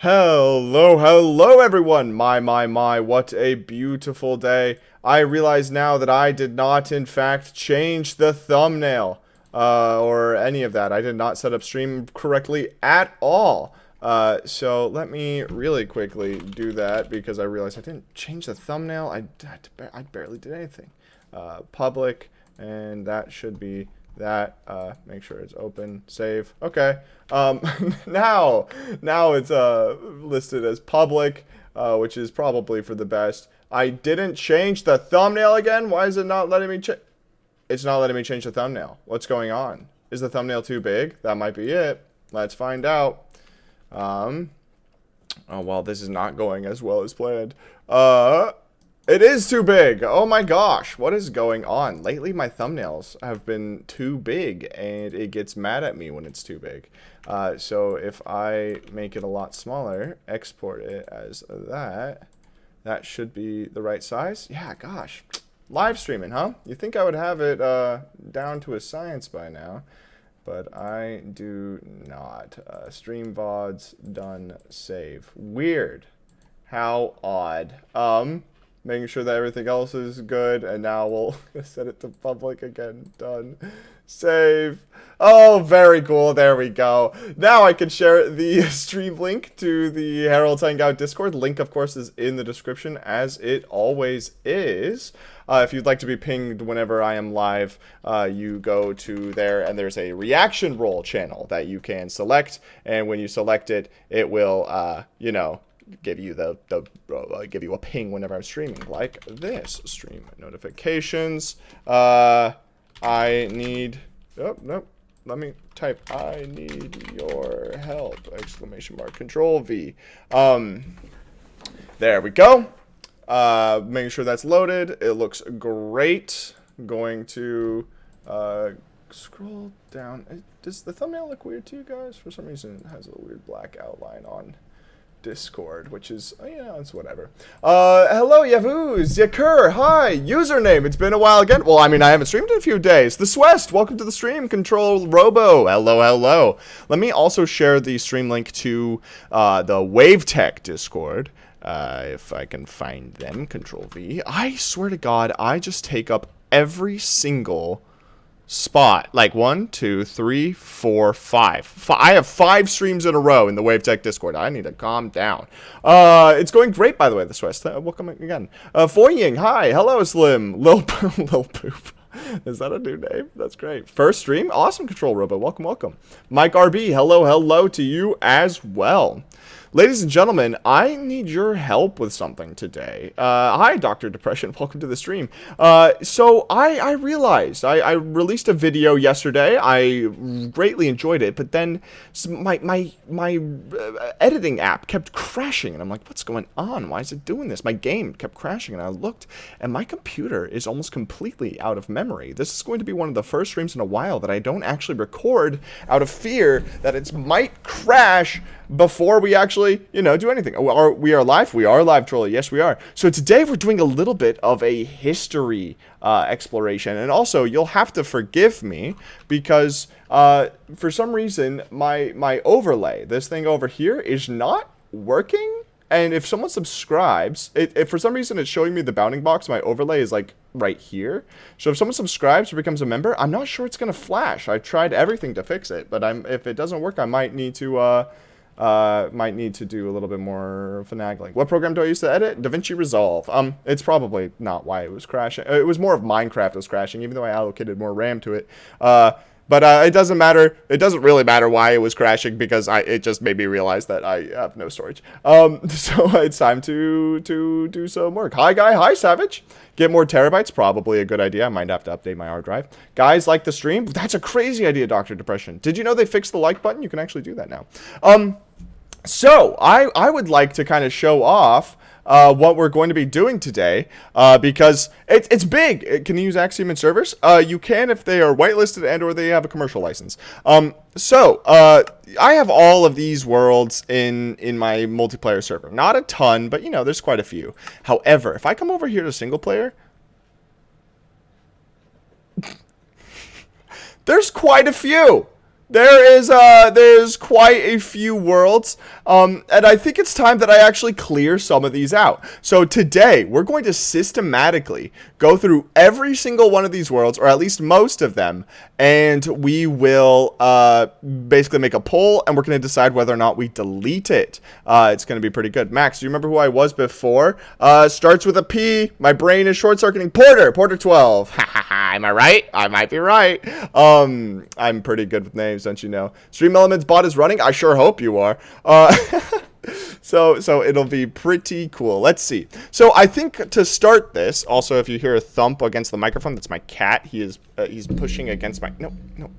Hello everyone! My, what a beautiful day. I realize now that I did not, in fact, change the thumbnail, or any of that. I did not set up stream correctly at all. So let me really quickly do that because I realized I didn't change the thumbnail. I barely did anything. Public, and that should be that. Make sure it's open, save. Okay. Now it's listed as public, which is probably for the best. I didn't change the thumbnail again. Why is it not letting me It's not letting me change the thumbnail. What's going on? Is the thumbnail too big? That might be it. Let's find out. Oh well, this is not going as well as planned. It is too big. Oh my gosh, what is going on? Lately my thumbnails have been too big and it gets mad at me when it's too big. So if I make it a lot smaller, export it as that should be the right size. Yeah, gosh. Live streaming, huh? You think I would have it down to a science by now, but I do not. Stream VODs done, save. Weird. How odd. Making sure that everything else is good, and now we'll set it to public again. Done. Save. Oh, very cool. There we go. Now I can share the stream link to the Herald Hangout Discord. Link, of course, is in the description, as it always is. If you'd like to be pinged whenever I am live, you go to there, and there's a reaction roll channel that you can select, and when you select it, it will, you know, give you give you a ping whenever I'm streaming, like this. Stream notifications. I need. Oh nope. Let me type. I need your help! Exclamation mark. Control V. There we go. Making sure that's loaded. It looks great. Going to scroll down. Does the thumbnail look weird to you guys? For some reason, it has a weird black outline on Discord, which is, you know, it's whatever. Hello, Yavuz, Yakur, hi, username, it's been a while again. Well, I mean, I haven't streamed in a few days. The Swest, welcome to the stream. Control Robo, hello. Let me also share the stream link to the WaveTech Discord, if I can find them. Control V. I swear to God, I just take up every single spot. Like 1, 2, 3, 4, 5. I have 5 streams in a row in the WaveTech Discord. I need to calm down. It's going great, by the way, this West. Welcome again. Foying, hi. Hello, Slim. Lil Poop. Is that a new name? That's great. First stream? Awesome, Control Robo. Welcome. Mike RB, hello to you as well. Ladies and gentlemen, I need your help with something today. Hi, Dr. Depression. Welcome to the stream. So I realized I released a video yesterday. I greatly enjoyed it, but then my editing app kept crashing, and I'm like, what's going on? Why is it doing this? My game kept crashing, and I looked, and my computer is almost completely out of memory. This is going to be one of the first streams in a while that I don't actually record out of fear that it might crash before we actually, you know, do anything. We are live, Trolley. Yes, we are. So today we're doing a little bit of a history exploration, and also you'll have to forgive me because for some reason my overlay, this thing over here, is not working. And if someone subscribes, if for some reason it's showing me the bounding box, my overlay is like right here. So if someone subscribes or becomes a member, I'm not sure it's gonna flash. I've tried everything to fix it, but if it doesn't work, I might need to do a little bit more finagling. What program do I use to edit? DaVinci Resolve. It's probably not why it was crashing. It was more of Minecraft was crashing, even though I allocated more RAM to it. But it doesn't matter. It doesn't really matter why it was crashing because it just made me realize that I have no storage. So it's time to do some work. Hi, Guy. Hi, Savage. Get more terabytes? Probably a good idea. I might have to update my hard drive. Guys, like the stream? That's a crazy idea, Dr. Depression. Did you know they fixed the like button? You can actually do that now. So I would like to kind of show off what we're going to be doing today because it's big. Can you use Axiom and servers? You can if they are whitelisted and or they have a commercial license. I have all of these worlds in my multiplayer server. Not a ton, but you know, there's quite a few. However, if I come over here to single player, there's quite a few. There's quite a few worlds, and I think it's time that I actually clear some of these out. So today we're going to systematically go through every single one of these worlds, or at least most of them, and we will basically make a poll, and we're going to decide whether or not we delete it. It's going to be pretty good. Max, do you remember who I was before? Starts with a P. My brain is short-circuiting. Porter 12. Ha ha ha. Am I right? I might be right. I'm pretty good with names, don't you know? Stream Elements bot is running. I sure hope you are. So it'll be pretty cool. Let's see. So I think to start this, also if you hear a thump against the microphone, that's my cat. He's pushing against my. No,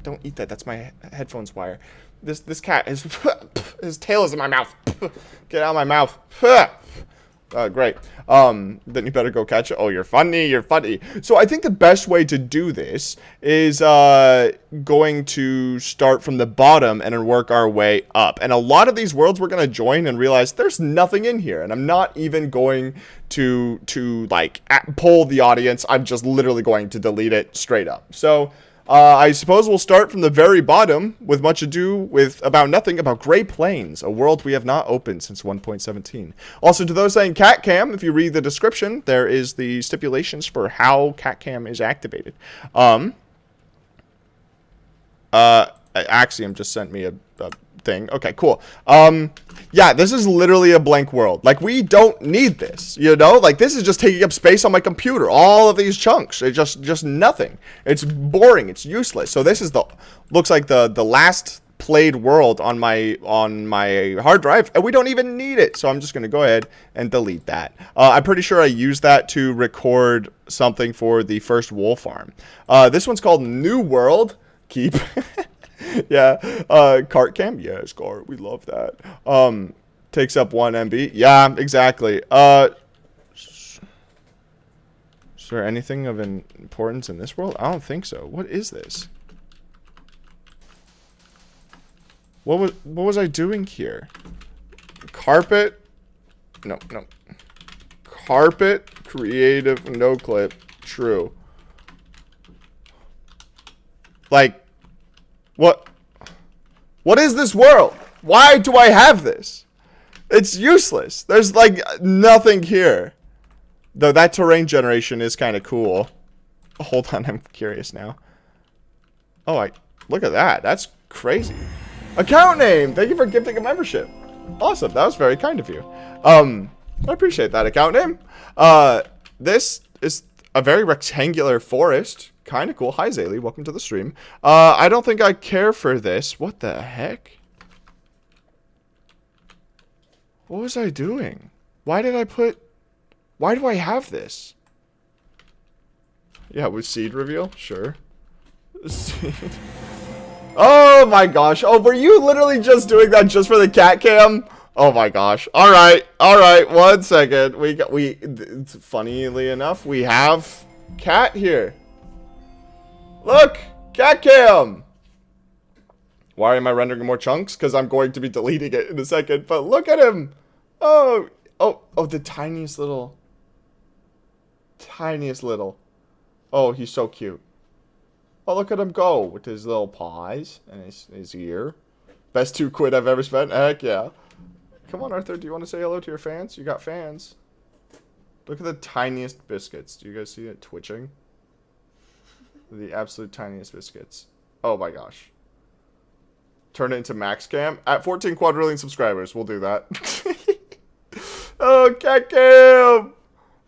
don't eat that. That's my headphones wire. This cat is his tail is in my mouth. Get out of my mouth. Great. Then you better go catch it. Oh, you're funny. So I think the best way to do this is going to start from the bottom and then work our way up. And a lot of these worlds we're going to join and realize there's nothing in here. And I'm not even going to like poll the audience. I'm just literally going to delete it straight up. So I suppose we'll start from the very bottom with much ado with about nothing about Great Plains, a world we have not opened since 1.17. Also, to those saying cat cam, if you read the description, there is the stipulations for how cat cam is activated. Axiom just sent me a thing. Okay, cool. Yeah, this is literally a blank world. Like, we don't need this, you know? Like, this is just taking up space on my computer. All of these chunks. It's just nothing. It's boring. It's useless. So this is looks like the last played world on my hard drive, and we don't even need it. So I'm just going to go ahead and delete that. I'm pretty sure I used that to record something for the first wool farm. This one's called New World. Keep. Yeah, cart cam, yes, cart, we love that. Takes up 1 MB, yeah, exactly. Is there anything of importance in this world? I don't think so. What is this? What was I doing here? Carpet? No. Carpet, creative, no clip, true. Like, what is this world? Why do I have this? It's useless. There's like nothing here. Though that terrain generation is kind of cool. Hold on, I'm curious now. Oh, look at that. That's crazy. Account name. Thank you for gifting a membership. Awesome. That was very kind of you. I appreciate that, account name. This is a very rectangular forest. Kind of cool. Hi, Zaylee. Welcome to the stream. I don't think I care for this. What the heck? What was I doing? Why do I have this? Yeah, with seed reveal? Sure. Seed. Oh my gosh. Oh, were you literally just doing that just for the cat cam? Oh my gosh. All right. 1 second. Funnily enough, we have cat here. Look! Cat cam! Why am I rendering more chunks? Because I'm going to be deleting it in a second. But look at him! Oh, the tiniest little. Oh, he's so cute. Oh, look at him go with his little paws and his ear. Best 2 quid I've ever spent. Heck yeah. Come on, Arthur. Do you want to say hello to your fans? You got fans. Look at the tiniest biscuits. Do you guys see it twitching? The absolute tiniest biscuits. Oh my gosh. Turn it into max cam. At 14 quadrillion subscribers, we'll do that. Oh, cat cam!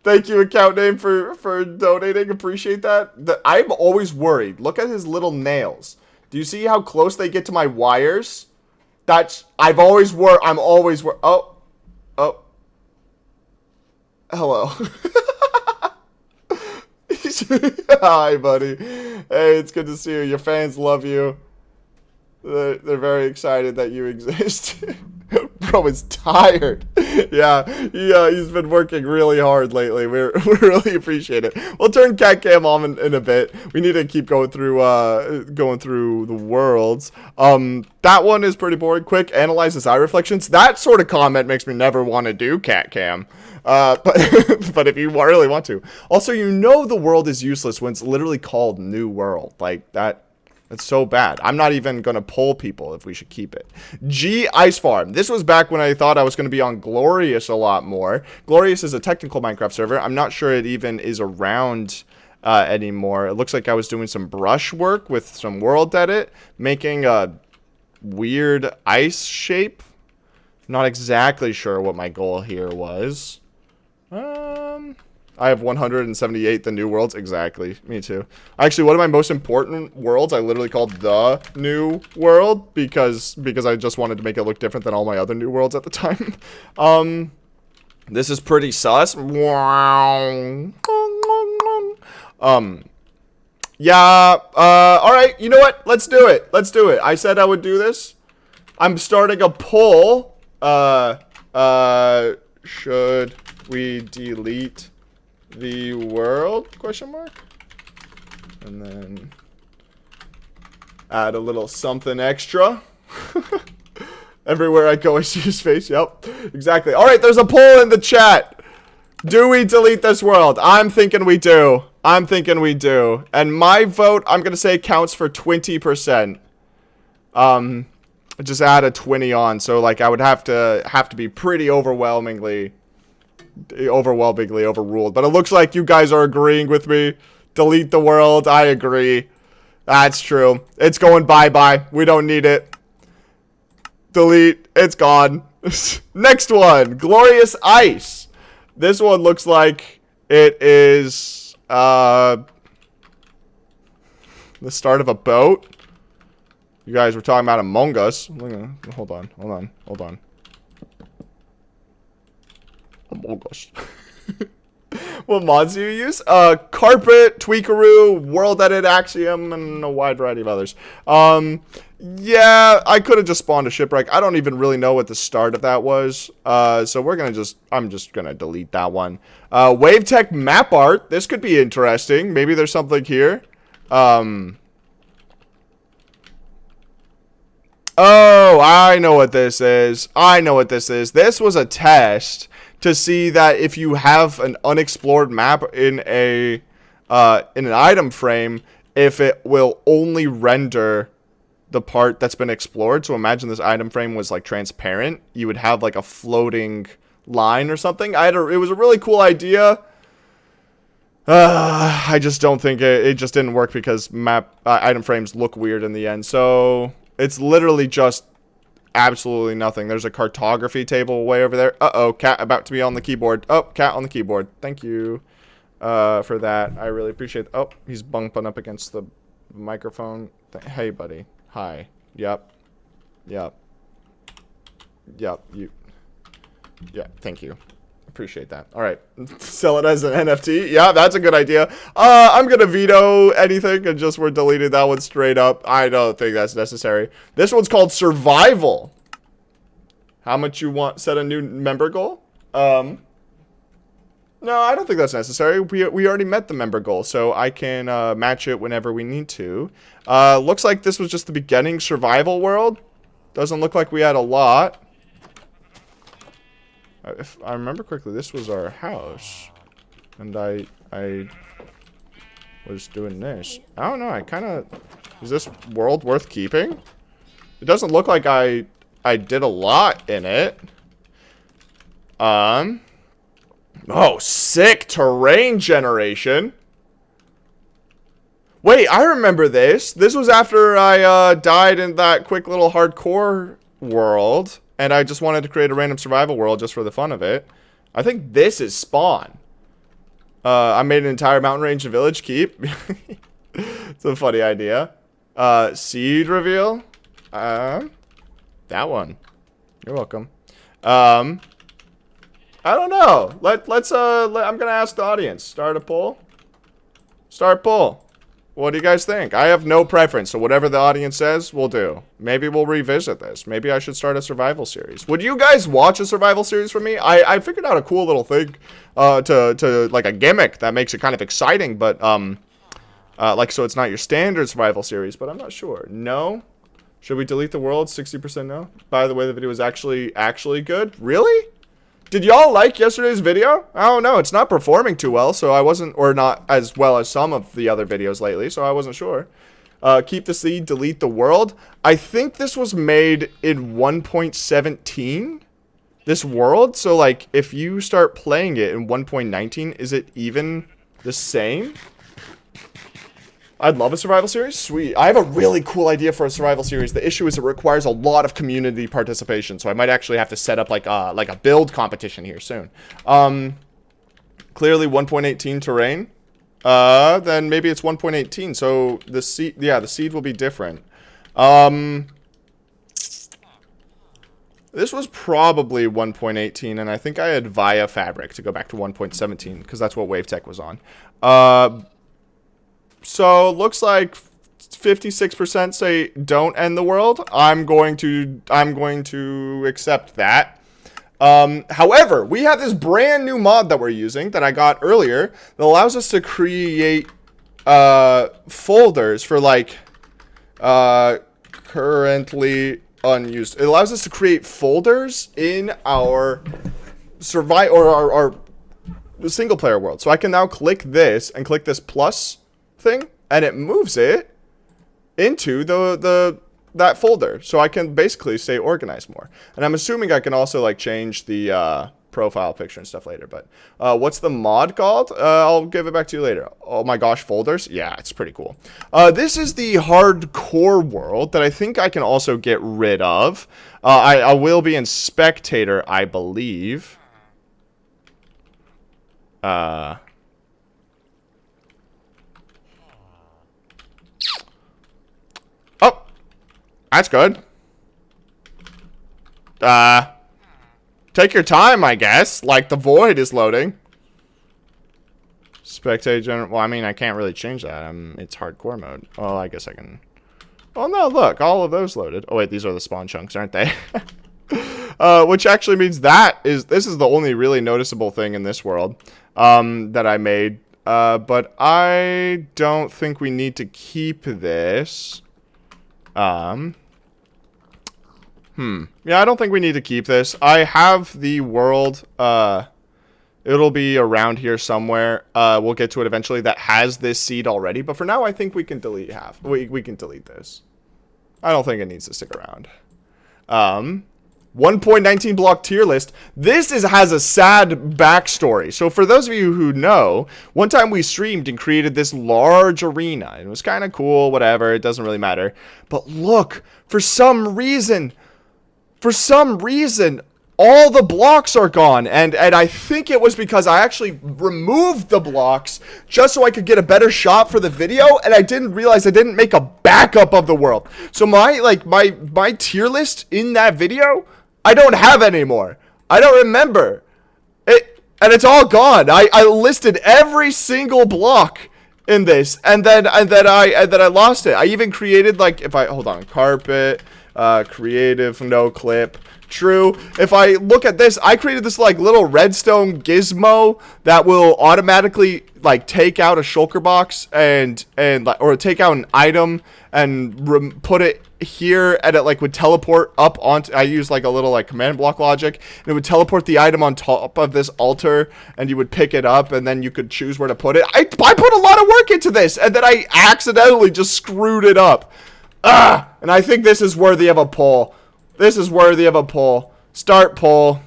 Thank you, account name, for donating. Appreciate that. I'm always worried. Look at his little nails. Do you see how close they get to my wires? I'm always worried. Oh. Hello. Hi, buddy. Hey, it's good to see you. Your fans love you. They're very excited that you exist. Bro is tired. Yeah, he's been working really hard lately. We really appreciate it. We'll turn cat cam on in a bit. We need to keep going through the worlds. That one is pretty boring. Quick, analyze his eye reflections. That sort of comment makes me never want to do cat cam. But if you really want to. Also, you know the world is useless when it's literally called New World. Like, that's It's so bad. I'm not even going to poll people if we should keep it. G Ice Farm. This was back when I thought I was going to be on Glorious a lot more. Glorious is a technical Minecraft server. I'm not sure it even is around anymore. It looks like I was doing some brush work with some world edit, making a weird ice shape. Not exactly sure what my goal here was. I have 178 the new worlds. Exactly. Me too. Actually, one of my most important worlds I literally called the new world because I just wanted to make it look different than all my other new worlds at the time. This is pretty sus. Yeah, alright, you know what? Let's do it. Let's do it. I said I would do this. I'm starting a poll. Should we delete the world? Question mark. And then add a little something extra. Everywhere I go, I see his face. Yep, exactly. Alright, there's a poll in the chat. Do we delete this world? I'm thinking we do. I'm thinking we do. And my vote, I'm going to say, counts for 20%. Just add a 20 on. So, like, I would have to be pretty overwhelmingly overruled. But it looks like you guys are agreeing with me. Delete the world. I agree. That's true. It's going bye-bye. We don't need it. Delete. It's gone. Next one. Glorious Ice. This one looks like it is the start of a boat. You guys were talking about Among Us. Hold on. Among Us. What mods do you use? Carpet, Tweakaroo, World Edit, Axiom, and a wide variety of others. Yeah, I could have just spawned a shipwreck. I don't even really know what the start of that was. So I'm just gonna delete that one. Wavetech map art. This could be interesting. Maybe there's something here. Oh, I know what this is. This was a test to see that if you have an unexplored map in an item frame, if it will only render the part that's been explored. So imagine this item frame was like transparent. You would have like a floating line or something. It was a really cool idea. I just don't think it just didn't work because item frames look weird in the end. So it's literally just absolutely nothing. There's a cartography table way over there. Uh-oh, cat about to be on the keyboard. Oh, cat on the keyboard. Thank you for that. I really appreciate it. Oh, he's bumping up against the microphone. Hey, buddy. Hi. Yep. Yeah, thank you. Appreciate that. All right. Sell it as an NFT. Yeah, that's a good idea. I'm going to veto anything and we're deleting that one straight up. I don't think that's necessary. This one's called Survival. How much you want? Set a new member goal? No, I don't think that's necessary. We already met the member goal, so I can match it whenever we need to. Looks like this was just the beginning survival world. Doesn't look like we had a lot. If I remember correctly, this was our house. And I was doing this. I don't know, is this world worth keeping? It doesn't look like I did a lot in it. Oh, sick terrain generation. Wait, I remember this. This was after I died in that quick little hardcore world. And I just wanted to create a random survival world just for the fun of it. I think this is spawn. I made an entire mountain range and village keep. It's a funny idea. Seed reveal. That one. You're welcome. I don't know. I'm gonna ask the audience. Start a poll. Start poll. What do you guys think? I have no preference, so whatever the audience says, we'll do. Maybe we'll revisit this. Maybe I should start a survival series. Would you guys watch a survival series from me? I figured out a cool little thing to like a gimmick that makes it kind of exciting, but like so it's not your standard survival series, but I'm not sure. No? Should we delete the world? 60% no. By the way, the video was actually good. Really? Did y'all like yesterday's video? I don't know. It's not performing too well, so I wasn't, or not as well as some of the other videos lately, so I wasn't sure. Keep the seed, delete the world. I think this was made in 1.17, this world. So, like, if you start playing it in 1.19, is it even the same? I'd love a survival series. Sweet. I have a really cool idea for a survival series. The issue is it requires a lot of community participation, so I might actually have to set up like a build competition here soon. Clearly 1.18 terrain. Then maybe it's 1.18. So the seed, yeah, the seed will be different. This was probably 1.18, and I think I had Via Fabric to go back to 1.17 because that's what WaveTech was on. So looks like 56% say don't end the world. I'm going to accept that. However, we have this brand new mod that we're using that I got earlier that allows us to create folders for like currently unused. It allows us to create folders in our our single player world. So I can now click this and click this plus thing, and it moves it into that folder, so I can basically say organize more. And I'm assuming I can also like change the profile picture and stuff later. But what's the mod called? I'll give it back to you later. Oh my gosh, folders. Yeah, it's pretty cool. This is the hardcore world that I think I can also get rid of. I will be in spectator, I believe. That's good. Take your time, I guess. Like, the void is loading. Spectate general. Well, I mean, I can't really change that. It's hardcore mode. Oh, I guess I can. Oh, no, look. All of those loaded. Oh, wait, these are the spawn chunks, aren't they? Which actually means this is the only really noticeable thing in this world that I made. But I don't think we need to keep this. Yeah, I don't think we need to keep this. I have the world, it'll be around here somewhere. We'll get to it eventually, that has this seed already. But for now, I think we can delete we can delete this. I don't think it needs to stick around. 1.19 block tier list. This has a sad backstory. So for those of you who know, one time we streamed and created this large arena. It was kind of cool, whatever. It doesn't really matter. But look, for some reason, all the blocks are gone. And I think it was because I actually removed the blocks just so I could get a better shot for the video. And I didn't realize I didn't make a backup of the world. So my tier list in that video, I don't have anymore. I don't remember it, and it's all gone. I listed every single block in this, and then I lost it. I even created, like, if I hold on, carpet, creative, no clip, true. If I look at this, I created this like little redstone gizmo that will automatically like take out a shulker box or take out an item and put it here, and it like would teleport up onto. I use like a little like command block logic, and it would teleport the item on top of this altar, and you would pick it up, and then you could choose where to put it. I put a lot of work into this, and then I accidentally just screwed it up. And I think this is worthy of a poll. This is worthy of a poll. Start poll.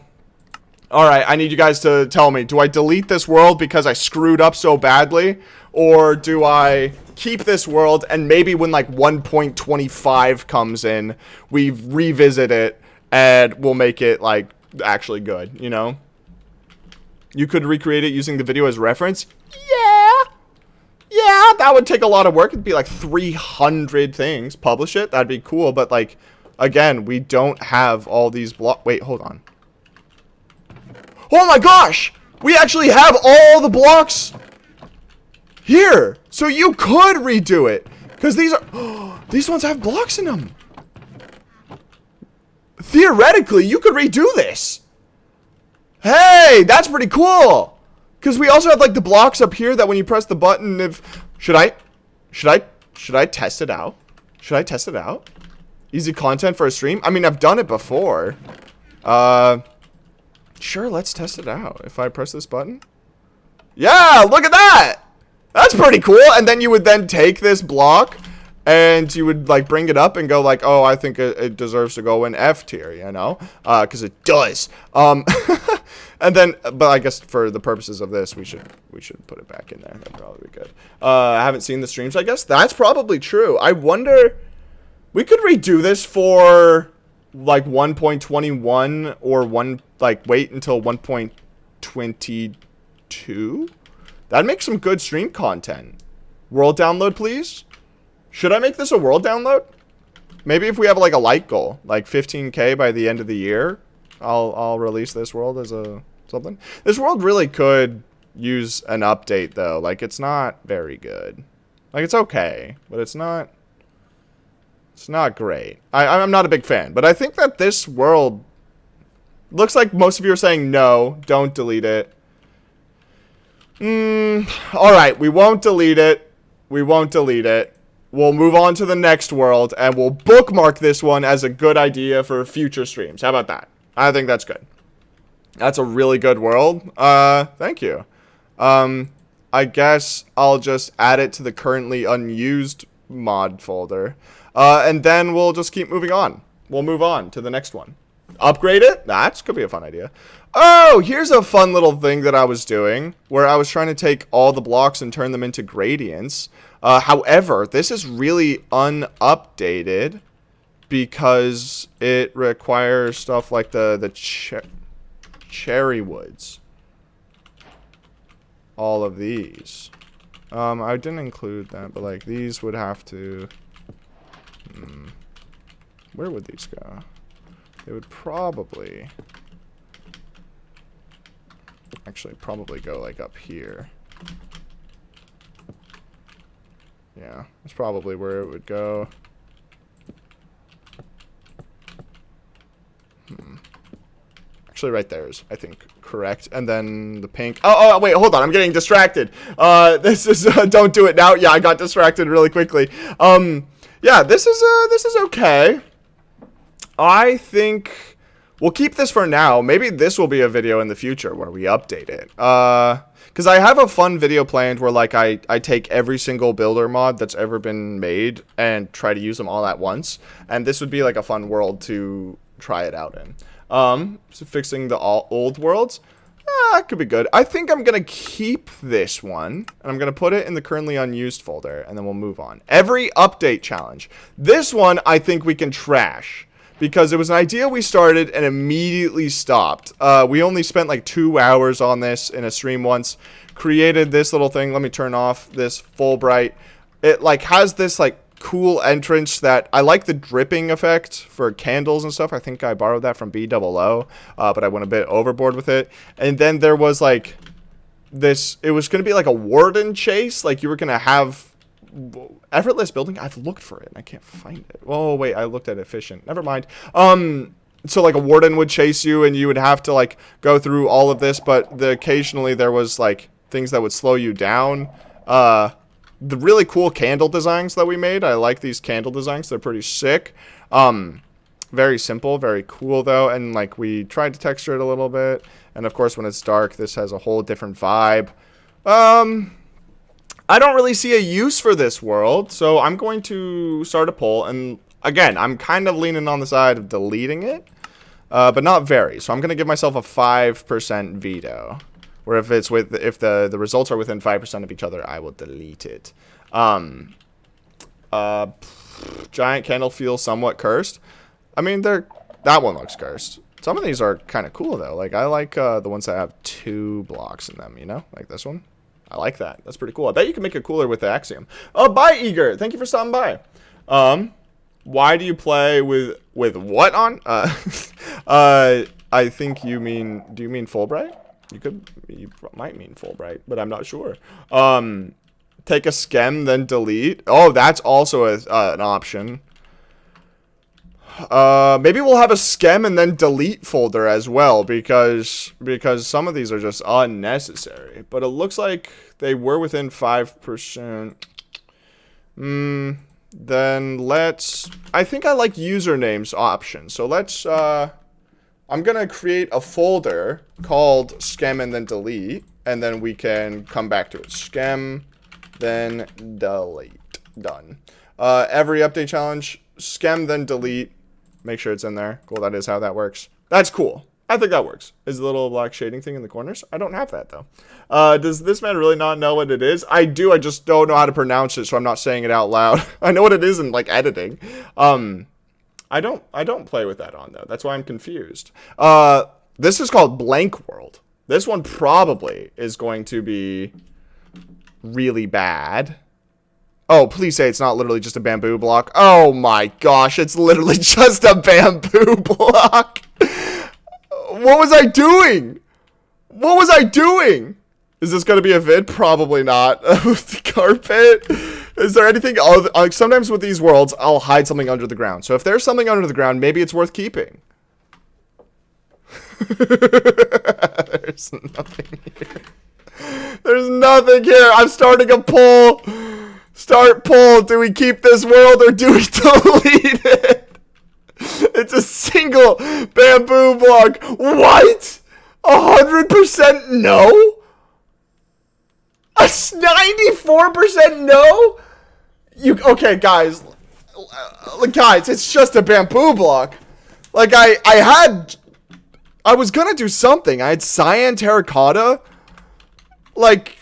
Alright, I need you guys to tell me. Do I delete this world because I screwed up so badly? Or do I keep this world and maybe when like 1.25 comes in, we revisit it and we'll make it like actually good, you know? You could recreate it using the video as reference? Yeah, that would take a lot of work. It'd be like 300 things. Publish it, that'd be cool. But like, again, we don't have all these blocks. Wait, hold on. Oh my gosh! We actually have all the blocks here. So you could redo it. Because these are, these ones have blocks in them. Theoretically, you could redo this. Hey, that's pretty cool. Because we also have like the blocks up here that when you press the button, should I test it out? Should I test it out? Easy content for a stream? I mean, I've done it before. Sure, let's test it out. If I press this button. Yeah, look at that. That's pretty cool. And then you would then take this block and you would like bring it up and go like, oh, I think it deserves to go in F tier, you know, because it does. And then, but I guess for the purposes of this, we should put it back in there. That'd probably be good. I haven't seen the streams, I guess. That's probably true. I wonder, we could redo this for like 1.21 or wait until 1.22. That'd make some good stream content. World download, please. Should I make this a world download? Maybe if we have like a light goal, like 15K by the end of the year, I'll release this world as a something. This world really could use an update though. Like it's not very good. Like it's okay, but it's not great. I'm not a big fan, but I think that this world looks like most of you are saying no, don't delete it. All right, we won't delete it. We won't delete it. We'll move on to the next world and we'll bookmark this one as a good idea for future streams. How about that? I think that's good. That's a really good world. Thank you. I guess I'll just add it to the currently unused mod folder. And then we'll just keep moving on. We'll move on to the next one. Upgrade it? That could be a fun idea. Oh, here's a fun little thing that I was doing where I was trying to take all the blocks and turn them into gradients. However, this is really unupdated because it requires stuff like the cherry woods. All of these. I didn't include that, but like these would have to... where would these go? They would probably... actually probably go like up here. Yeah, that's probably where it would go. Actually, right there is, I think, correct. And then the pink. Oh, wait, hold on. I'm getting distracted. This is don't do it now. Yeah, I got distracted really quickly. Yeah, this is okay. I think we'll keep this for now. Maybe this will be a video in the future where we update it. Because I have a fun video planned where like I take every single builder mod that's ever been made and try to use them all at once. And this would be like a fun world to try it out in. So fixing the old worlds. Could be good. I think I'm going to keep this one, and I'm going to put it in the currently unused folder, and then we'll move on. Every update challenge. This one, I think we can trash, because it was an idea we started and immediately stopped. We only spent like 2 hours on this in a stream once, created this little thing. Let me turn off this Fulbright. It like has this like cool entrance that I like the dripping effect for candles and stuff. I think I borrowed that from BOO, but I went a bit overboard with it. And then there was like this, it was going to be like a warden chase. Like you were going to have effortless building. I've looked for it and I can't find it. Oh wait, I looked at efficient. Never mind. So like a warden would chase you and you would have to like go through all of this, but occasionally there was like things that would slow you down. The really cool candle designs that we made. I like these candle designs. They're pretty sick. Very simple, very cool though. And like we tried to texture it a little bit. And of course when it's dark, this has a whole different vibe. I don't really see a use for this world. So I'm going to start a poll. And again, I'm kind of leaning on the side of deleting it. But not very. So I'm going to give myself a 5% veto. Where if it's if the results are within 5% of each other, I will delete it. Giant candle feels somewhat cursed. I mean, that one looks cursed. Some of these are kind of cool though. Like I like the ones that have 2 blocks in them. You know, like this one. I like that. That's pretty cool. I bet you can make it cooler with the Axiom. Oh, bye, Eager. Thank you for stopping by. Why do you play with what on? I think you mean. Do you mean Fulbright? You might mean Fulbright, but I'm not sure. Take a skem, then delete. Oh, that's also an option. Maybe we'll have a skem and then delete folder as well, because some of these are just unnecessary. But it looks like they were within 5%. Then let's... I think I like usernames option. So let's... I'm going to create a folder called skem and then delete, and then we can come back to it. Skem, then delete. Done. Every update challenge, skem, then delete. Make sure it's in there. Cool, that is how that works. That's cool. I think that works. Is the little black shading thing in the corners? I don't have that, though. Does this man really not know what it is? I do, I just don't know how to pronounce it, so I'm not saying it out loud. I know what it is in, like, editing. I don't play with that on, though. That's why I'm confused. This is called Blank World. This one probably is going to be really bad. Oh, please say it's not literally just a bamboo block. Oh my gosh, it's literally just a bamboo block. What was I doing? What was I doing? Is this going to be a vid? Probably not. The carpet. Is there anything other? Like, sometimes with these worlds, I'll hide something under the ground. So if there's something under the ground, maybe it's worth keeping. There's nothing here. There's nothing here. I'm starting a poll. Start poll. Do we keep this world or do we delete it? It's a single bamboo block. What? 100% no? A 94% no? Okay, guys. Guys, it's just a bamboo block. Like, I was gonna do something. I had cyan terracotta. Like,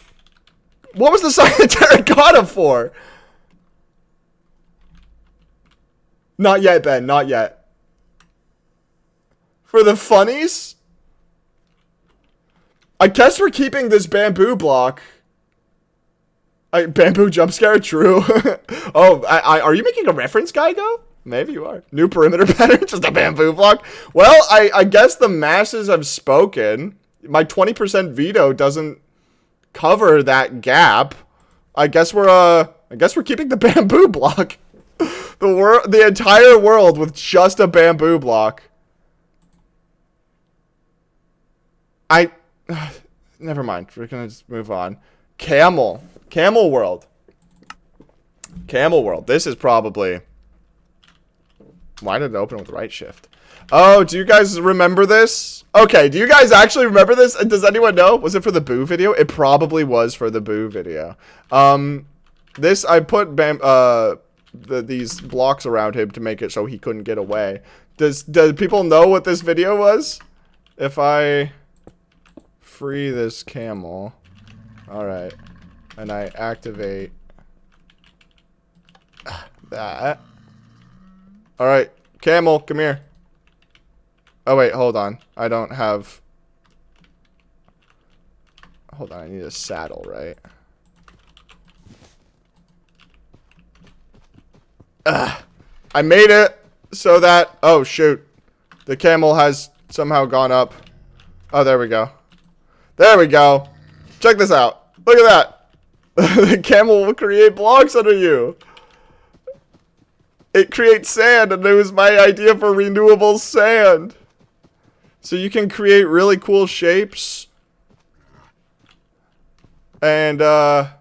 what was the cyan terracotta for? Not yet, Ben. Not yet. For the funnies? I guess we're keeping this bamboo block. Bamboo jump scare? True. Oh, are you making a reference, Geigo? Maybe you are. New perimeter pattern? Just a bamboo block? Well, I guess the masses have spoken. My 20% veto doesn't cover that gap. I guess we're keeping the bamboo block. The entire world with just a bamboo block. Never mind. We're gonna just move on. Camel world. Camel world. This is probably. Why did it open with right shift? Oh, do you guys remember this? Okay, do you guys actually remember this? Does anyone know? Was it for the Boo video? It probably was for the Boo video. This I put these blocks around him to make it so he couldn't get away. Does people know what this video was? If I free this camel, all right, and I activate that. All right, camel, come here. Oh wait, hold on. I don't have. Hold on, I need a saddle, right? I made it so that. Oh shoot, the camel has somehow gone up. Oh, there we go. There we go. Check this out. Look at that. The camel will create blocks under you. It creates sand, and it was my idea for renewable sand. So you can create really cool shapes. And, there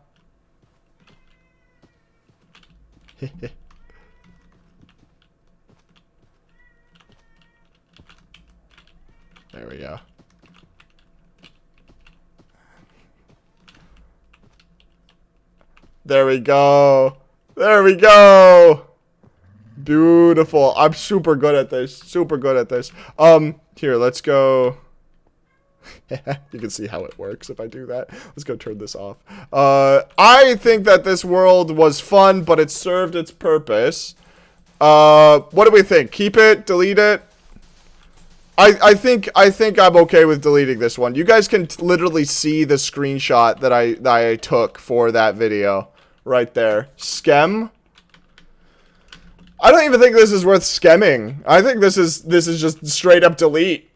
we go. There we go. There we go. Beautiful. I'm super good at this. Super good at this. Here, let's go. You can see how it works if I do that. Let's go turn this off. I think that this world was fun, but it served its purpose. What do we think? Keep it? Delete it? I think I'm okay with deleting this one. You guys can literally see the screenshot that I took for that video right there. Skem. I don't even think this is worth skemming. I think this is just straight up delete.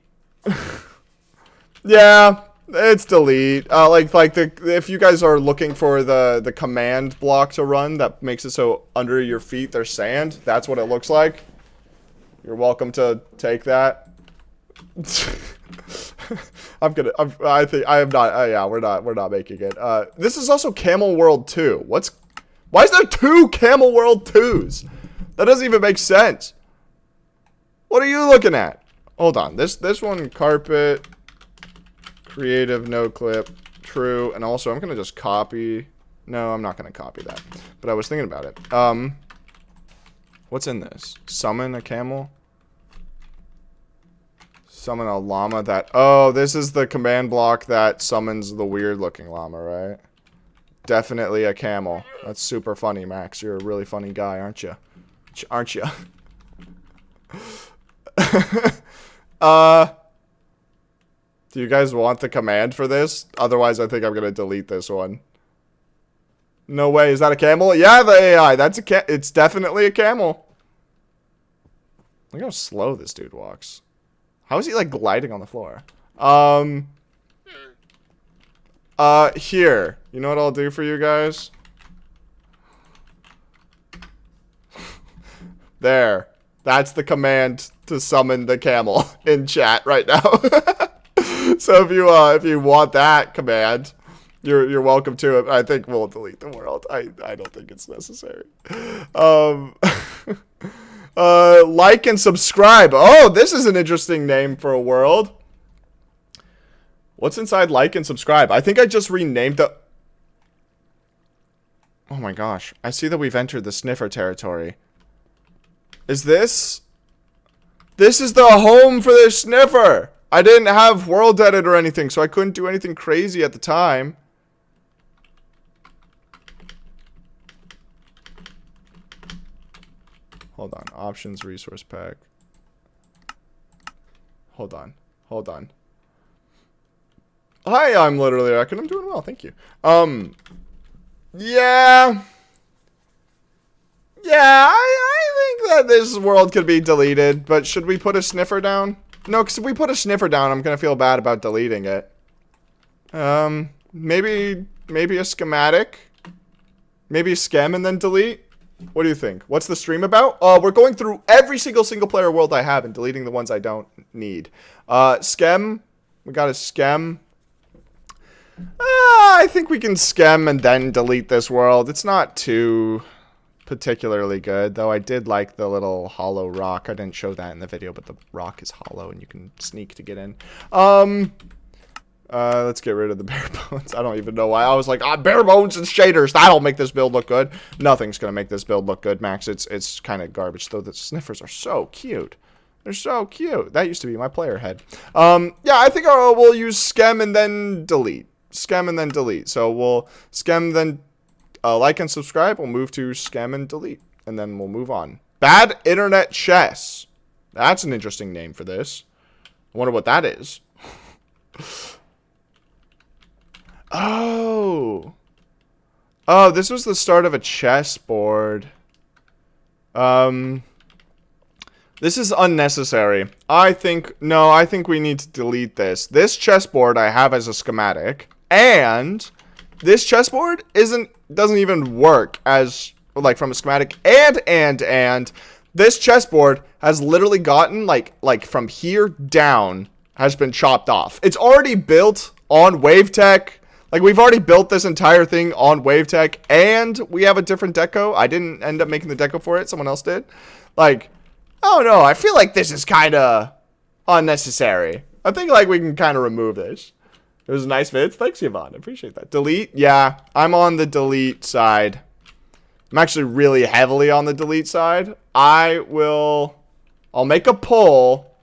Yeah, it's delete. If you guys are looking for the command block to run that makes it so under your feet there's sand, that's what it looks like. You're welcome to take that. We're not making it. This is also Camel World 2. Why is there 2 Camel World 2s? That doesn't even make sense. What are you looking at? Hold on. This one, carpet, creative, no clip, true, and also I'm gonna just copy. No, I'm not gonna copy that. But I was thinking about it. What's in this? Summon a camel? Summon a llama that... Oh, this is the command block that summons the weird-looking llama, right? Definitely a camel. That's super funny, Max. You're a really funny guy, aren't you? Aren't you? Do you guys want the command for this? Otherwise, I think I'm gonna delete this one. No way. Is that a camel? Yeah, the AI. That's a it's definitely a camel. Look how slow this dude walks. How is he, like, gliding on the floor? Here. You know what I'll do for you guys? There. That's the command to summon the camel in chat right now. So if you want that command, you're welcome to it. I think we'll delete the world. I don't think it's necessary. Like and subscribe. Oh, this is an interesting name for a world. What's inside like and subscribe? I think I just renamed the... Oh my gosh. I see that we've entered the sniffer territory. Is this... This is the home for the sniffer! I didn't have world edit or anything, so I couldn't do anything crazy at the time. Hold on. Options, resource pack. Hold on. Hold on. Hi, I'm literally Reckon. I'm doing well, thank you. Yeah. Yeah, I think that this world could be deleted, but should we put a sniffer down? No, because if we put a sniffer down, I'm going to feel bad about deleting it. Maybe a schematic? Maybe a schem and then delete? What do you think? What's the stream about? We're going through every single player world I have and deleting the ones I don't need. Schem. We got a schem. I think we can schem and then delete this world. It's not too particularly good, though I did like the little hollow rock. I didn't show that in the video, but the rock is hollow and you can sneak to get in. Let's get rid of the bare bones. I don't even know why. I was like, bare bones and shaders. That'll make this build look good. Nothing's gonna make this build look good, Max. It's kind of garbage, though. The sniffers are so cute. They're so cute. That used to be my player head. Yeah, I think we'll use schem and then delete. Schem and then delete. So we'll schem, then like and subscribe. We'll move to schem and delete. And then we'll move on. Bad Internet Chess. That's an interesting name for this. I wonder what that is. Oh. Oh, this was the start of a chessboard. This is unnecessary. I think we need to delete this. This chessboard I have as a schematic, and this chessboard doesn't even work as, like, from a schematic, and this chessboard has literally gotten, like from here down, has been chopped off. It's already built on WaveTech. Like, we've already built this entire thing on WaveTech, and we have a different deco. I didn't end up making the deco for it. Someone else did. Like, oh no, I feel like this is kind of unnecessary. I think, like, we can kind of remove this. It was a nice vid. Thanks, Yvonne. I appreciate that. Delete? Yeah, I'm on the delete side. I'm actually really heavily on the delete side. I'll make a poll.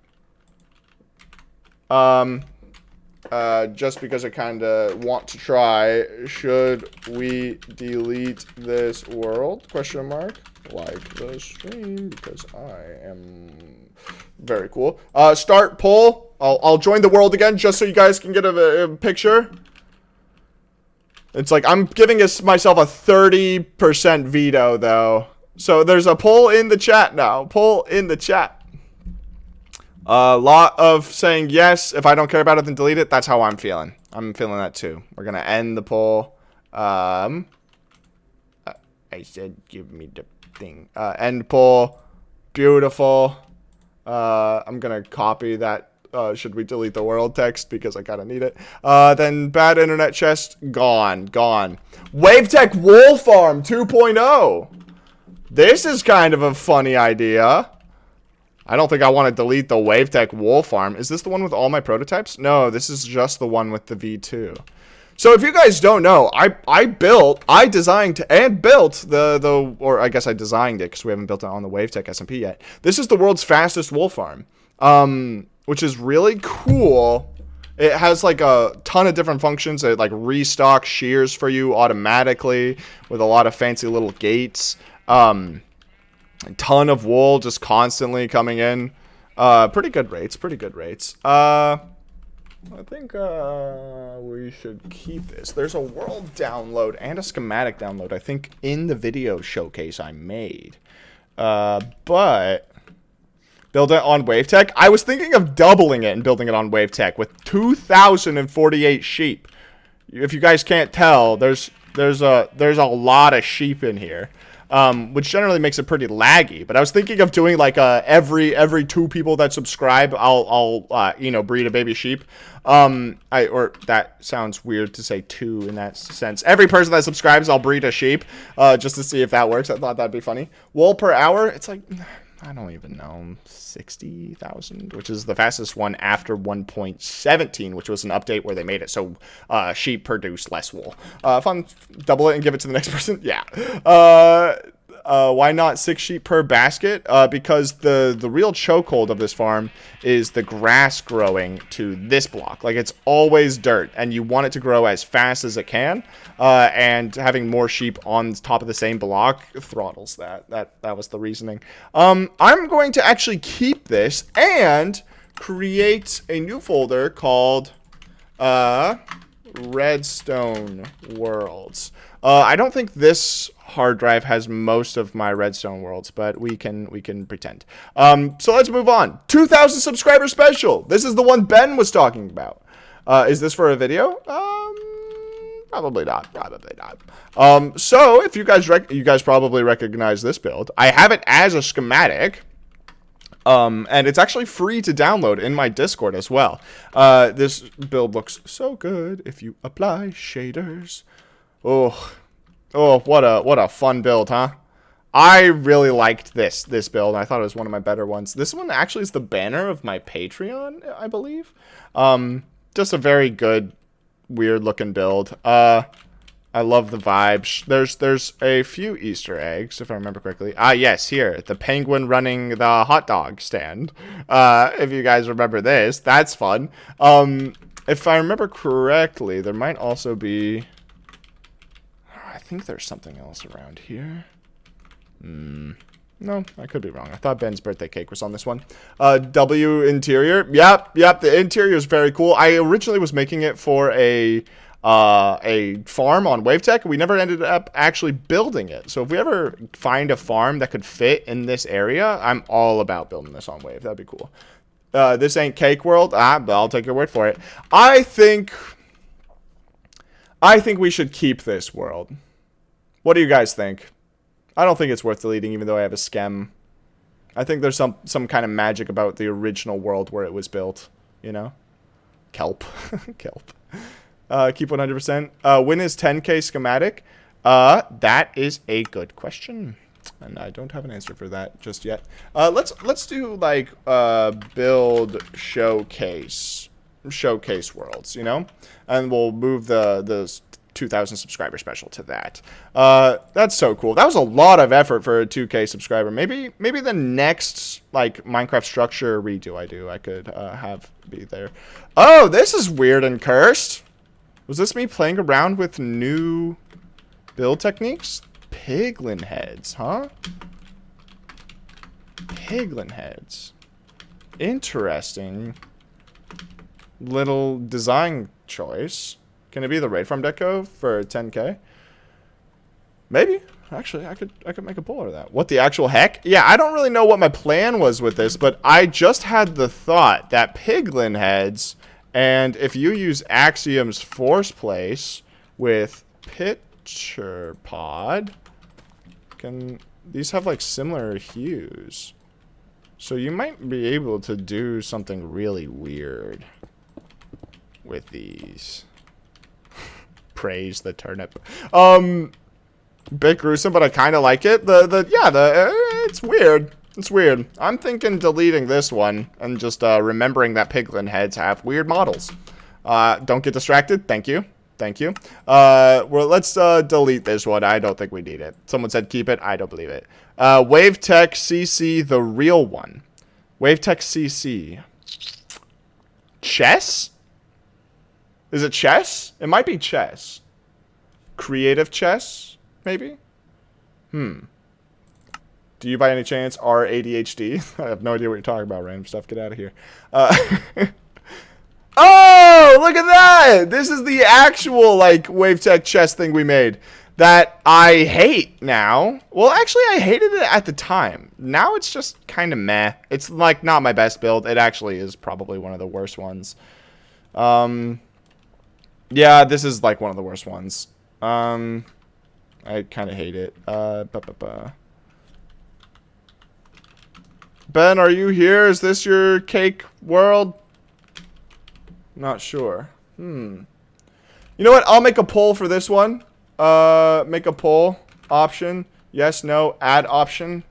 Just because I kind of want to try. Should we delete this world? Question mark. Like the stream because I am very cool. Start poll. I'll join the world again just so you guys can get a picture. It's like I'm giving myself a 30% veto though. So there's a poll in the chat now. Poll in the chat. A lot of saying yes. If I don't care about it, then delete it. That's how I'm feeling. I'm feeling that too. We're gonna end the poll. I said give me the thing. End poll. Beautiful. I'm gonna copy that. Should we delete the world text because I kind of need it. Then bad internet chest gone. WaveTech Wool Farm 2.0. This is kind of a funny idea. I don't think I want to delete the WaveTech Wool Farm. Is this the one with all my prototypes? No, this is just the one with the V2. So if you guys don't know, I designed and built or I guess I designed it because we haven't built it on the WaveTech SMP yet. This is the world's fastest wool farm, which is really cool. It has like a ton of different functions. It like restocks shears for you automatically with a lot of fancy little gates. A ton of wool just constantly coming in. Pretty good rates. I think we should keep this. There's a world download and a schematic download, I think, in the video showcase I made. But build it on WaveTech. I was thinking of doubling it and building it on WaveTech with 2,048 sheep. If you guys can't tell, there's a lot of sheep in here. Which generally makes it pretty laggy. But I was thinking of doing like every 2 people that subscribe, I'll breed a baby sheep. Or that sounds weird to say 2 in that sense. Every person that subscribes, I'll breed a sheep, just to see if that works. I thought that'd be funny. Wool per hour, it's like, I don't even know, 60,000, which is the fastest one after 1.17, which was an update where they made it so sheep produce less wool. If I'm double it and give it to the next person, yeah. Why not 6 sheep per basket? Because the real chokehold of this farm is the grass growing to this block. Like, it's always dirt, and you want it to grow as fast as it can. And having more sheep on top of the same block throttles that. That was the reasoning. I'm going to actually keep this and create a new folder called Redstone Worlds. I don't think this hard drive has most of my redstone worlds, but we can pretend. So let's move on. 2,000 subscriber special. This is the one Ben was talking about. Is this for a video? Probably not. So if you guys probably recognize this build. I have it as a schematic. And it's actually free to download in my Discord as well. This build looks so good if you apply shaders. Oh, what a fun build, huh? I really liked this build. I thought it was one of my better ones. This one actually is the banner of my Patreon, I believe. Just a very good, weird looking build. I love the vibes. There's a few Easter eggs, if I remember correctly. Yes, here. The penguin running the hot dog stand. If you guys remember this, that's fun. If I remember correctly, there might also be... I think there's something else around here. No, I could be wrong. I thought Ben's birthday cake was on this one. W interior. Yep, the interior is very cool. I originally was making it for a farm on WaveTech. We never ended up actually building it. So if we ever find a farm that could fit in this area, I'm all about building this on Wave. That'd be cool. This ain't Cake World. But I'll take your word for it. I think we should keep this world. What do you guys think? I don't think it's worth deleting, even though I have a schem. I think there's some kind of magic about the original world where it was built. You know? Kelp. Kelp. Keep 100%. When is 10K schematic? That is a good question, and I don't have an answer for that just yet. Let's do like build showcase worlds, you know, and we'll move the 2,000 subscriber special to that. That's so cool. That was a lot of effort for a 2K subscriber. Maybe the next like Minecraft structure redo I could have be there. Oh, this is weird and cursed. Was this me playing around with new build techniques? Piglin heads, huh? Piglin heads. Interesting little design choice. Can it be the raid farm deco for 10K? Maybe. Actually, I could make a pull out of that. What the actual heck? Yeah, I don't really know what my plan was with this, but I just had the thought that piglin heads, and if you use Axiom's force place with picture pod, can these have like similar hues? So you might be able to do something really weird with these. Praise the turnip. Bit gruesome, but I kind of like it. It's weird. It's weird. I'm thinking deleting this one and just remembering that piglin heads have weird models. Don't get distracted. Thank you. Thank you. Well, let's delete this one. I don't think we need it. Someone said keep it. I don't believe it. WaveTech CC, the real one. WaveTech CC. Chess? Is it chess? It might be chess. Creative chess, maybe? Do you by any chance are ADHD? I have no idea what you're talking about. Random stuff. Get out of here. Oh, look at that! This is the actual, like, WaveTech chess thing we made that I hate now. Well, actually, I hated it at the time. Now it's just kind of meh. It's, like, not my best build. It actually is probably one of the worst ones. Yeah, this is, like, one of the worst ones. I kind of hate it. Ben, are you here? Is this your cake world? Not sure. You know what? I'll make a poll for this one. Make a poll. Option. Yes, no. Add option.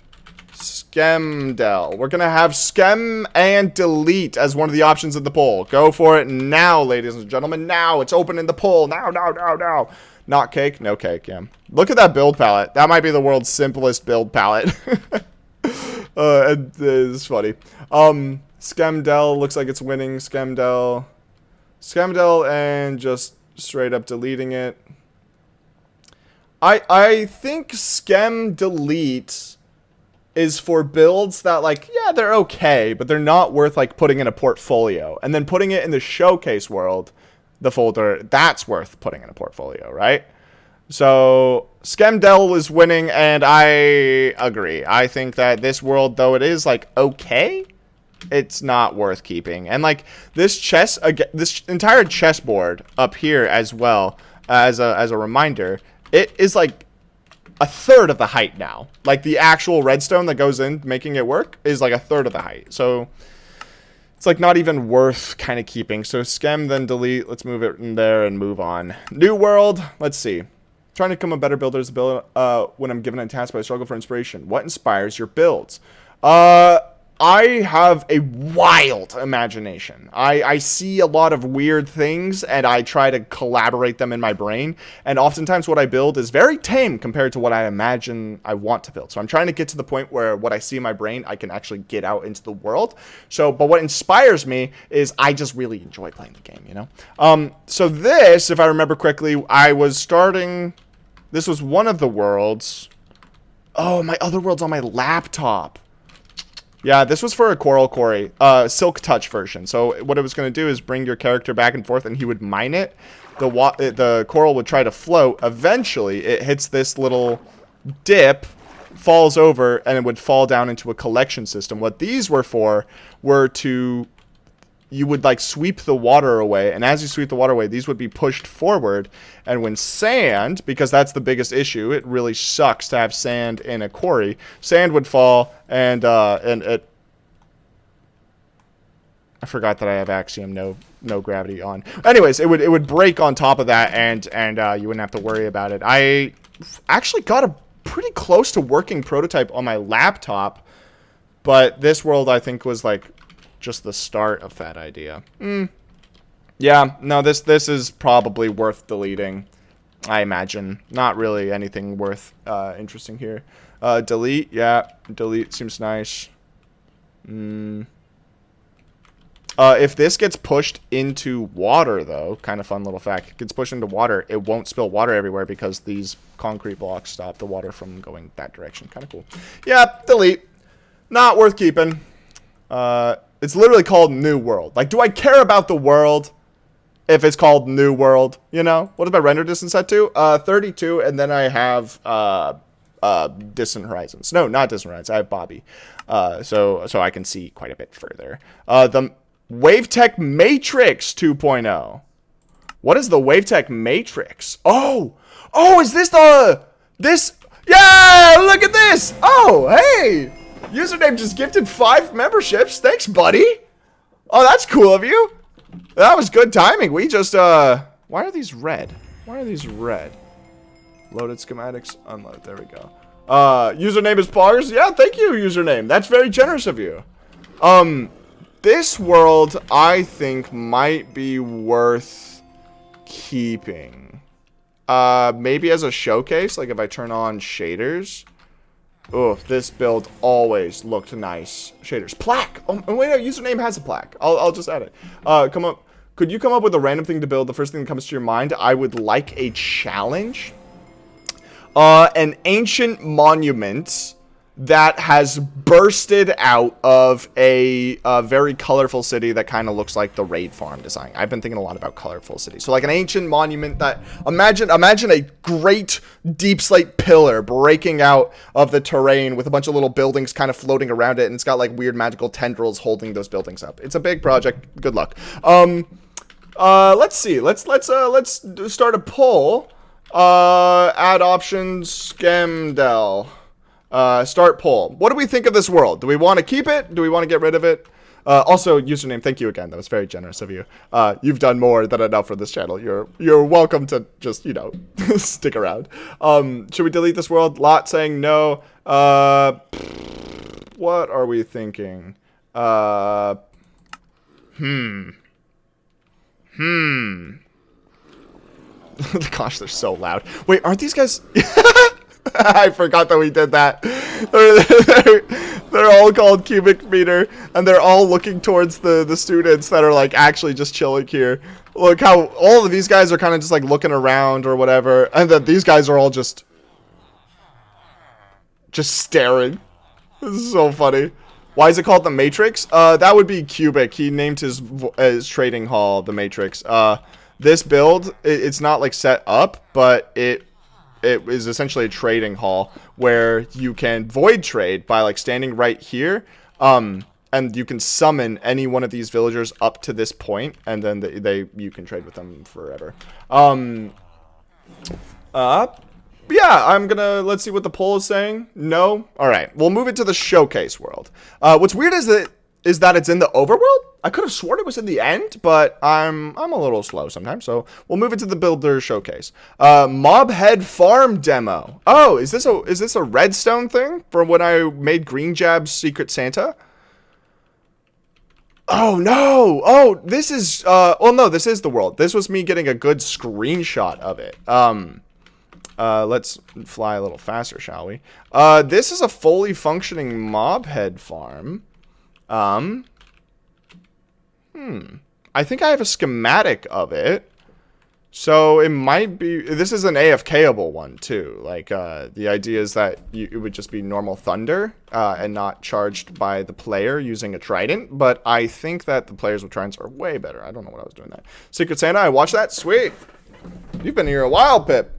Skemdel. We're going to have skem and delete as one of the options of the poll. Go for it now, ladies and gentlemen. Now. It's open in the poll. Now, now, now, now. Not cake. No cake. Yeah. Look at that build palette. That might be the world's simplest build palette. It's funny. Skemdel looks like it's winning. Skemdel. Skemdel and just straight up deleting it. I think skem delete is for builds that, like, yeah, they're okay, but they're not worth, like, putting in a portfolio. And then putting it in the showcase world, the folder, that's worth putting in a portfolio, right? So Skemdel is winning, and I agree. I think that this world, though it is, like, okay, it's not worth keeping. And, like, this entire chessboard up here as well, as a reminder, it is, like, a third of the height now. Like, the actual redstone that goes in making it work is, like, a third of the height. So it's, like, not even worth kind of keeping. So skem, then delete. Let's move it in there and move on. New world. Let's see. Trying to become a better builder is a build, when I'm given a task, but I struggle for inspiration. What inspires your builds? I have a wild imagination. I see a lot of weird things, and I try to collaborate them in my brain. And oftentimes what I build is very tame compared to what I imagine I want to build. So I'm trying to get to the point where what I see in my brain, I can actually get out into the world. So, but what inspires me is I just really enjoy playing the game, you know? So this, if I remember correctly, this was one of the worlds. Oh, my other world's on my laptop. Yeah, this was for a Coral Quarry, Silk Touch version. So what it was going to do is bring your character back and forth, and he would mine it. The coral would try to float. Eventually, it hits this little dip, falls over, and it would fall down into a collection system. What these were for were to... You would, like, sweep the water away, and as you sweep the water away, these would be pushed forward. And when sand, because that's the biggest issue, it really sucks to have sand in a quarry. Sand would fall, and it... I forgot that I have Axiom no gravity on. Anyways, it would break on top of that, and you wouldn't have to worry about it. I actually got a pretty close to working prototype on my laptop, but this world, I think, was, like, just the start of that idea. Yeah, no, this is probably worth deleting, I imagine. Not really anything worth interesting here. Delete, yeah, delete seems nice. If this gets pushed into water, though, kind of fun little fact, it gets pushed into water, it won't spill water everywhere because these concrete blocks stop the water from going that direction. Kind of cool. Yeah, delete. Not worth keeping. It's literally called New World. Like, do I care about the world if it's called New World? You know? What is my render distance set to? 32, and then I have Distant Horizons. No, not Distant Horizons. I have Bobby. So I can see quite a bit further. The WaveTech Matrix 2.0. What is the WaveTech Matrix? Oh, is this this? Yeah, look at this. Oh, hey. Username just gifted 5 memberships. Thanks, buddy. Oh, that's cool of you. That was good timing. We just, why are these red? Why are these red? Loaded schematics. Unload. There we go. Username is Poggers. Yeah, thank you, username. That's very generous of you. This world, I think, might be worth keeping? Maybe as a showcase, like if I turn on shaders. Oh, this build always looked nice. Shaders. Plaque! Oh, wait, no, username has a plaque. I'll just add it. Could you come up with a random thing to build? The first thing that comes to your mind. I would like a challenge. An ancient monument that has bursted out of a very colorful city that kind of looks like the raid farm design. I've been thinking a lot about colorful cities. So like an ancient monument that, imagine a great deep slate pillar breaking out of the terrain with a bunch of little buildings kind of floating around it, and it's got like weird magical tendrils holding those buildings up. It's a big project. Good luck. Let's see. Let's start a poll. Add options, Scamdel. Start poll. What do we think of this world? Do we want to keep it? Do we want to get rid of it? Also, username, thank you again. That was very generous of you. You've done more than enough for this channel. You're welcome to just, stick around. Should we delete this world? Lot saying no. What are we thinking? Gosh, they're so loud. Wait, aren't these guys... I forgot that we did that. They're all called cubic meter, and they're all looking towards the students that are like actually just chilling here. Look how all of these guys are kind of just like looking around or whatever, and then these guys are all just staring. This is so funny. Why is it called the Matrix? That would be Cubic. He named his trading hall the Matrix. This build, it's not like set up, but it is essentially a trading hall where you can void trade by like standing right here, and you can summon any one of these villagers up to this point, and then you can trade with them forever. Yeah, let's see what the poll is saying. No. All right, we'll move it to the showcase world. What's weird is that it's in the overworld. I could have sworn it was in the end, but I'm a little slow sometimes, so we'll move it to the builder showcase. Mobhead farm demo. Oh, is this a redstone thing for when I made Green Jab's Secret Santa? Oh no! Oh, this is well, no, this is the world. This was me getting a good screenshot of it. Let's fly a little faster, shall we? This is a fully functioning mobhead farm. I think I have a schematic of it. So it might be, this is an AFKable one too. Like, the idea is that it would just be normal thunder, and not charged by the player using a trident. But I think that the players with tridents are way better. I don't know what I was doing that. Secret Santa, I watched that. Sweet. You've been here a while, Pip.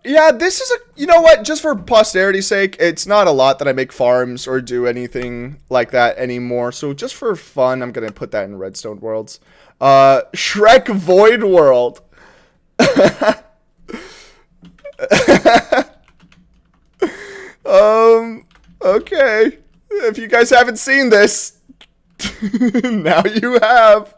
Yeah, this is you know what, just for posterity's sake, it's not a lot that I make farms or do anything like that anymore. So just for fun, I'm going to put that in Redstone Worlds. Shrek Void World. Okay. If you guys haven't seen this, now you have.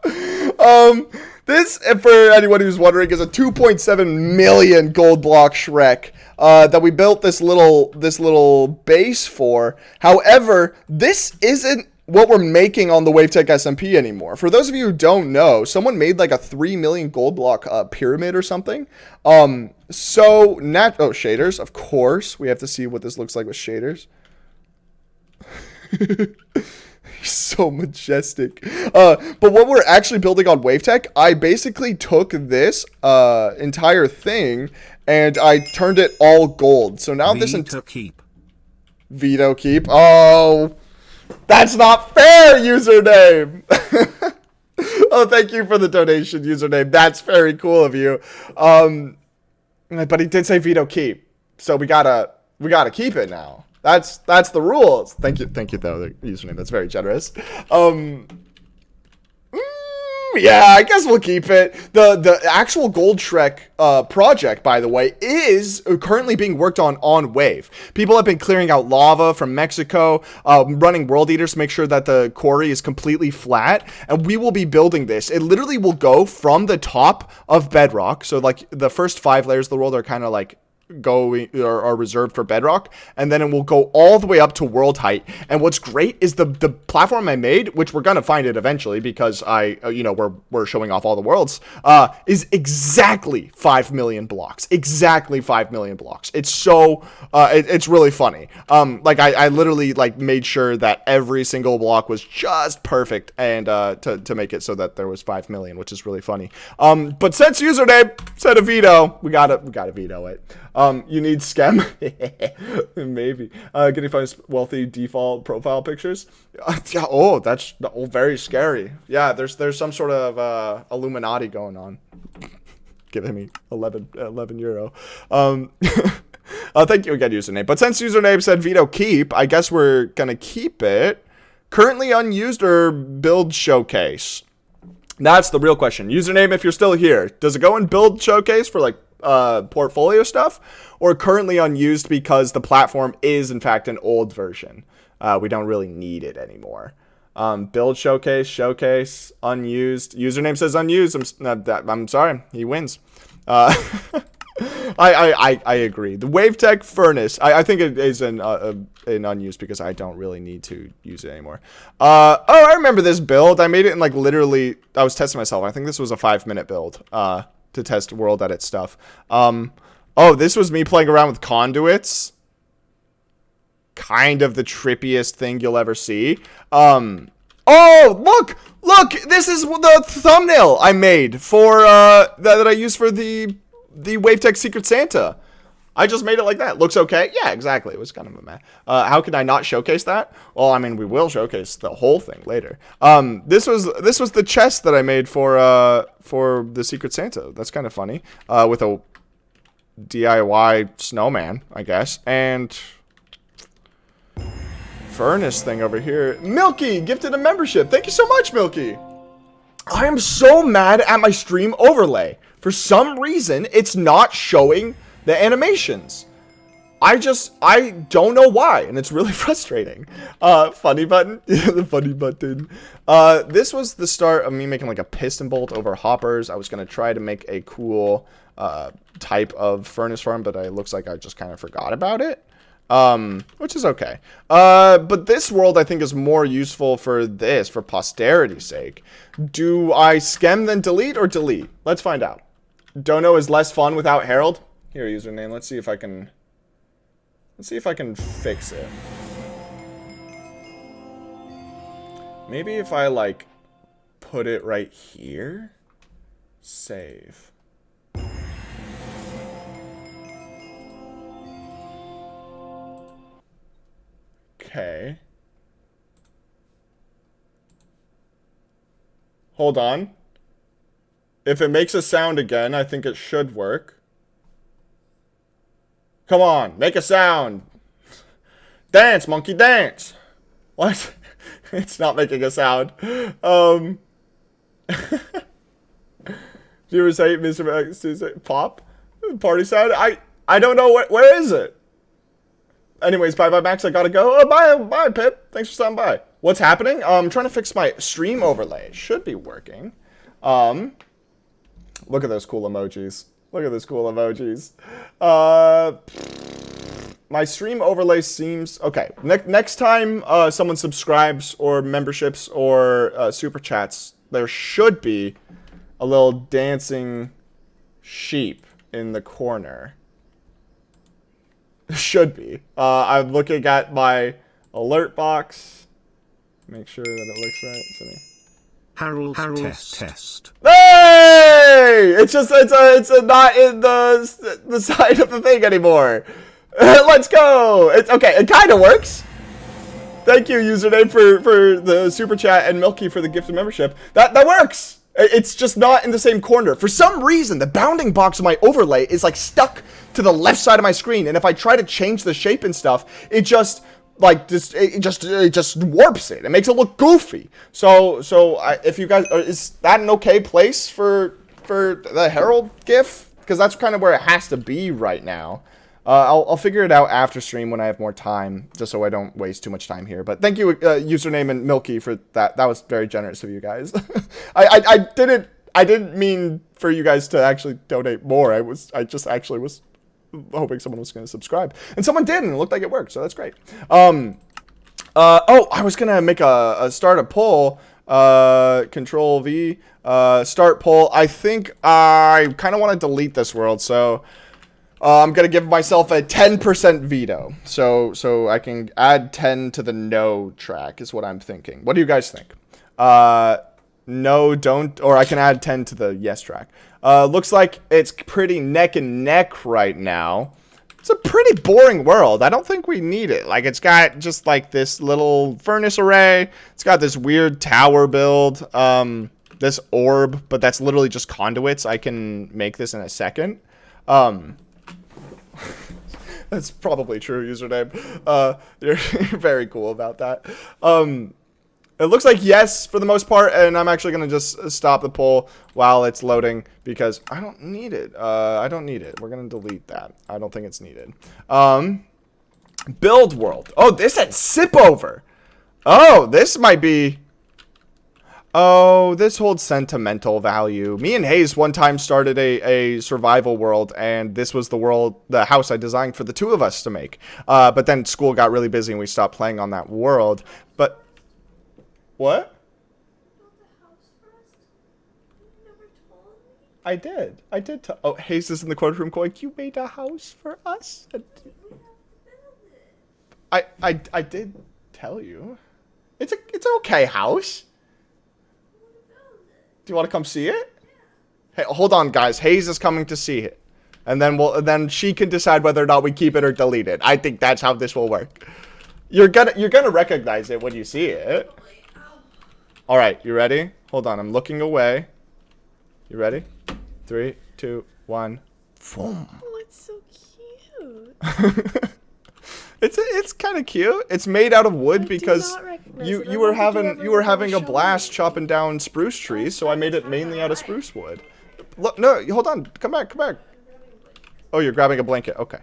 This, for anyone who's wondering, is a 2.7 million gold block Shrek that we built this little base for. However, this isn't what we're making on the Wavetech SMP anymore. For those of you who don't know, someone made like a 3 million gold block pyramid or something. Shaders, of course. We have to see what this looks like with shaders. So majestic. But what we're actually building on Wavetech, I basically took this entire thing and I turned it all gold. So now Veto keep. Oh, that's not fair, username. Oh, thank you for the donation, username. That's very cool of you. But he did say veto keep, so we gotta keep it now. That's the rules. Thank you though, the username. That's very generous. Yeah, I guess we'll keep it. The actual Gold Shrek project, by the way, is currently being worked on Wave. People have been clearing out lava from Mexico, running World Eaters to make sure that the quarry is completely flat, and we will be building this. It literally will go from the top of bedrock. So like the first 5 layers of the world are kind of like going or are reserved for Bedrock, and then it will go all the way up to world height. And what's great is the platform I made, which we're gonna find it eventually because we're showing off all the worlds, is exactly 5 million blocks. Exactly 5 million blocks. It's so it's really funny. I literally made sure that every single block was just perfect, and to make it so that there was 5 million, which is really funny. But since username said a veto, we gotta veto it. You need schem. Maybe. Can you find wealthy default profile pictures? Oh, that's very scary. Yeah, there's some sort of Illuminati going on. Giving me 11 euro. Thank you again, username. But since username said veto keep, I guess we're gonna keep it. Currently unused or build showcase? That's the real question. Username, if you're still here, does it go in build showcase for portfolio stuff, or currently unused because the platform is in fact an old version? We don't really need it anymore. Build showcase, unused. Username says unused. I'm sorry, he wins. I agree. The Wavetech furnace, I think it is an unused because I don't really need to use it anymore. I remember this build. I made it in literally, I was testing myself. I think this was a 5-minute build to test world edit stuff. This was me playing around with conduits. Kind of the trippiest thing you'll ever see. Look, this is the thumbnail I made for that I used for the Wavetech Secret Santa. I just made it like that. Looks okay? Yeah, exactly. It was kind of a meh. How can I not showcase that? Well, I mean, we will showcase the whole thing later. This was the chest that I made for the Secret Santa. That's kind of funny. With a DIY snowman, I guess. And furnace thing over here. Milky gifted a membership. Thank you so much, Milky. I am so mad at my stream overlay. For some reason, it's not showing the animations. I don't know why, and it's really frustrating. Funny button. Yeah, the funny button. This was the start of me making a piston bolt over hoppers. I was going to try to make a cool type of furnace farm, but it looks like I just kind of forgot about it. Which is okay. But this world I think is more useful for posterity's sake. Do I skem then delete or delete? Let's find out. Dono is less fun without Herald. Here, username. Let's see if I can fix it. Maybe if I put it right here. Save. Okay. Hold on. If it makes a sound again, I think it should work. Come on, make a sound. Dance, monkey, dance. What? It's not making a sound. Viewers hate Mr. Max Tuesday. Pop? Party sound? I don't know where is it? Anyways, bye Max, I gotta go. Oh, bye Pip. Thanks for stopping by. What's happening? I'm trying to fix my stream overlay. It should be working. Look at those cool emojis. Look at those cool emojis. My stream overlay seems okay. Next time someone subscribes or memberships or super chats, there should be a little dancing sheep in the corner. Should be. I'm looking at my alert box. Make sure that it looks right. Harold test. Hey! It's not in the side of the thing anymore. Let's go. It's okay. It kind of works. Thank you, username, for the super chat, and Milky for the gifted membership. That works. It's just not in the same corner. For some reason, the bounding box of my overlay is stuck to the left side of my screen, and if I try to change the shape and stuff, it just warps it. It makes it look goofy. So if you guys, is that an okay place for the Herald GIF? Because that's kind of where it has to be right now. I'll figure it out after stream when I have more time, just so I don't waste too much time here. But thank you, username and Milky, for that. That was very generous of you guys. I didn't mean for you guys to actually donate more. I just actually was hoping someone was going to subscribe. And someone did, and it looked like it worked, so that's great. Oh, I was going to make start a poll. Control V, start poll. I think I kind of want to delete this world, so I'm going to give myself a 10% veto. So I can add 10 to the no track is what I'm thinking. What do you guys think? No, don't, or I can add 10 to the yes track. Looks like it's pretty neck and neck right now. It's a pretty boring world. I don't think we need it. Like, it's got just like this little furnace array. It's got this weird tower build. This orb, but that's literally just conduits. I can make this in a second. That's probably true username. You're very cool about that. It looks like yes for the most part, and I'm actually going to just stop the poll while it's loading because I don't need it. I don't need it. We're going to delete that. I don't think it's needed. Build world. Oh, this had sip over. Oh, this might be... Oh, this holds sentimental value. Me and Hayes one time started a survival world, and this was the house I designed for the two of us to make. But then school got really busy, and we stopped playing on that world. But... What? I did. Oh, Hayes is in the courtroom going, you made a house for us? I did tell you. It's an okay house. Do you want to come see it? Hey, hold on, guys. Hayes is coming to see it. And then she can decide whether or not we keep it or delete it. I think that's how this will work. You're gonna recognize it when you see it. All right, you ready? Hold on, I'm looking away. You ready? 3, 2, 1. Boom. Oh, it's so cute. It's kind of cute. It's made out of wood because you were having a blast chopping down spruce trees, so I made it mainly out of spruce wood. Look, no, hold on. Come back. Oh, you're grabbing a blanket. Okay.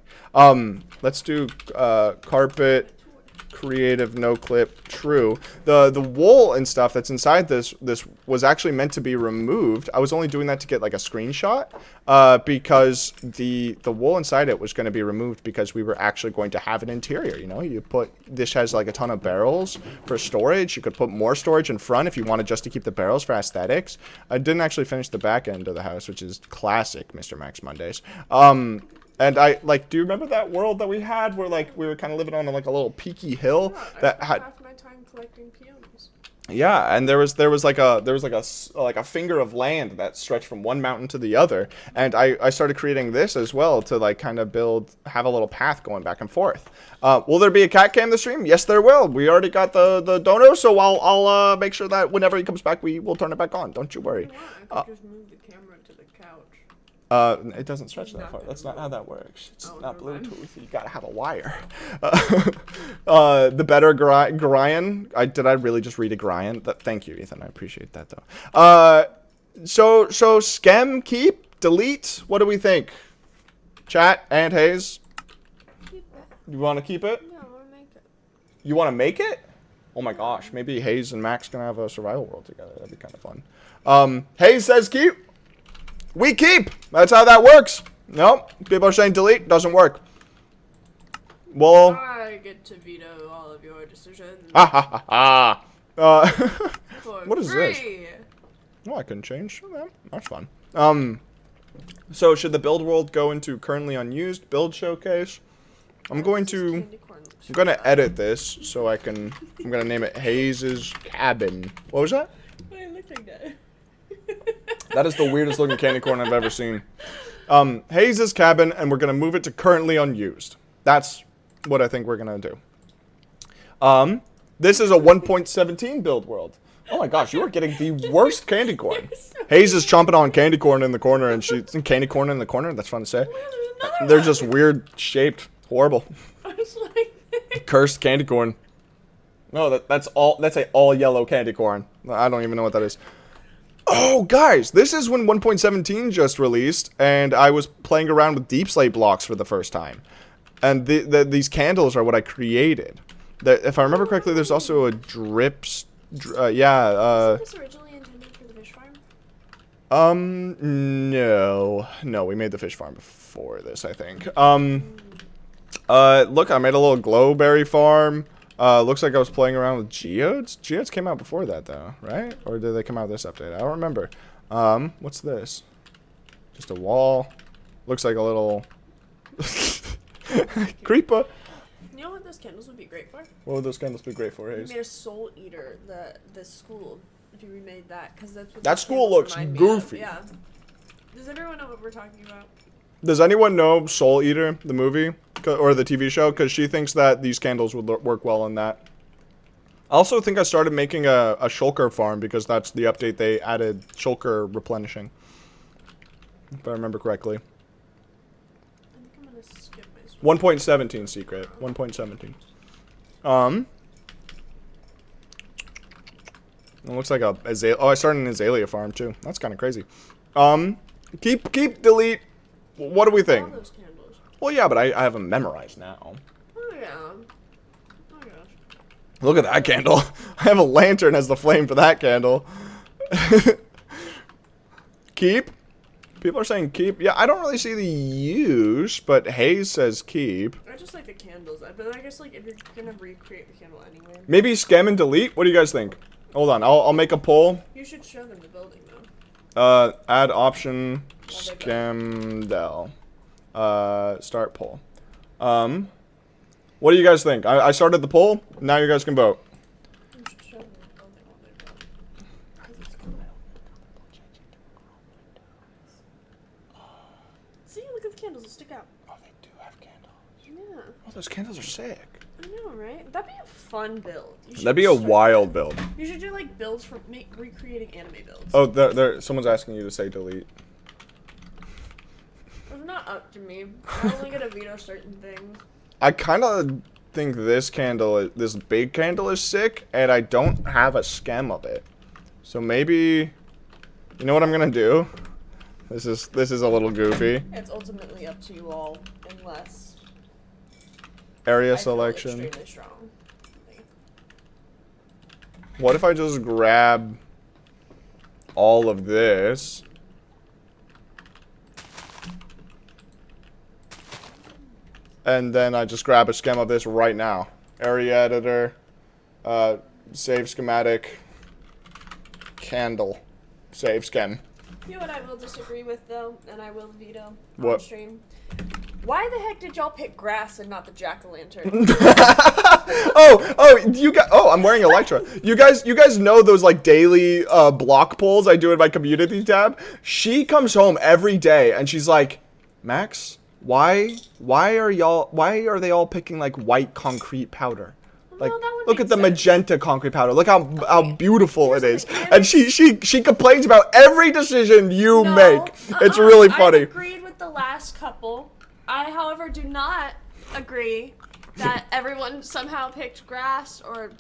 Let's do carpet. Creative, no clip, true. The wool and stuff that's inside this was actually meant to be removed. I was only doing that to get like a screenshot because the wool inside it was going to be removed because we were actually going to have an interior. You know, this has like a ton of barrels for storage. You could put more storage in front if you wanted just to keep the barrels for aesthetics. I didn't actually finish the back end of the house, which is classic Mr. Max Mondays. And do you remember that world that we had where, like, we were kind of living on, like, a little peaky hill that I had... half my time collecting peonies. Yeah, and there was a finger of land that stretched from one mountain to the other, and I started creating this as well to, like, kind of have a little path going back and forth. Will there be a cat cam in the stream? Yes, there will. We already got the dono, so I'll make sure that whenever he comes back, we will turn it back on. Don't you worry. I could just move the camera to the couch. It doesn't stretch that far. That's not how that works. It's not Bluetooth. You gotta have a wire. The better Grian. Did I really just read a Grian? Thank you, Ethan. I appreciate that, though. So skem, keep, delete. What do we think? Chat and Hayes. Keep it. You want to keep it? Yeah, I want to make it. You want to make it? Oh my gosh. Maybe Hayes and Max can have a survival world together. That'd be kind of fun. Hayes says keep. We keep. That's how that works. Nope. People are saying delete. Doesn't work. Well. I get to veto all of your decisions. What is this? Oh, I can change. Yeah, that's fun. So should the build world go into currently unused build showcase? I'm going to edit this so I'm gonna name it Hayes's Cabin. What was that? Why look like that? That is the weirdest looking candy corn I've ever seen. Hayes's Cabin, and we're gonna move it to currently unused. That's what I think we're gonna do. This is a 1.17 build world. Oh my gosh, you are getting the worst candy corn. Hayes is chomping on candy corn in the corner, and she's candy corn in the corner. That's fun to say. They're just weird shaped, horrible. Cursed candy corn. No, that's a all yellow candy corn. I don't even know what that is. Oh, guys, this is when 1.17 just released, and I was playing around with deep slate blocks for the first time. And these candles are what I created. If I remember correctly, there's also a drips. Was this originally intended for the fish farm? No, we made the fish farm before this, I think. Look, I made a little glowberry farm. Looks like I was playing around with geodes. Geodes came out before that, though, right? Or did they come out this update? I don't remember. What's this? Just a wall. Looks like a little creeper. You know what those candles would be great for? What would those candles be great for, We Hayes? made a soul eater. The school. If you remade that, because that's what That those school candles looks remind me of. goofy. Yeah. Does everyone know what we're talking about? Does anyone know Soul Eater, the movie, or the TV show? Because she thinks that these candles would work well in that. I also think I started making a shulker farm because that's the update they added shulker replenishing. If I remember correctly. I think I'm gonna skip my 1.17 secret. 1.17. It looks like a azalea. Oh, I started an azalea farm too. That's kind of crazy. Keep, delete. What do we all think? those candles. Well, yeah, but I have them memorized now. Oh yeah. Oh gosh. Look at that candle. I have a lantern as the flame for that candle. Keep. People are saying keep. Yeah, I don't really see the use, but Hayes says keep. I just like the candles, but I guess like if you're gonna recreate the candle anyway, Maybe scan and delete. What do you guys think? Hold on, I'll make a poll. you should show them the building though. Add option While they scamdel. Start poll. What do you guys think? I started the poll. Now you guys can vote. You should show them the building while they build. 'Cause it's cool. See, look at the candles that stick out. Oh, they do have candles. Yeah, Oh, those candles are sick. I know, right? That'd be a fun build. You should That'd be a start wild that. build. You should do like builds for recreating anime builds. Oh, there. Someone's asking you to say delete. It's not up to me. I only get to veto certain things. I kind of think this big candle is sick, and I don't have a stem of it. So maybe, you know what I'm gonna do? This is a little goofy. It's ultimately up to you all, unless Area I feel selection. extremely strong. What if I just grab all of this? And then I just grab a scheme of this right now. Area editor, save schematic, candle, save scheme. You know what I will disagree with though, and I will veto What? on stream? Why the heck did y'all pick grass and not the jack-o'-lantern? I'm wearing Electra. You guys know those like daily block polls I do in my community tab? She comes home every day and she's like, Max, why are they all picking like white concrete powder? Like, Well, that would look make at the sense. magenta concrete powder. Look how beautiful it is. Here's the thing, And she complains about every decision you No, make. It's really I funny. agreed with the last couple. I, however, do not agree that everyone somehow picked grass or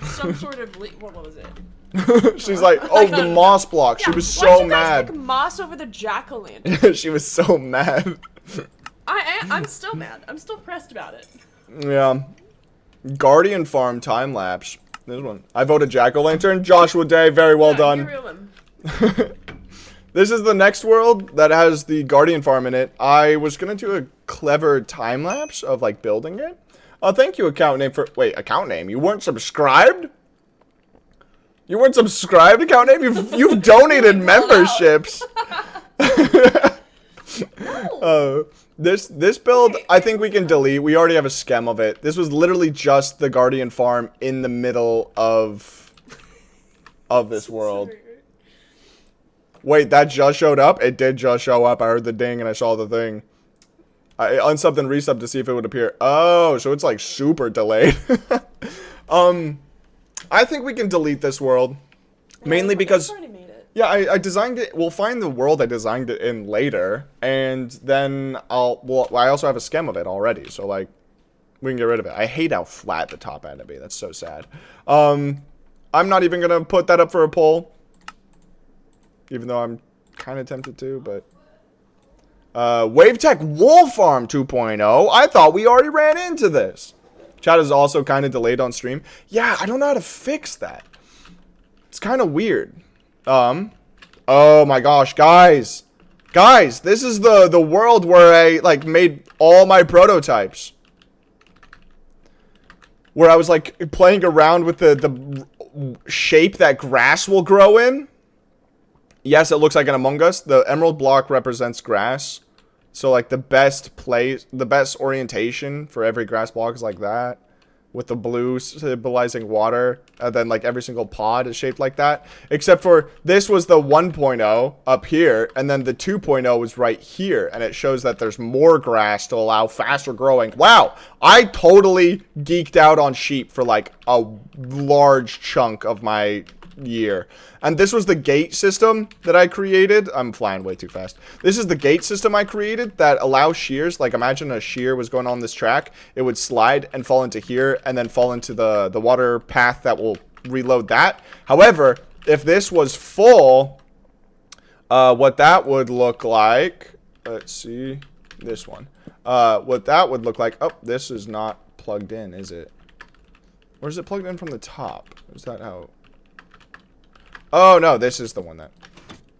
some sort of what was it? She's like, oh, the moss block. She Yeah, was why'd so you guys mad. pick moss over the jack-o'-lantern? She was so mad. I'm still mad. I'm still pressed about it. Yeah. Guardian Farm time lapse. This one. I voted Jack-O-Lantern. Joshua Day, very well Yeah, done. you rule him. This is the next world that has the Guardian Farm in it. I was gonna do a clever time lapse of like building it. Thank you, account name account name. You weren't subscribed? You weren't subscribed, account name? You've donated memberships. This build, I think we can delete. We already have a scheme of it. This was literally just the Guardian Farm in the middle of this world. Wait, that just showed up? It did just show up. I heard the ding and I saw the thing. I unsubbed and resubbed to see if it would appear. Oh, so it's like super delayed. I think we can delete this world. Mainly because... already made it. Yeah, I designed it. We'll find the world I designed it in later, and then I also have a scheme of it already, so like we can get rid of it. I hate how flat the top had to be. That's so sad. I'm not even gonna put that up for a poll, even though I'm kind of tempted to. But WaveTech Wool Farm 2.0. I thought we already ran into this. Chat is also kind of delayed on stream. Yeah, I don't know how to fix that. It's kind of weird. Oh my gosh, guys. Guys, this is the world where I, like, made all my prototypes. Where I was, like, playing around with the shape that grass will grow in. Yes, it looks like an Among Us. The emerald block represents grass. So, like, the best orientation for every grass block is like that. With the blue symbolizing water. And then, like, every single pod is shaped like that. Except for, this was the 1.0 up here. And then the 2.0 was right here. And it shows that there's more grass to allow faster growing. Wow! I totally geeked out on sheep for, like, a large chunk of my year. And this was the gate system that I created. I'm flying way too fast. This is the gate system I created that allows shears. Like, imagine a shear was going on this track. It would slide and fall into here and then fall into the water path that will reload that. However, if this was full, what that would look like, let's see, this one. What that would look like, oh, this is not plugged in, is it? Or is it plugged in from the top? Is that how? Oh, no, this is the one that...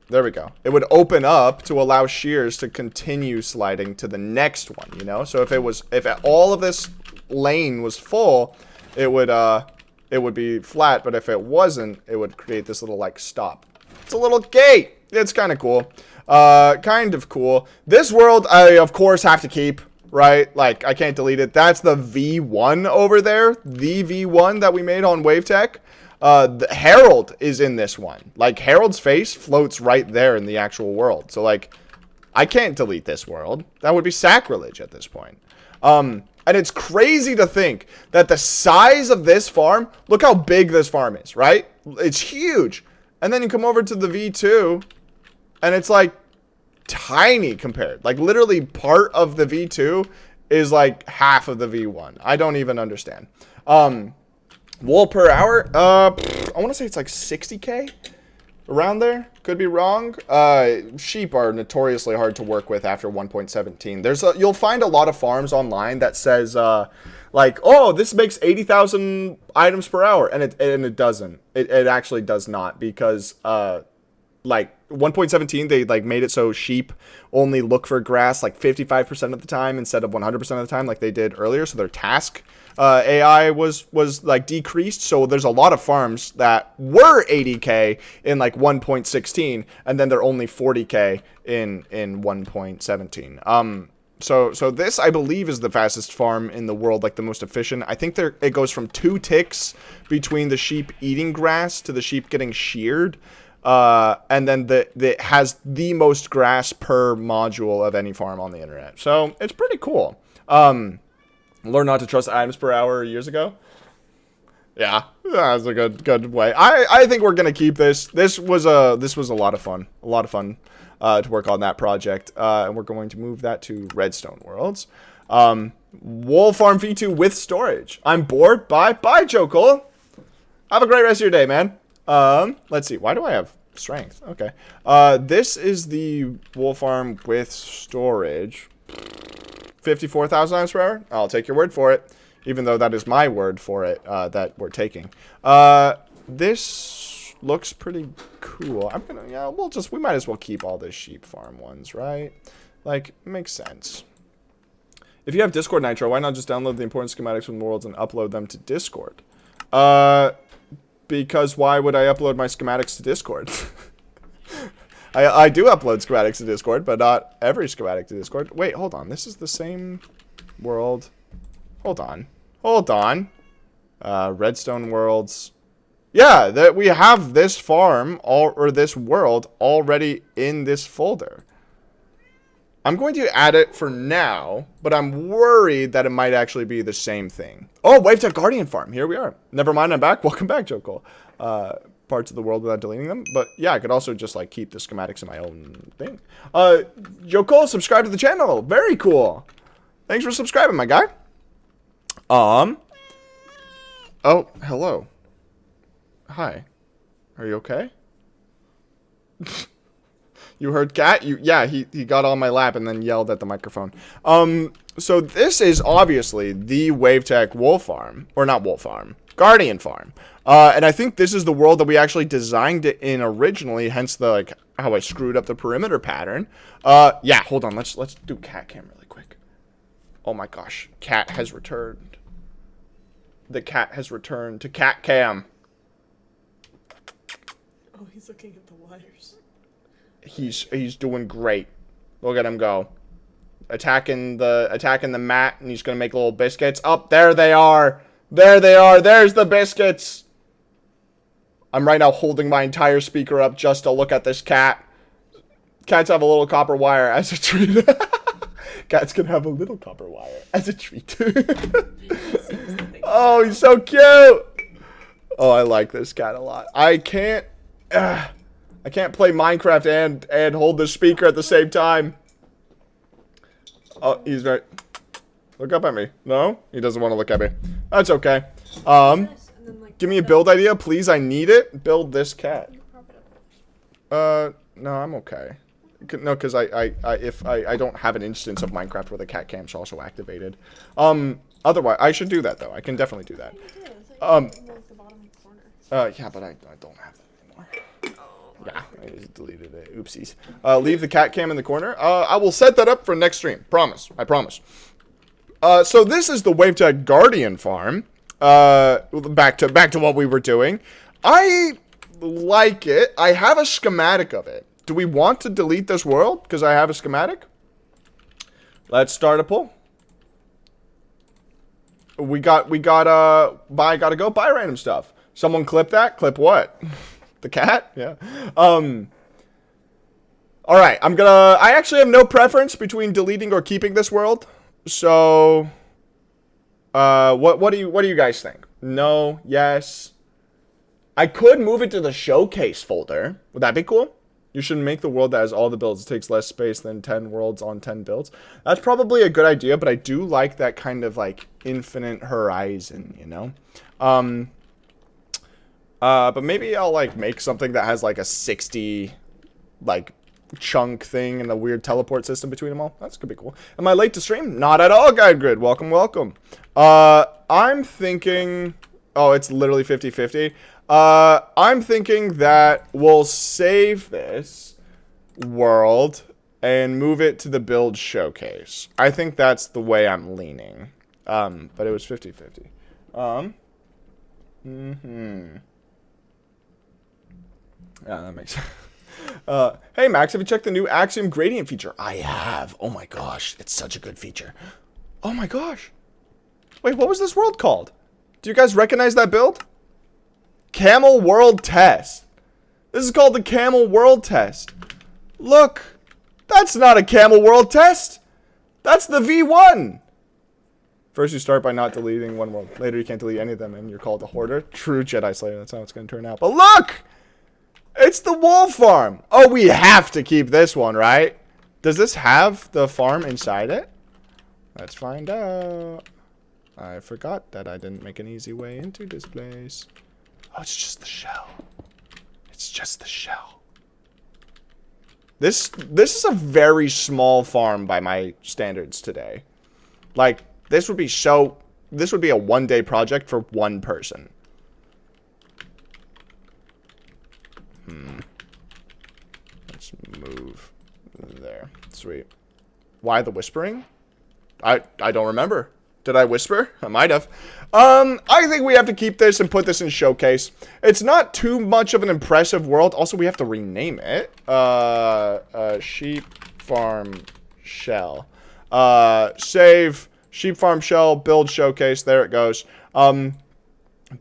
There we go. It would open up to allow shears to continue sliding to the next one, you know? So if all of this lane was full, it would be flat, but if it wasn't, it would create this little, like, stop. It's a little gate. It's kind of cool. Kind of cool. This world, I, of course, have to keep, right? Like, I can't delete it. That's the V1 over there. The V1 that we made on WaveTech. The Harold is in this one. Like, Harold's face floats right there in the actual world. So, like, I can't delete this world. That would be sacrilege at this point. And it's crazy to think that the size of this farm, look how big this farm is, right? It's huge. And then you come over to the V2, and it's, like, tiny compared. Like, literally part of the V2 is, like, half of the V1. I don't even understand. Wool per hour? I want to say it's like 60k? Around there? Could be wrong. Sheep are notoriously hard to work with after 1.17. You'll find a lot of farms online that says, like, oh, this makes 80,000 items per hour. And it doesn't. It actually does not. Because, like, 1.17, they, like, made it so sheep only look for grass, like, 55% of the time instead of 100% of the time like they did earlier. So their task AI was like decreased. So there's a lot of farms that were 80k in like 1.16 and then they're only 40k in 1.17. So this, I believe, is the fastest farm in the world, like the most efficient. I think it goes from 2 ticks between the sheep eating grass to the sheep getting sheared. And then it has the most grass per module of any farm on the internet. So it's pretty cool. Learn not to trust items per hour years ago. Yeah, that's a good way. I think we're gonna keep this. This was a lot of fun. A lot of fun to work on that project. And we're going to move that to Redstone Worlds. Wool Farm V2 with storage. I'm bored. Bye, Joe Cole. Have a great rest of your day, man. Let's see. Why do I have strength? Okay. This is the wool farm with storage. 54,000 items per hour. I'll take your word for it, even though that is my word for it that we're taking. This looks pretty cool. We might as well keep all the sheep farm ones, right? Like, makes sense. If you have Discord Nitro, why not just download the important schematics from the worlds and upload them to Discord? Because why would I upload my schematics to Discord? I do upload schematics to Discord, but not every schematic to Discord. Wait, hold on. This is the same world. Hold on. Redstone Worlds. Yeah, we have this farm, or this world, already in this folder. I'm going to add it for now, but I'm worried that it might actually be the same thing. Oh, WaveTech Guardian Farm. Here we are. Never mind, I'm back. Welcome back, Joe Cole. Parts of the world without deleting them. But yeah, I could also just like keep the schematics in my own thing. Joe Cole, subscribe to the channel. Very cool. Thanks for subscribing, my guy. Oh, hello. Hi. Are you okay? You heard cat? Yeah, he got on my lap and then yelled at the microphone. So this is obviously the WaveTech wool farm. Or not wool farm. Guardian Farm. And I think this is the world that we actually designed it in originally, hence the like how I screwed up the perimeter pattern. Yeah, hold on. Let's do cat cam really quick. Oh my gosh, cat has returned. The cat has returned to cat cam. Oh, he's looking at the wires. He's doing great. Look at him go. Attacking the mat, and he's gonna make little biscuits. Oh, there they are. There they are. There's the biscuits. I'm right now holding my entire speaker up just to look at this cat. Cats have a little copper wire as a treat. Cats can have a little copper wire as a treat. Oh, he's so cute. Oh, I like this cat a lot. I can't play Minecraft and hold the speaker at the same time. Oh, he's right. Look up at me. No? He doesn't want to look at me. That's okay. Give me a build idea, please. I need it. Build this cat. No, I'm okay. No, because I don't have an instance of Minecraft where the cat cam's also activated. Otherwise, I should do that, though. I can definitely do that. Yeah, but I don't have that anymore. Yeah, I just deleted it. Oopsies. Leave the cat cam in the corner. I will set that up for next stream. Promise. I promise. So this is the Wavetech Guardian farm. Back to what we were doing. I like it. I have a schematic of it. Do we want to delete this world because I have a schematic? Let's start a poll. We gotta go buy random stuff. Someone clip that. Clip what? The cat? Yeah. All right. I actually have no preference between deleting or keeping this world. So, what do you guys think? No, yes. I could move it to the showcase folder. Would that be cool? You should make the world that has all the builds. It takes less space than 10 worlds on 10 builds. That's probably a good idea, but I do like that kind of like infinite horizon, you know? But maybe I'll like make something that has like a 60 like chunk thing and a weird teleport system between them all. That's gonna be cool. Am I late to stream? Not at all, Guide Grid. Welcome, welcome. I'm thinking... Oh, it's literally 50-50. I'm thinking that we'll save this world and move it to the build showcase. I think that's the way I'm leaning. But it was 50-50. Yeah, that makes sense. Hey Max, have you checked the new Axiom gradient feature? I have. Oh my gosh, it's such a good feature. Oh my gosh. Wait, what was this world called? Do you guys recognize that build? Camel World Test. This is called the Camel World Test. Look, that's not a Camel World Test. That's the V1. First you start by not deleting one world. Later you can't delete any of them and you're called a hoarder. True Jedi Slayer, that's how it's going to turn out. But look! It's the wolf farm. Oh, we have to keep this one, right? Does this have the farm inside it? Let's find out. I forgot that I didn't make an easy way into this place. Oh, it's just the shell. It's just the shell. This is a very small farm by my standards today. Like, this would be a one-day project for one person. Let's move there. Sweet. Why the whispering? I don't remember. Did I whisper? I might have. I think we have to keep this and put this in showcase. It's not too much of an impressive world. Also, we have to rename it. Sheep farm shell. Save sheep farm shell, build showcase. There it goes.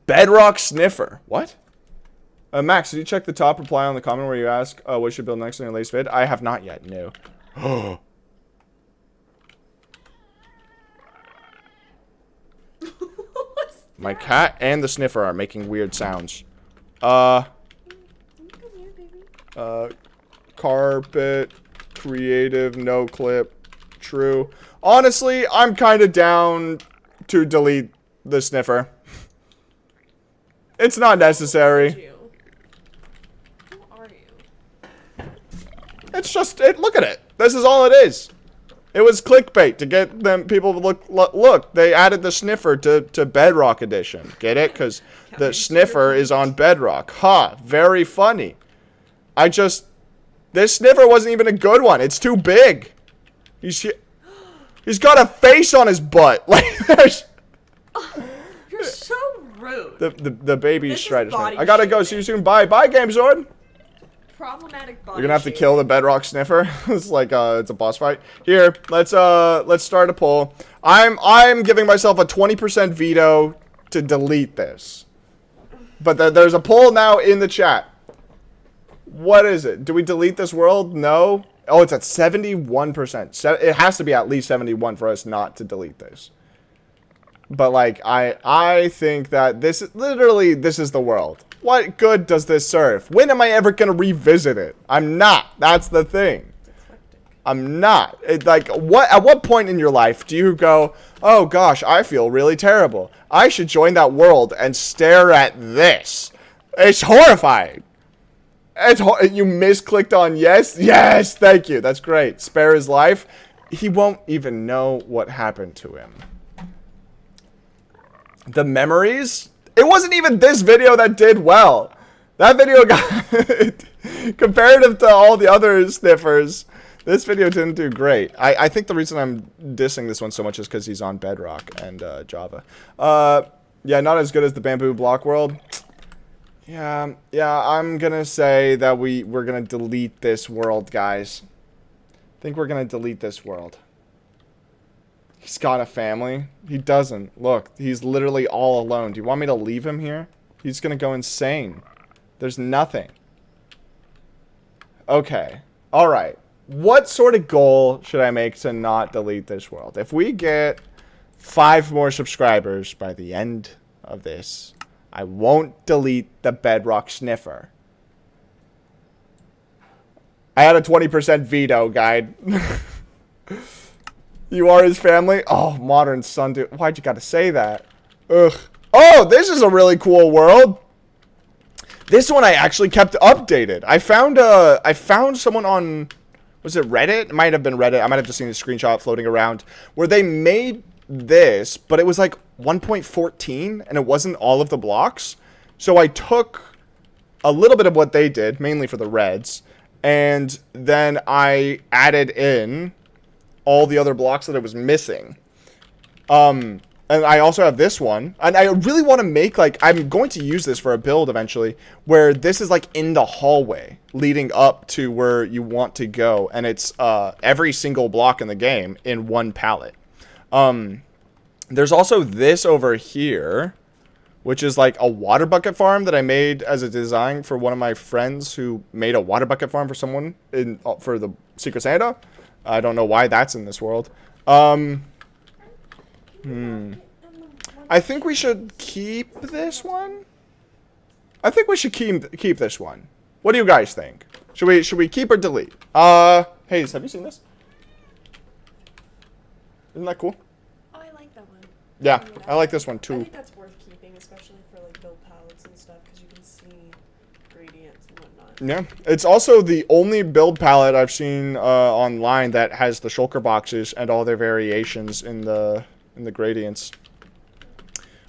Bedrock sniffer. What? Max, did you check the top reply on the comment where you ask what should build next in your latest vid? I have not yet, no. My cat and the sniffer are making weird sounds. Carpet, creative, no clip, true. Honestly, I'm kind of down to delete the sniffer. It's not necessary. Who are you? It's just, look at it. This is all it is. It was clickbait to get them people to look. They added the sniffer to Bedrock Edition. Get it? Because the sniffer is on Bedrock. Ha! Very funny. I just This sniffer wasn't even a good one. It's too big. He's got a face on his butt. Like, there's... You're so rude. The baby This is straight. body I gotta go. shaming. See you soon. Bye. Bye, Game Sword. Problematic body You're gonna have to shape. kill the bedrock sniffer. It's like it's a boss fight. Here, let's start a poll. I'm giving myself a 20% veto to delete this. But there's a poll now in the chat. What is it? Do we delete this world? No. Oh, it's at 71%. It has to be at least 71 for us not to delete this. But like I think that this is literally the world. What good does this serve? When am I ever gonna revisit it? I'm not. That's the thing. I'm not. At what point in your life do you go, oh gosh, I feel really terrible. I should join that world and stare at this. It's horrifying. You misclicked on yes? Yes, thank you. That's great. Spare his life. He won't even know what happened to him. The memories? It wasn't even this video that did well. That video got... comparative to all the other sniffers, this video didn't do great. I think the reason I'm dissing this one so much is because he's on Bedrock and Java. Yeah, not as good as the Bamboo Block World. Yeah, I'm gonna say that we're gonna delete this world, guys. I think we're gonna delete this world. He's got a family. He doesn't. Look, he's literally all alone. Do you want me to leave him here? He's gonna go insane. There's nothing. Okay. Alright. What sort of goal should I make to not delete this world? If we get 5 more subscribers by the end of this, I won't delete the Bedrock Sniffer. I had a 20% veto, guide. You are his family? Oh, modern son, dude. Why'd you gotta say that? Ugh. Oh, this is a really cool world. This one I actually kept updated. I found someone on, was it Reddit? It might have been Reddit. I might have just seen a screenshot floating around where they made this, but it was like 1.14 and it wasn't all of the blocks. So I took a little bit of what they did, mainly for the reds, and then I added in all the other blocks that it was missing. And I also have this one. And I really want to make, like, I'm going to use this for a build eventually, where this is, like, in the hallway leading up to where you want to go. And it's every single block in the game in one palette. There's also this over here, which is, like, a water bucket farm that I made as a design for one of my friends who made a water bucket farm for someone for the Secret Santa. I don't know why that's in this world. I think we should keep this one. I think we should keep this one. What do you guys think? Should we keep or delete? Hey, have you seen this? Isn't that cool? Oh, I like that one. Yeah, I like this one I too. think that's worth keeping, especially for like build palettes and stuff, because you can see gradients and whatnot. Yeah, it's also the only build palette I've seen online that has the shulker boxes and all their variations in the gradients.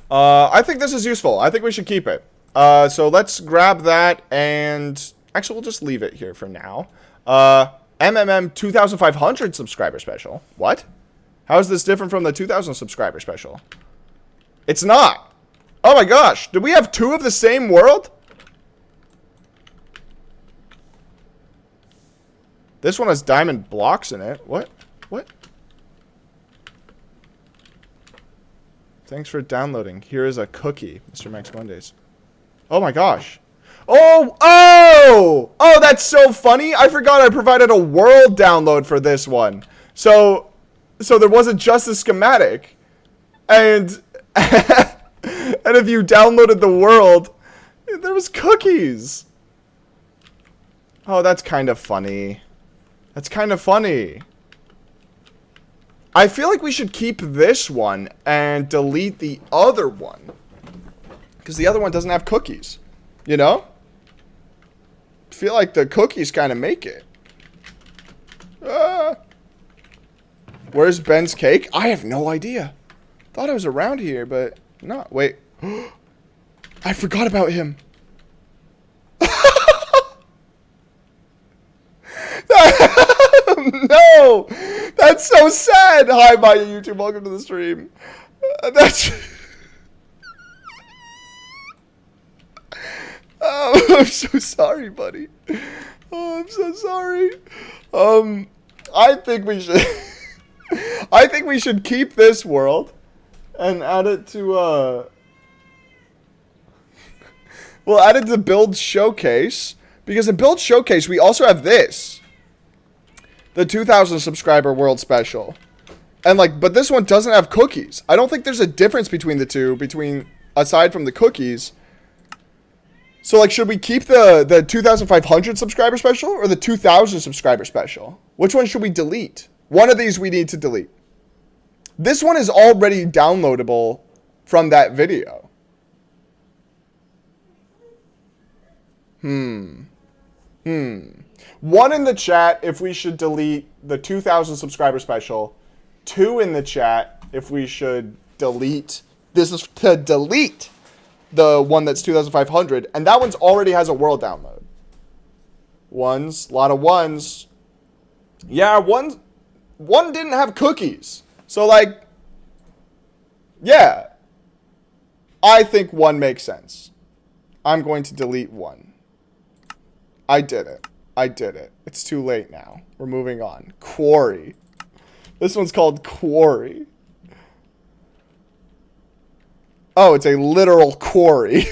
I think this is useful. I think we should keep it. So let's grab that, and actually we'll just leave it here for now. MMM 2,500 subscriber special. What? How is this different from the 2,000 subscriber special? It's not. Oh my gosh. Did we have 2 of the same world? This one has diamond blocks in it. What? What? Thanks for downloading. Here is a cookie, Mr. Max Mondays. Oh my gosh. Oh! Oh! Oh, that's so funny. I forgot I provided a world download for this one. So there wasn't just a schematic. And and if you downloaded the world, there was cookies. Oh, that's kind of funny. That's kind of funny. I feel like we should keep this one and delete the other one. Because the other one doesn't have cookies. You know? I feel like the cookies kind of make it. Where's Ben's cake? I have no idea. Thought it was around here, but not. Wait. I forgot about him. No! That's so sad! Hi, Maya YouTube. Welcome to the stream. That's... Oh, I'm so sorry, buddy. Oh, I'm so sorry. I think we should... I think we should keep this world and add it to, we'll add it to Build Showcase. Because in Build Showcase, we also have this. The 2,000 subscriber world special. And like, but this one doesn't have cookies. I don't think there's a difference between the two, aside from the cookies. So like, should we keep the 2,500 subscriber special or the 2,000 subscriber special? Which one should we delete? One of these we need to delete. This one is already downloadable from that video. One in the chat if we should delete the 2,000 subscriber special. 2 in the chat if we should delete. This is to delete the one that's 2,500. And that one's already has a world download. Ones. A lot of ones. Yeah, one didn't have cookies. So like, yeah. I think 1 makes sense. I'm going to delete 1. I did it. I did it. It's too late now. We're moving on. Quarry. This one's called Quarry. Oh, it's a literal quarry.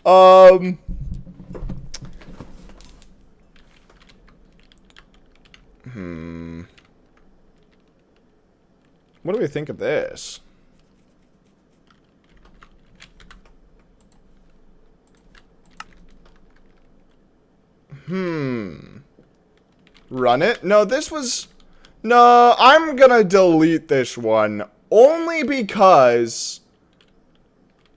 What do we think of this? Run it? No, this was... No, I'm gonna delete this one. Only because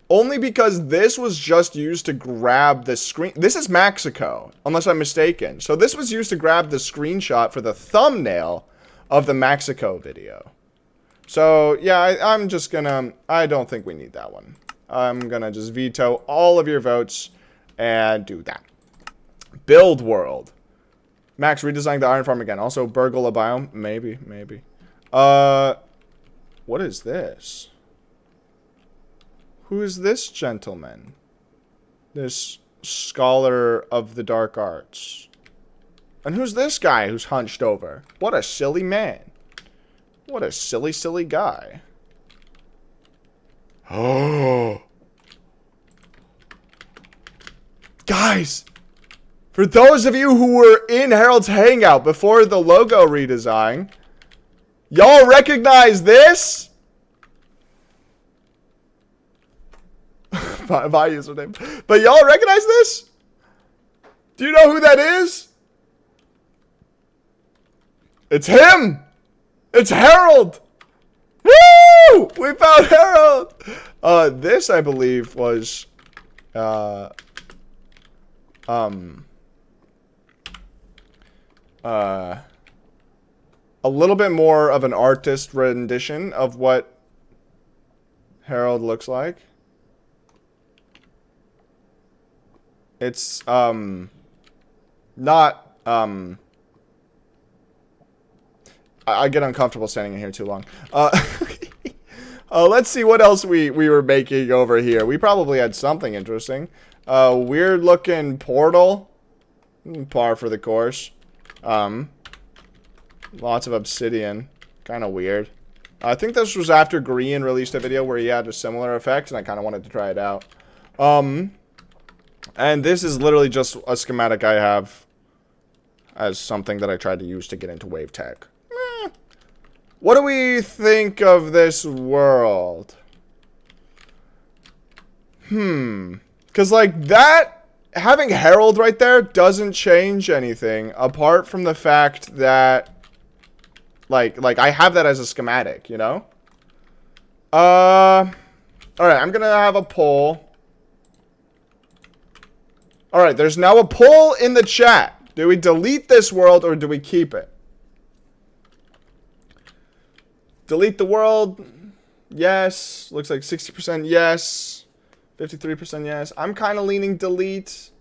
this was just used to grab the screen. This is Mexico, unless I'm mistaken. So this was used to grab the screenshot for the thumbnail of the Mexico video. So, yeah, I'm just gonna... I don't think we need that one. I'm gonna just veto all of your votes and do that. Build world. Max, redesigning the iron farm again. Also, burgle a biome. Maybe. What is this? Who is this gentleman? This scholar of the dark arts. And who's this guy who's hunched over? What a silly man. What a silly, silly guy. Oh. Guys. For those of you who were in Harold's Hangout before the logo redesign, y'all recognize this? My username. But y'all recognize this? Do you know who that is? It's him! It's Harold! Woo! We found Harold! This, I believe, was... a little bit more of an artist rendition of what Harold looks like. It's, not, I get uncomfortable standing in here too long. Let's see what else we were making over here. We probably had something interesting. Weird looking portal. Par for the course. Lots of obsidian. Kind of weird. I think this was after Green released a video where he had a similar effect, and I kind of wanted to try it out. And this is literally just a schematic I have as something that I tried to use to get into wave tech. What do we think of this world? Because, like, that... having Harold right there doesn't change anything, apart from the fact that... Like, I have that as a schematic, you know? Alright, I'm gonna have a poll. Alright, there's now a poll in the chat. Do we delete this world or do we keep it? Delete the world. Yes. Looks like 60% yes. 53% yes. I'm kind of leaning delete.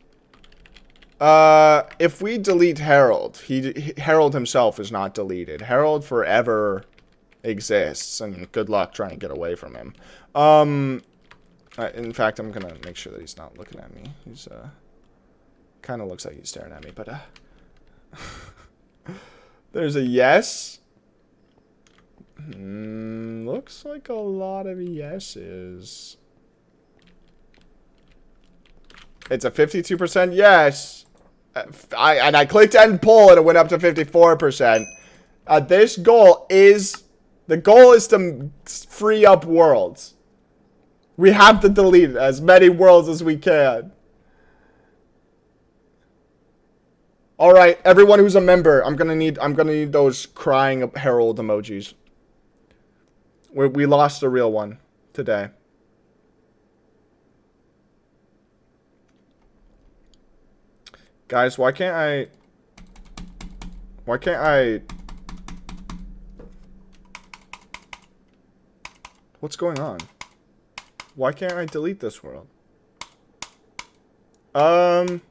If we delete Harold, Harold himself is not deleted. Harold forever exists, and good luck trying to get away from him. In fact, I'm gonna make sure that he's not looking at me. He's, kind of looks like he's staring at me, but, there's a yes. Looks like a lot of yeses. It's a 52% yes. I clicked end poll and it went up to 54%. The goal is to free up worlds. We have to delete as many worlds as we can. All right, everyone who's a member, I'm gonna need those crying Herald emojis. We lost a real one today. Guys, why can't I... What's going on? Why can't I delete this world? You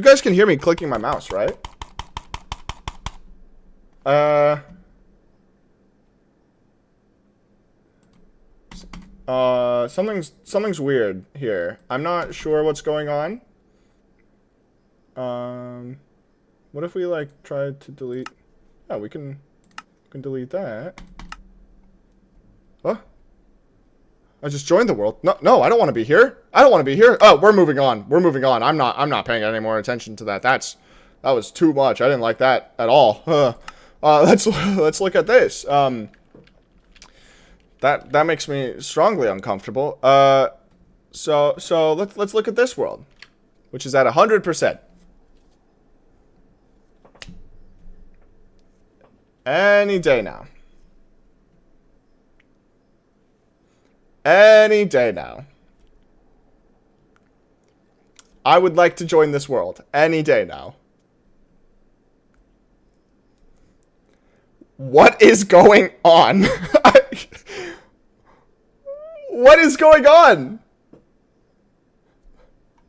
guys can hear me clicking my mouse, right? Something's weird here. I'm not sure what's going on. What if we like try to delete? Yeah, we can delete that. What? I just joined the world. No, I don't want to be here. I don't want to be here. Oh, we're moving on. We're moving on. I'm not paying any more attention to that. That was too much. I didn't like that at all. Let's look at this. That makes me strongly uncomfortable. So let's look at this world, which is at 100%. Any day now. Any day now. I would like to join this world. Any day now. What is going on? What is going on?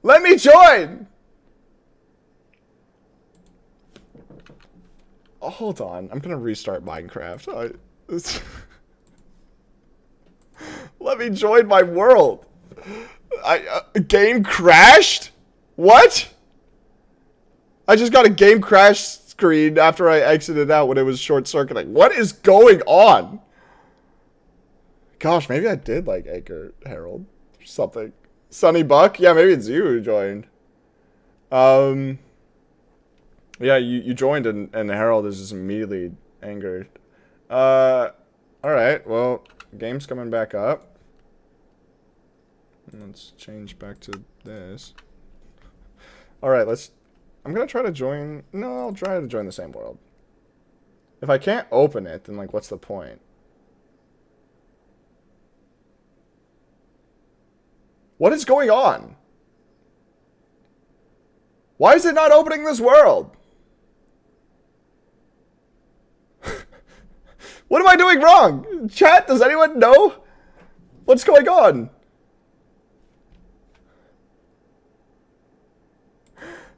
Let me join! Oh, hold on. I'm gonna restart Minecraft. Let me join my world. Game crashed? What? I just got a game crash screen after I exited out when it was short-circuiting. What is going on? Gosh, maybe I did like Anchor Herald or something. Sunny Buck? Yeah, maybe it's you who joined. Yeah, you joined and Herald is just immediately angered. Alright, well, game's coming back up. Let's change back to this. Alright, I'm gonna try to join... No, I'll try to join the same world. If I can't open it, then, like, what's the point? What is going on? Why is it not opening this world? What am I doing wrong? Chat, does anyone know? What's going on?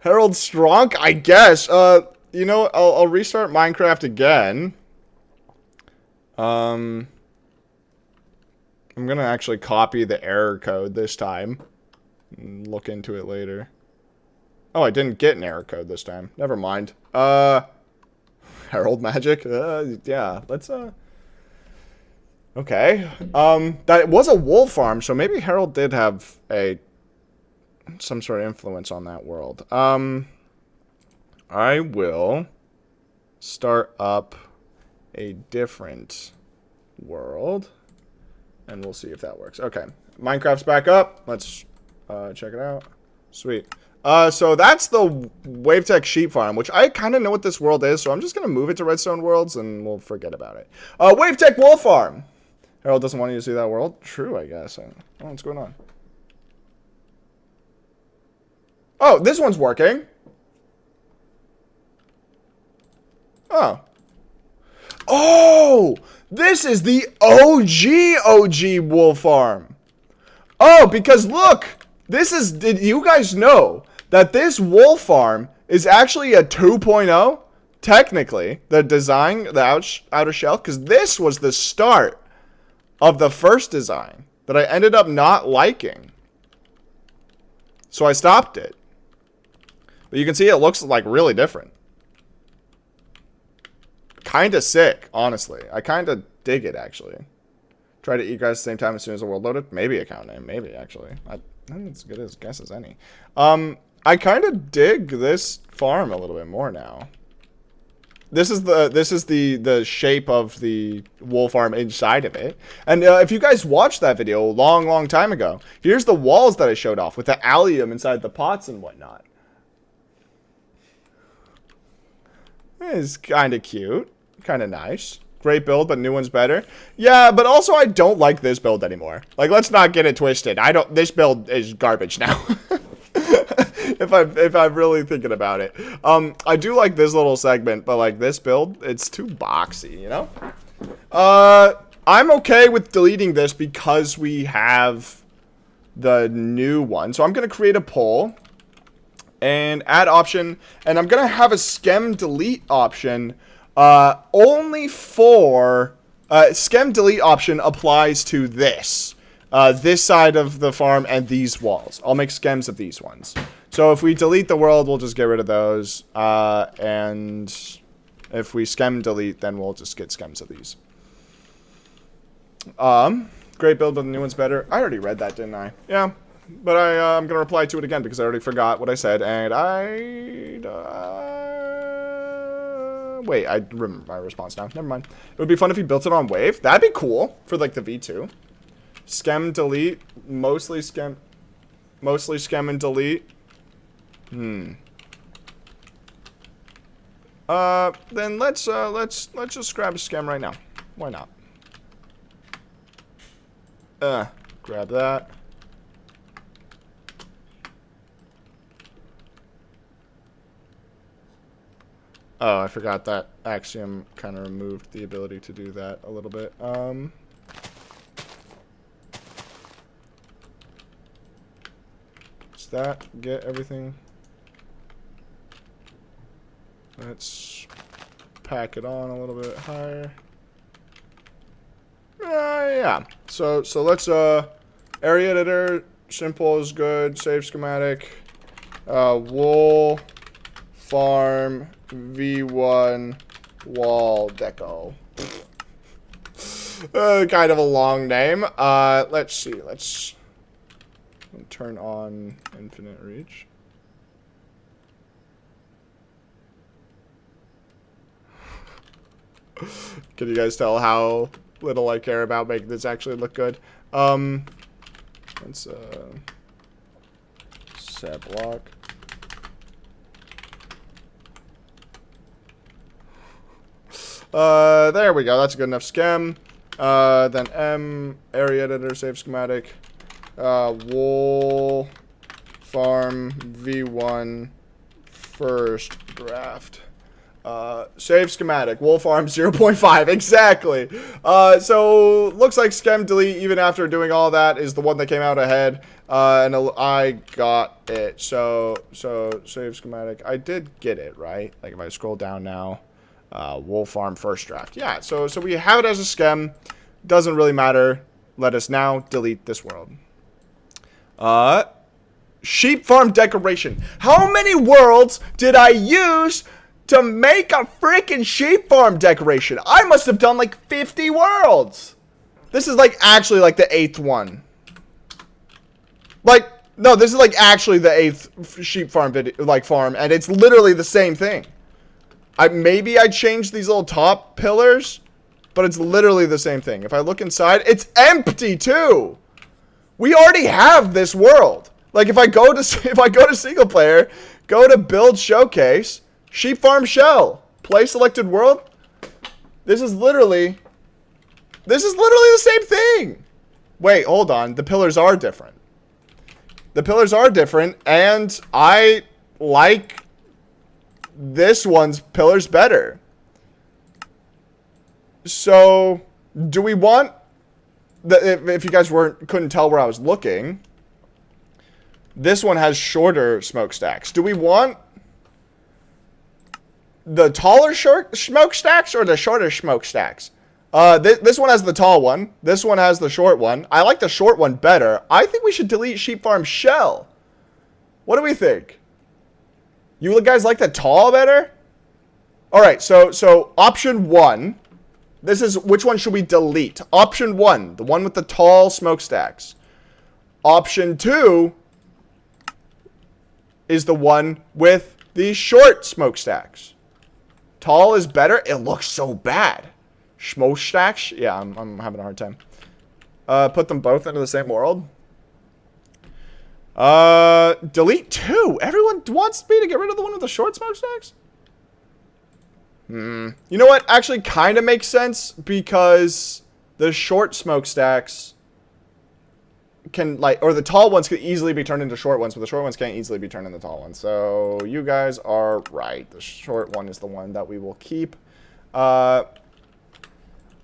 Harold Strunk, I guess. You know, I'll restart Minecraft again. I'm gonna actually copy the error code this time. And look into it later. Oh, I didn't get an error code this time. Never mind. Herald magic? Yeah, let's, okay. That was a wool farm, so maybe Herald did have some sort of influence on that world. I will start up a different world, and we'll see if that works. Okay, Minecraft's back up. Let's check it out. Sweet. So that's the Wavetech sheep farm, which I kind of know what this world is, so I'm just going to move it to Redstone Worlds, and we'll forget about it. Wavetech wool farm. Harold doesn't want you to see that world. True, I guess. Oh, what's going on? Oh, this one's working. Oh. Oh! This is the OG wool farm. Oh, because look! Did you guys know that this wool farm is actually a 2.0? Technically, the design, the outer shell, because this was the start of the first design that I ended up not liking. So I stopped it. But you can see it looks like really different. Kind of sick, honestly. I kind of dig it, actually. Try to eat grass at the same time as soon as the world loaded. Maybe account name. Maybe, actually. I think it's as good a guess as any. I kind of dig this farm a little bit more now. This is the shape of the wool farm inside of it. And if you guys watched that video a long time ago, here's the walls that I showed off with the allium inside the pots and whatnot. It's kind of cute. Kind of nice. Great build, but new one's better. Yeah, but also I don't like this build anymore. Like, let's not get it twisted. This build is garbage now. if I'm really thinking about it. I do like this little segment, but like this build, it's too boxy, you know? I'm okay with deleting this because we have the new one. So I'm going to create a poll and add option, and I'm going to have a skem delete option only for skem delete option applies to this side of the farm and these walls. I'll make schems of these ones. So if we delete the world, we'll just get rid of those. And if we skem delete, then we'll just get schems of these. Great build, but the new one's better. I already read that, didn't I? Yeah. But I'm going to reply to it again because I already forgot what I said. And wait, I remember my response now. Never mind. It would be fun if you built it on Wave. That'd be cool for like the V2. Skem delete. Mostly skem and delete. Then let's just grab a skem right now. Why not? Grab that. Oh, I forgot that Axiom kind of removed the ability to do that a little bit. Does that get everything? Let's pack it on a little bit higher. Yeah. So let's area editor, simple is good, save schematic, wool farm V1 wall deco. Kind of a long name. Let's see. Let's turn on infinite reach. Can you guys tell how little I care about making this actually look good? Let's set block. There we go. That's a good enough skem. Then M, area editor, save schematic. Wool farm V1 first draft. Save schematic. Wool farm 0.5. Exactly. So looks like skem delete even after doing all that is the one that came out ahead. And I got it. So save schematic. I did get it, right? Like if I scroll down now. Wool farm first draft. Yeah, so we have it as a skem. Doesn't really matter. Let us now delete this world. Sheep farm decoration. How many worlds did I use to make a freaking sheep farm decoration? I must have done like 50 worlds. This is like actually like the 8th one. Like, no, this is like actually the 8th sheep farm video, like farm, and it's literally the same thing. Maybe I changed these little top pillars, but it's literally the same thing. If I look inside, it's empty too. We already have this world. Like if I go to single player, go to build showcase, sheep farm shell, play selected world. This is literally the same thing. Wait, hold on. The pillars are different. The pillars are different, and I like this one's pillars better. So, do we want if you guys couldn't tell where I was looking, This one has shorter smokestacks. Do we want the taller smokestacks or the shorter smokestacks? This one has the tall one. This one has the short one. I like the short one better. I think we should delete Sheep Farm Shell. What do we think? You guys like the tall better? All right, so option 1. This is, which one should we delete? Option 1, the one with the tall smokestacks. Option 2 is the one with the short smokestacks. Tall is better. It looks so bad. Smokestacks? Yeah, I'm having a hard time. Put them both into the same world. Delete 2. Everyone wants me to get rid of the one with the short smokestacks? You know what? Actually, kind of makes sense because the short smokestacks can, like, or the tall ones could easily be turned into short ones, but the short ones can't easily be turned into tall ones. So you guys are right. The short one is the one that we will keep. Oh,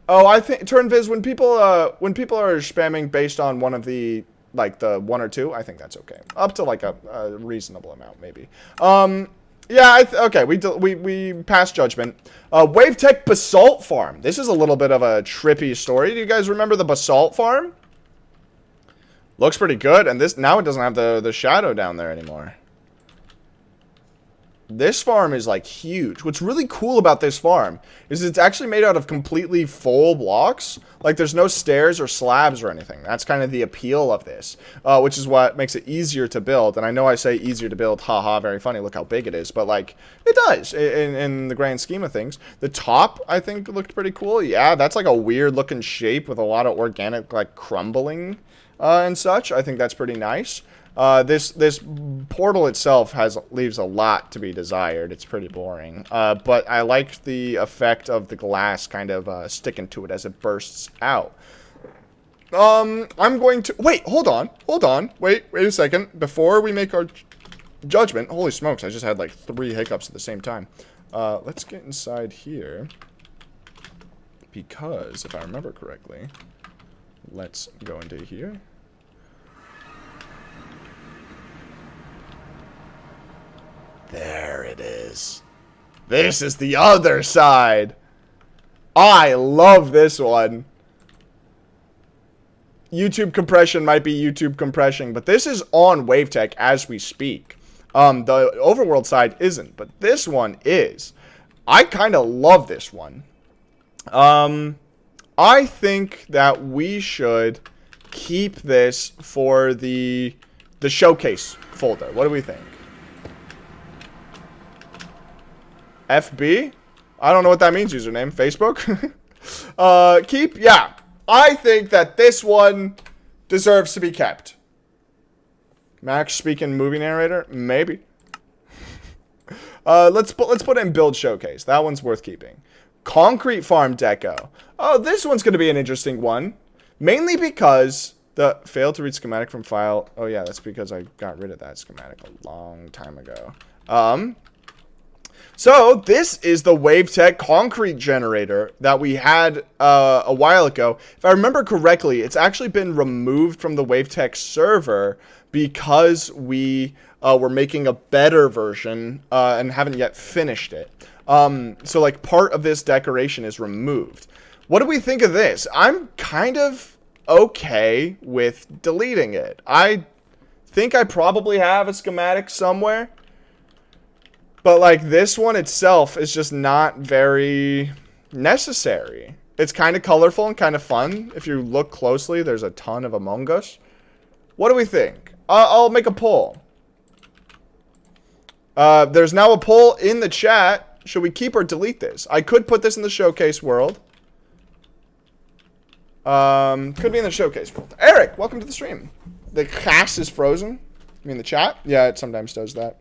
I think turn viz when people are spamming based on one of the, like, the 1 or 2, I think that's okay. Up to like a reasonable amount, maybe. Yeah, okay, we passed judgment. Wavetech Basalt Farm. This is a little bit of a trippy story. Do you guys remember the Basalt Farm? Looks pretty good, and this now it doesn't have the shadow down there anymore. This farm is, like, huge. What's really cool about this farm is it's actually made out of completely full blocks. Like, there's no stairs or slabs or anything. That's kind of the appeal of this, which is what makes it easier to build. And I know I say easier to build, haha, very funny, look how big it is. But, like, it does in the grand scheme of things. The top, I think, looked pretty cool. Yeah, that's, like, a weird-looking shape with a lot of organic, like, crumbling and such. I think that's pretty nice. This portal itself leaves a lot to be desired. It's pretty boring. But I like the effect of the glass kind of sticking to it as it bursts out. I'm going to wait. Hold on. Wait a second. Before we make our judgment, holy smokes! I just had like 3 hiccups at the same time. Let's get inside here because if I remember correctly, let's go into here. There it is. This is the other side. I love this one. YouTube compression might be YouTube compression, but this is on Wavetech as we speak. The overworld side isn't, but this one is. I kind of love this one. I think that we should keep this for the showcase folder. What do we think? FB? I don't know what that means, username. Facebook? Keep? Yeah. I think that this one deserves to be kept. Max speaking movie narrator? Maybe. Let's put in build showcase. That one's worth keeping. Concrete farm deco. Oh, this one's going to be an interesting one. Mainly because the failed to read schematic from file. Oh yeah, that's because I got rid of that schematic a long time ago. So this is the Wavetech concrete generator that we had a while ago. If I remember correctly, it's actually been removed from the Wavetech server because we were making a better version and haven't yet finished it. So like part of this decoration is removed. What do we think of this? I'm kind of okay with deleting it. I think I probably have a schematic somewhere. But, like, this one itself is just not very necessary. It's kind of colorful and kind of fun. If you look closely, there's a ton of Among Us. What do we think? I'll make a poll. There's now a poll in the chat. Should we keep or delete this? I could put this in the showcase world. Could be in the showcase world. Eric, welcome to the stream. The cast is frozen. You mean the chat? Yeah, it sometimes does that.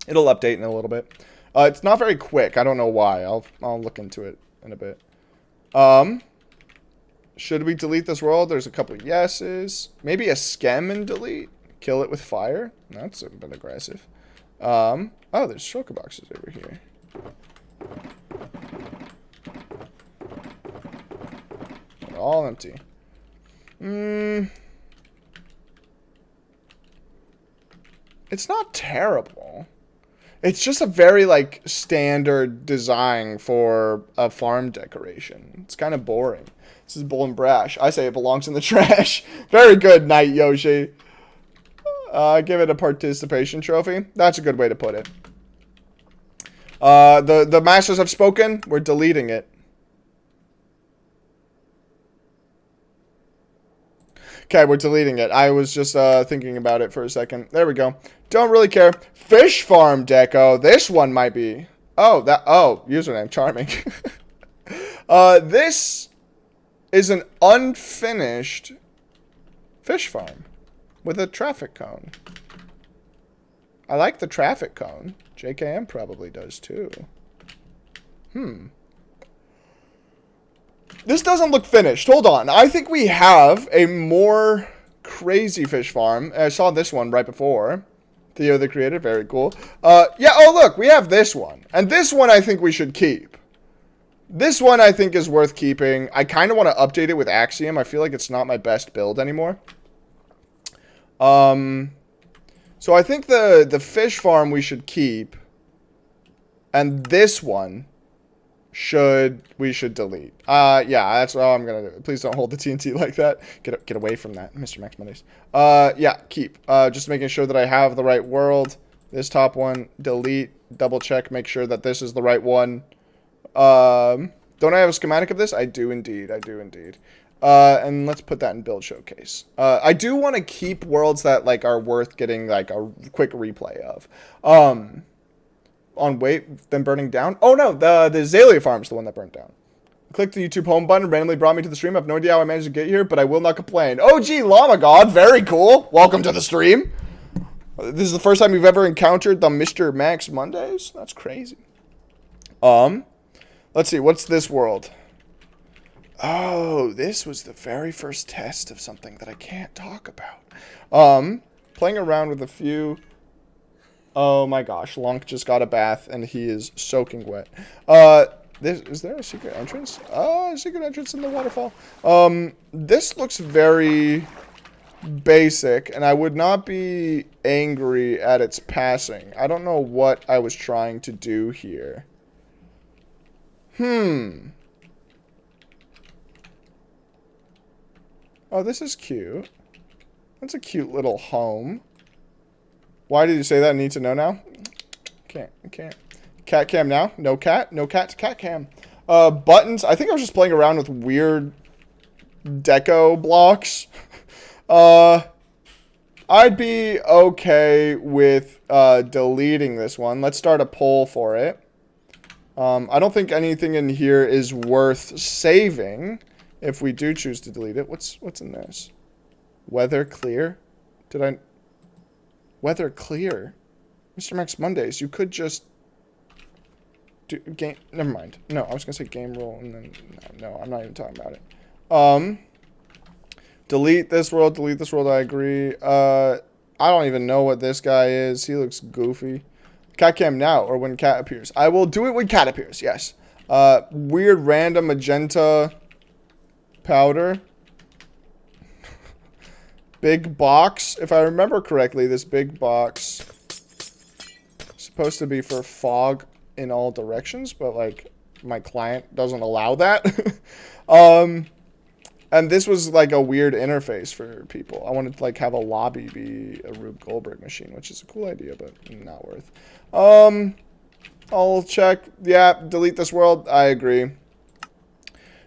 It'll update in a little bit. It's not very quick. I don't know why. I'll look into it in a bit. Should we delete this world? There's a couple of yeses. Maybe a skem and delete. Kill it with fire. That's a bit aggressive. Oh, there's shulker boxes over here. They're all empty. It's not terrible. It's just a very, like, standard design for a farm decoration. It's kind of boring. This is bull and brash. I say it belongs in the trash. Very good, Night Yoshi. Give it a participation trophy. That's a good way to put it. The masters have spoken. We're deleting it. Okay, we're deleting it. I was just thinking about it for a second. There we go. Don't really care. Fish farm deco. This one might be. Oh, username charming. This is an unfinished fish farm with a traffic cone. I like the traffic cone. JKM probably does too. This doesn't look finished. Hold on. I think we have a more crazy fish farm. I saw this one right before. Theo the creator. Very cool. Yeah, oh look. We have this one. And this one I think we should keep. This one I think is worth keeping. I kind of want to update it with Axiom. I feel like it's not my best build anymore. So I think the fish farm we should keep. And this one we should delete. Yeah, that's all I'm gonna do. Please don't hold the TNT like that. Get away from that, Mr. Max Mondays. Yeah, keep. Just making sure that I have the right world. This top one, delete, double check, make sure that this is the right one. Don't I have a schematic of this? I do indeed. I do indeed. And let's put that in build showcase. I do want to keep worlds that like are worth getting like a quick replay of. On wait, then burning down. Oh no, the Azalea Farm's the one that burnt down. Click the YouTube home button, randomly brought me to the stream. I have no idea how I managed to get here, but I will not complain. OG Llama God, very cool. Welcome to the stream. This is the first time you've ever encountered the Mr. Max Mondays? That's crazy. Let's see, what's this world? Oh, this was the very first test of something that I can't talk about. Playing around with a few... Oh my gosh, Lonk just got a bath and he is soaking wet. Is there a secret entrance? Oh, a secret entrance in the waterfall. This looks very basic and I would not be angry at its passing. I don't know what I was trying to do here. Oh, this is cute. That's a cute little home. Why did you say that? I need to know now. Can't. Cat cam now. No cat. No cat to cat cam. Buttons. I think I was just playing around with weird deco blocks. I'd be okay with deleting this one. Let's start a poll for it. I don't think anything in here is worth saving if we do choose to delete it. What's in this? Weather clear? Weather clear? Mr. Max Mondays, you could just do game. Never mind. No, I was gonna say game rule and then no, I'm not even talking about it. Delete this world, I agree. I don't even know what this guy is. He looks goofy. Cat cam now or when cat appears. I will do it when cat appears, yes. Weird random magenta powder. Big box. If I remember correctly, this big box is supposed to be for fog in all directions, but like my client doesn't allow that. And this was like a weird interface for people. I wanted to like have a lobby be a Rube Goldberg machine, which is a cool idea, but not worth. I'll check. Yeah, delete this world. I agree.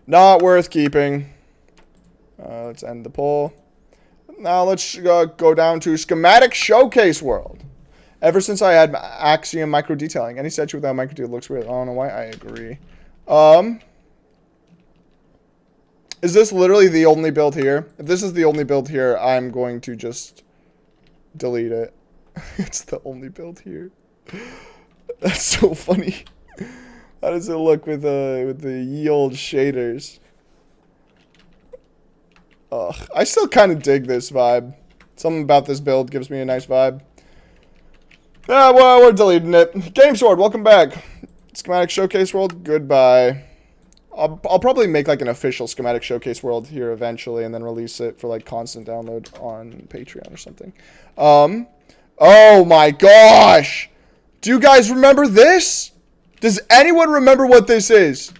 Not worth keeping. Let's end the poll. Now let's go down to schematic showcase world. Ever since I had Axiom micro detailing, any statue without micro detail looks weird. I don't know why. I agree. Is this literally the only build here? If this is the only build here, I'm going to just delete it. It's the only build here. That's so funny. How does it look with the ye old shaders? Ugh, I still kind of dig this vibe. Something about this build gives me a nice vibe. Yeah, well, we're deleting it. Game Sword, welcome back. Schematic Showcase World, goodbye. I'll probably make like an official Schematic Showcase World here eventually and then release it for like constant download on Patreon or something. Oh my gosh! Do you guys remember this? Does anyone remember what this is?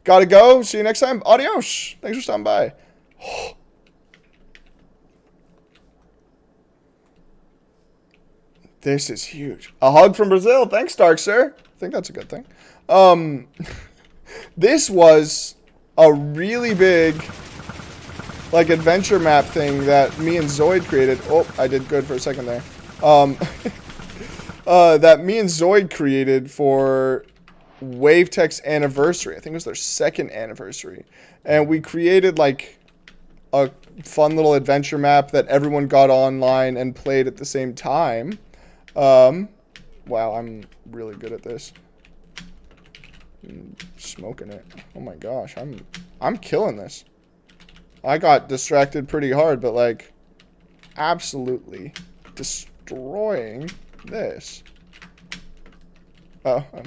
Gotta go. See you next time. Adios. Thanks for stopping by. This is huge. A hug from Brazil. Thanks, Dark Sir. I think that's a good thing. This was a really big, like, adventure map thing that me and Zoid created. Oh, I did good for a second there. That me and Zoid created for Wavetech's anniversary. I think it was their 2nd anniversary. And we created, like, a fun little adventure map that everyone got online and played at the same time. Wow, I'm really good at this. Smoking it. Oh my gosh, I'm killing this. I got distracted pretty hard, but like absolutely destroying this. Oh, I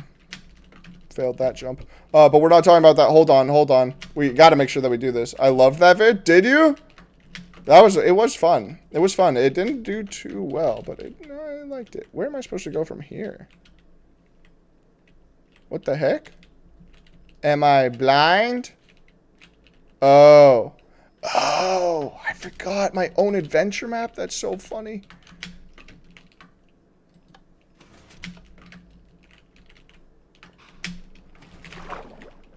failed that jump. But we're not talking about that. Hold on. We got to make sure that we do this. I loved that vid. Did you? It was fun. It was fun. It didn't do too well, but I liked it. Where am I supposed to go from here? What the heck? Am I blind? Oh. Oh, I forgot my own adventure map. That's so funny.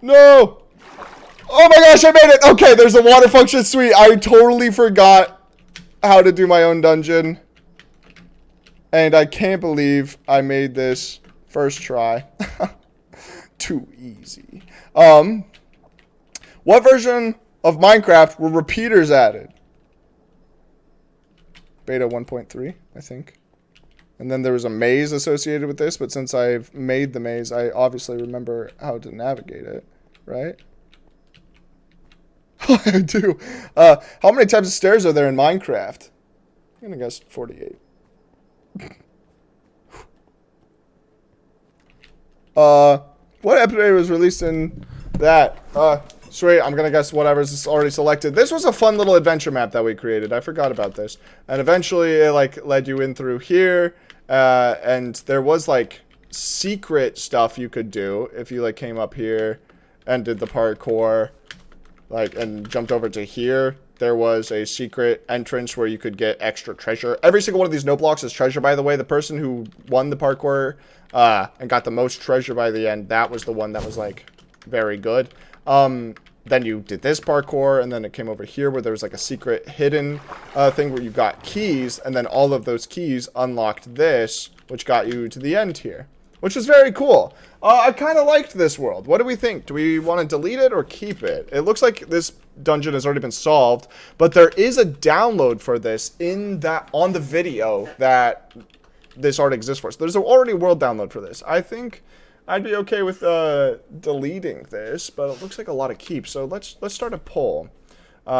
No! Oh my gosh, I made it! Okay, there's a water function suite. I totally forgot how to do my own dungeon. And I can't believe I made this first try. Too easy. What version of Minecraft were repeaters added? Beta 1.3, I think. And then there was a maze associated with this, but since I've made the maze, I obviously remember how to navigate it, right? I do. How many types of stairs are there in Minecraft? I'm gonna guess 48. What episode was released in that? Sweet, I'm gonna guess whatever's already selected. This was a fun little adventure map that we created. I forgot about this. And eventually it like led you in through here. And there was like secret stuff you could do if you like came up here and did the parkour, like, and jumped over to here. There was a secret entrance where you could get extra treasure. Every single one of these note blocks is treasure, by the way. The person who won the parkour and got the most treasure by the end, that was the one that was like very good. Then you did this parkour, and then it came over here where there was like a secret hidden thing where you got keys, and then all of those keys unlocked this, which got you to the end here, which was very cool. I kind of liked this world. What do we think? Do we want to delete it or keep it? It looks like this dungeon has already been solved, but there is a download for this on the video that this already exists for. So there's already a world download for this. I think I'd be okay with deleting this, but it looks like a lot of keeps. So let's start a poll.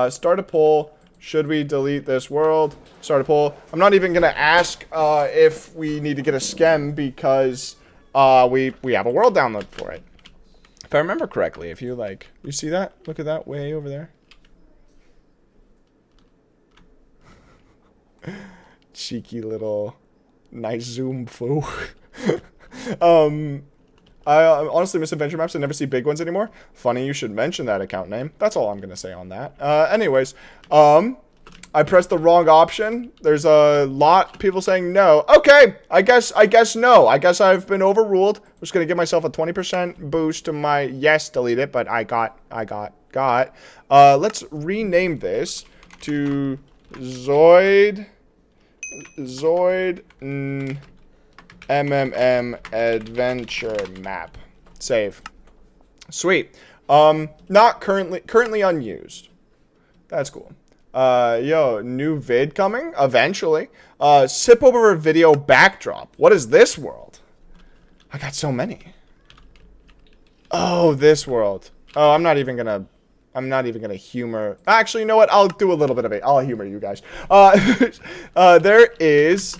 Start a poll. Should we delete this world? Start a poll. I'm not even gonna ask if we need to get a schem because we have a world download for it. If I remember correctly, if you like, you see that? Look at that way over there. Cheeky little nice zoom foo. I honestly miss adventure maps. I never see big ones anymore. Funny you should mention that account name. That's all I'm going to say on that. Anyways, I pressed the wrong option. There's a lot of people saying no. Okay, I guess no. I guess I've been overruled. I'm just going to give myself a 20% boost to my yes, delete it, but I got. Let's rename this to Zoid MMM adventure map. Save. Sweet. Not currently unused. That's cool. Yo, new vid coming eventually. Sip over video backdrop. What is this world? I got so many. Oh, this world. Oh, I'm not even gonna humor. Actually, you know what? I'll do a little bit of it. I'll humor you guys. There is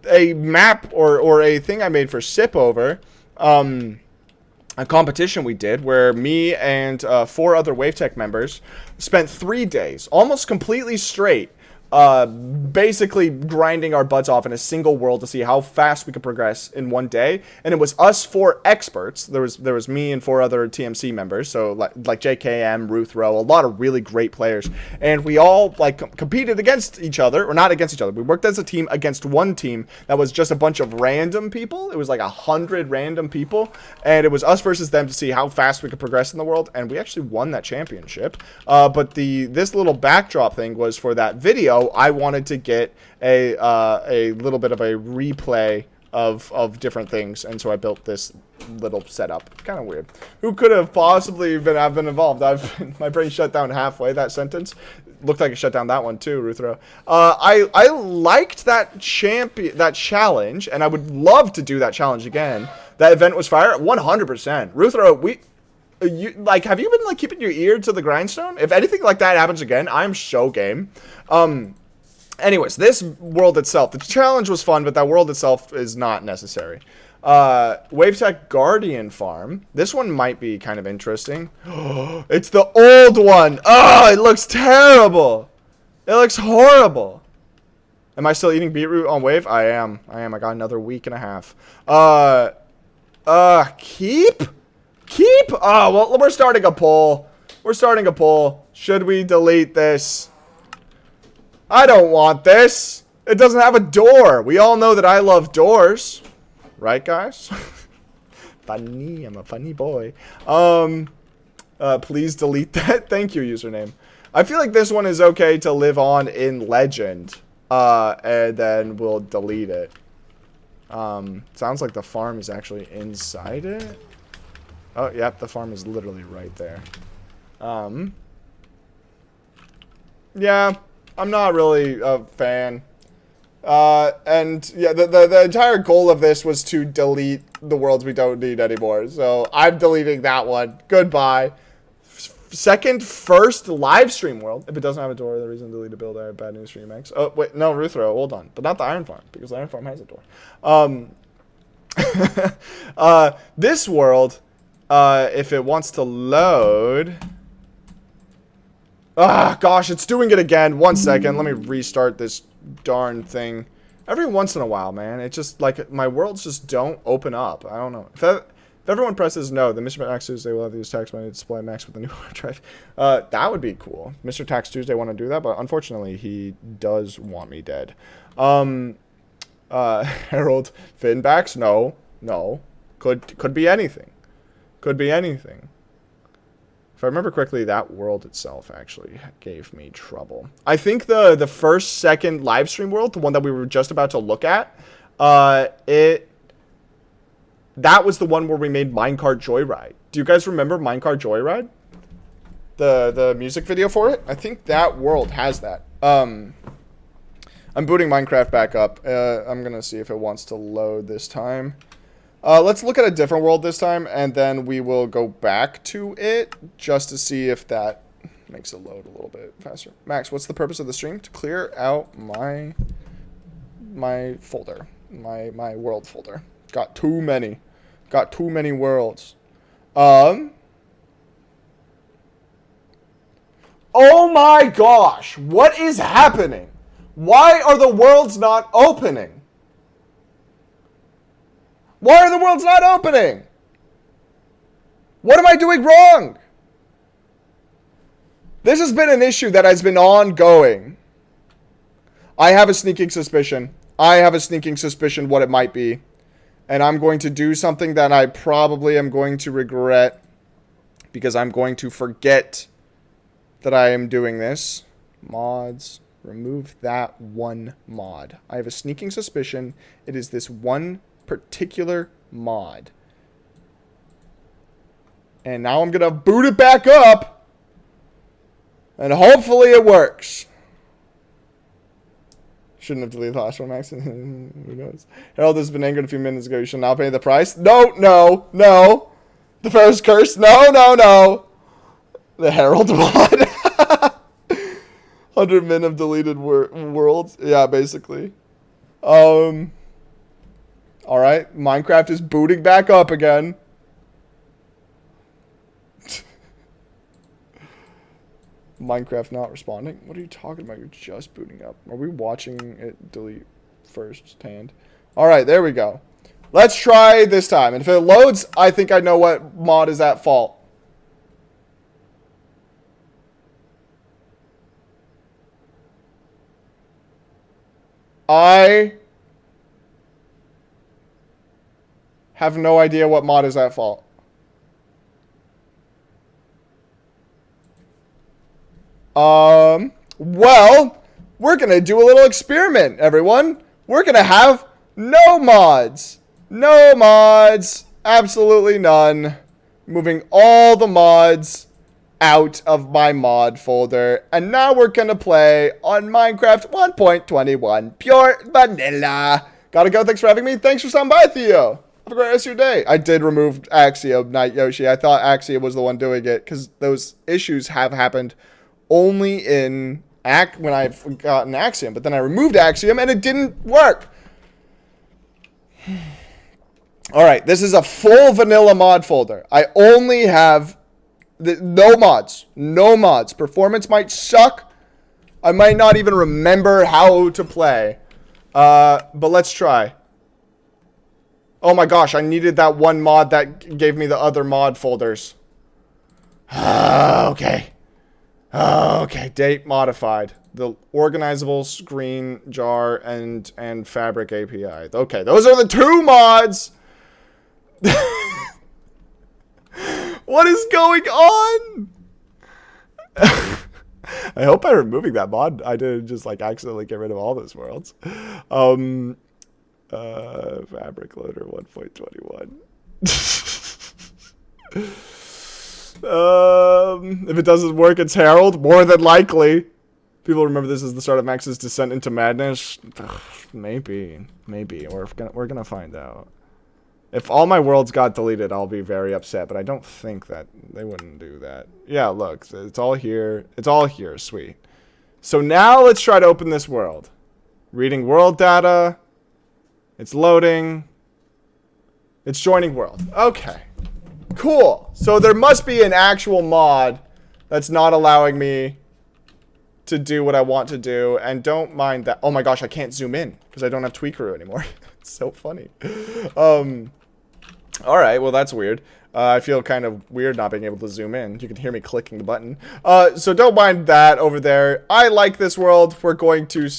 a map or a thing I made for Sip Over, a competition we did where me and 4 other Wavetech members spent 3 days, almost completely straight, basically grinding our butts off in a single world to see how fast we could progress in one day. And it was us 4 experts. There was me and 4 other TMC members. So like JKM, Ruth Rowe, a lot of really great players. And we all like competed against each other, or not against each other. We worked as a team against one team that was just a bunch of random people. It was like 100 random people. And it was us versus them to see how fast we could progress in the world. And we actually won that championship. But this little backdrop thing was for that video. I wanted to get a little bit of a replay of different things, and so I built this little setup. Kind of weird. Who could have possibly have been involved? My brain shut down halfway. That sentence looked like it shut down that one too, Ruthro. I liked that challenge, and I would love to do that challenge again. That event was fire, 100%. Ruthro, have you been like keeping your ear to the grindstone? If anything like that happens again, I'm so game. Anyways, this world itself, the challenge was fun, but that world itself is not necessary. WaveTech Guardian Farm. This one might be kind of interesting. It's the old one. Oh, it looks terrible. It looks horrible. Am I still eating beetroot on Wave? I am. I got another week and a half. Keep? Oh, well, we're starting a poll. Should we delete this? I don't want this. It doesn't have a door. We all know that I love doors. Right, guys? Funny. I'm a funny boy. Please delete that. Thank you, username. I feel like this one is okay to live on in Legend. And then we'll delete it. Sounds like the farm is actually inside it. Oh, yep, the farm is literally right there. Yeah, I'm not really a fan. And yeah, the entire goal of this was to delete the worlds we don't need anymore. So I'm deleting that one. Goodbye. First live stream world. If it doesn't have a door, the reason to delete a build, I have bad news for you, Max. Oh, wait, no, Ruthro, hold on. But not the Iron Farm, because the Iron Farm has a door. This world, if it wants to load... Ah, gosh, it's doing it again. 1 second. Let me restart this darn thing. Every once in a while, man. It's just like my worlds just don't open up. I don't know. If everyone presses no, then Mr. Tax Tuesday will have these tax money to display Max with the new hard drive. That would be cool. Mr. Tax Tuesday want to do that, but unfortunately, he does want me dead. Harold Finbacks? No. Could be anything. Could be anything. If I remember correctly, that world itself actually gave me trouble. I think the second live stream world, the one that we were just about to look at, that was the one where we made Minecart Joyride. Do you guys remember Minecart Joyride? The music video for it? I think that world has that. I'm booting Minecraft back up. I'm going to see if it wants to load this time. Let's look at a different world this time, and then we will go back to it just to see if that makes it load a little bit faster. Max, what's the purpose of the stream? To clear out my folder, my world folder. Got too many worlds. Oh my gosh, what is happening? Why are the worlds not opening? Why are the worlds not opening? What am I doing wrong? This has been an issue that has been ongoing. I have a sneaking suspicion. What it might be. And I'm going to do something that I probably am going to regret. Because I'm going to forget that I am doing this. Mods. Remove that one mod. I have a sneaking suspicion. It is this one particular mod. And now I'm gonna boot it back up, and hopefully it works. Shouldn't have deleted the last one, Max. Who knows? Harold has been angered a few minutes ago. You should not pay the price. No. The Pharaoh's curse. No. The Harold mod. 100 min of deleted worlds. Yeah, basically. Alright, Minecraft is booting back up again. Minecraft not responding? What are you talking about? You're just booting up. Are we watching it delete first hand? Alright, there we go. Let's try this time. And if it loads, I think I know what mod is at fault. I have no idea what mod is at fault. Well, we're gonna do a little experiment, everyone. We're gonna have no mods. No mods. Absolutely none. Moving all the mods out of my mod folder. And now we're gonna play on Minecraft 1.21 Pure Vanilla. Gotta go. Thanks for having me. Thanks for stopping by, Theo. Have a great rest of your day. I did remove Axiom, Night Yoshi. I thought Axiom was the one doing it because those issues have happened only in when I've gotten Axiom, but then I removed Axiom and it didn't work. Alright, this is a full vanilla mod folder. I only have no mods. No mods. Performance might suck. I might not even remember how to play. But let's try. Oh my gosh, I needed that one mod that gave me the other mod folders. Okay. Okay, date modified. The organizable screen jar and fabric API. Okay, those are the two mods. What is going on? I hope by removing that mod, I didn't just like accidentally get rid of all those worlds. Fabric loader 1.21. If it doesn't work, it's Harold. More than likely. People remember this as the start of Max's descent into madness. Ugh, maybe. We're gonna find out. If all my worlds got deleted, I'll be very upset. But I don't think that they wouldn't do that. Yeah, look, it's all here. It's all here. Sweet. So now let's try to open this world. Reading world data. It's loading. It's joining world. Okay. Cool. So there must be an actual mod that's not allowing me to do what I want to do. And don't mind that. Oh my gosh, I can't zoom in because I don't have Tweakeroo anymore. It's so funny. Alright, well that's weird. I feel kind of weird not being able to zoom in. You can hear me clicking the button. So don't mind that over there. I like this world. We're going to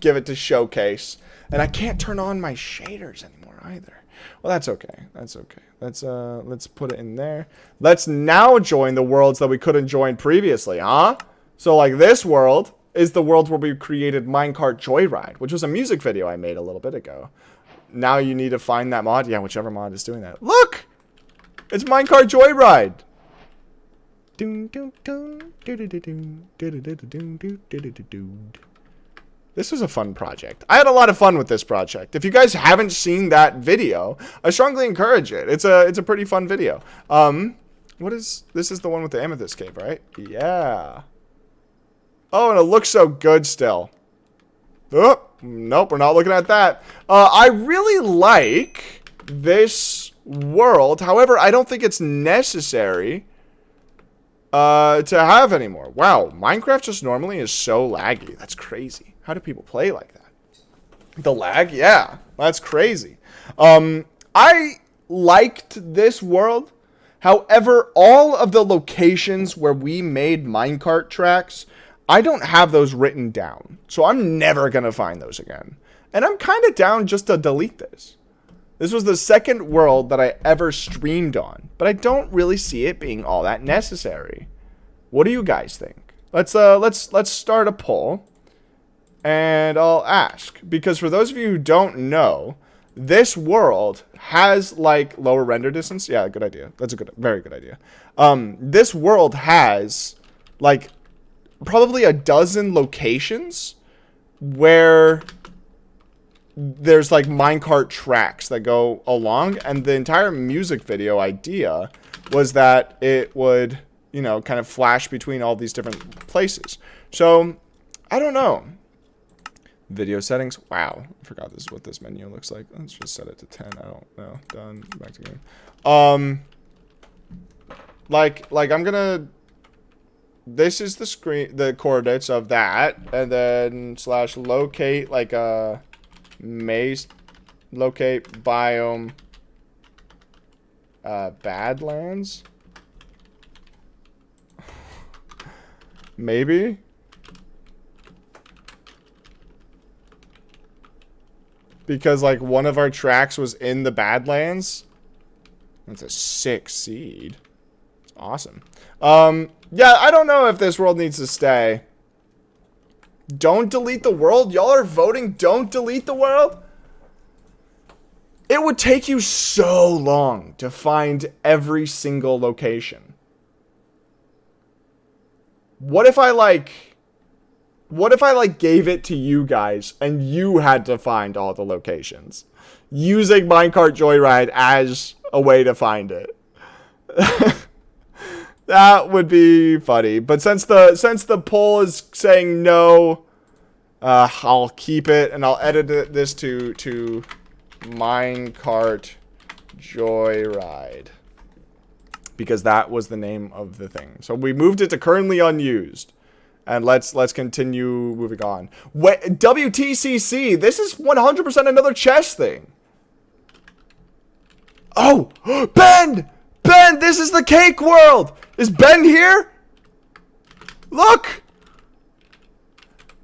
give it to showcase. And I can't turn on my shaders anymore either. Well, that's okay. That's okay. Let's put it in there. Let's now join the worlds that we couldn't join previously, huh? So like this world is the world where we created Minecart Joyride, which was a music video I made a little bit ago. Now you need to find that mod. Yeah, whichever mod is doing that. Look! It's Minecart Joyride. This was a fun project. I had a lot of fun with this project. If you guys haven't seen that video, I strongly encourage it. It's a pretty fun video. This is the one with the amethyst cave, right? Yeah. Oh, and it looks so good still. Oh, nope, we're not looking at that. I really like this world. However, I don't think it's necessary to have anymore. Wow, Minecraft just normally is so laggy. That's crazy. How do people play like that? The lag? Yeah, that's crazy. I liked this world. However, all of the locations where we made minecart tracks, I don't have those written down. So I'm never going to find those again. And I'm kind of down just to delete this. This was the second world that I ever streamed on. But I don't really see it being all that necessary. What do you guys think? Let's start a poll. And I'll ask. Because for those of you who don't know, this world has like lower render distance. Yeah, good idea. That's a very good idea. This world has like probably a dozen locations where there's like minecart tracks that go along, and the entire music video idea was that it would, you know, kind of flash between all these different places. So I don't know. Video settings. Wow, I forgot this is what this menu looks like. Let's just set it to 10. I don't know. Done. Back to game. Like I'm gonna this is the coordinates of that, and then / locate like a maze, locate biome, Badlands. Maybe. Because like one of our tracks was in the Badlands. That's a 6 seed. It's awesome. Yeah, I don't know if this world needs to stay. Don't delete the world? Y'all are voting don't delete the world? It would take you so long to find every single location. What if I gave it to you guys and you had to find all the locations using Minecart Joyride as a way to find it? That would be funny. But since the poll is saying no, I'll keep it and I'll edit this to Minecart Joyride, because that was the name of the thing. So we moved it to currently unused. And let's continue moving on. WTCC, this is 100% another chess thing. Oh, Ben! Ben, this is the cake world! Is Ben here? Look!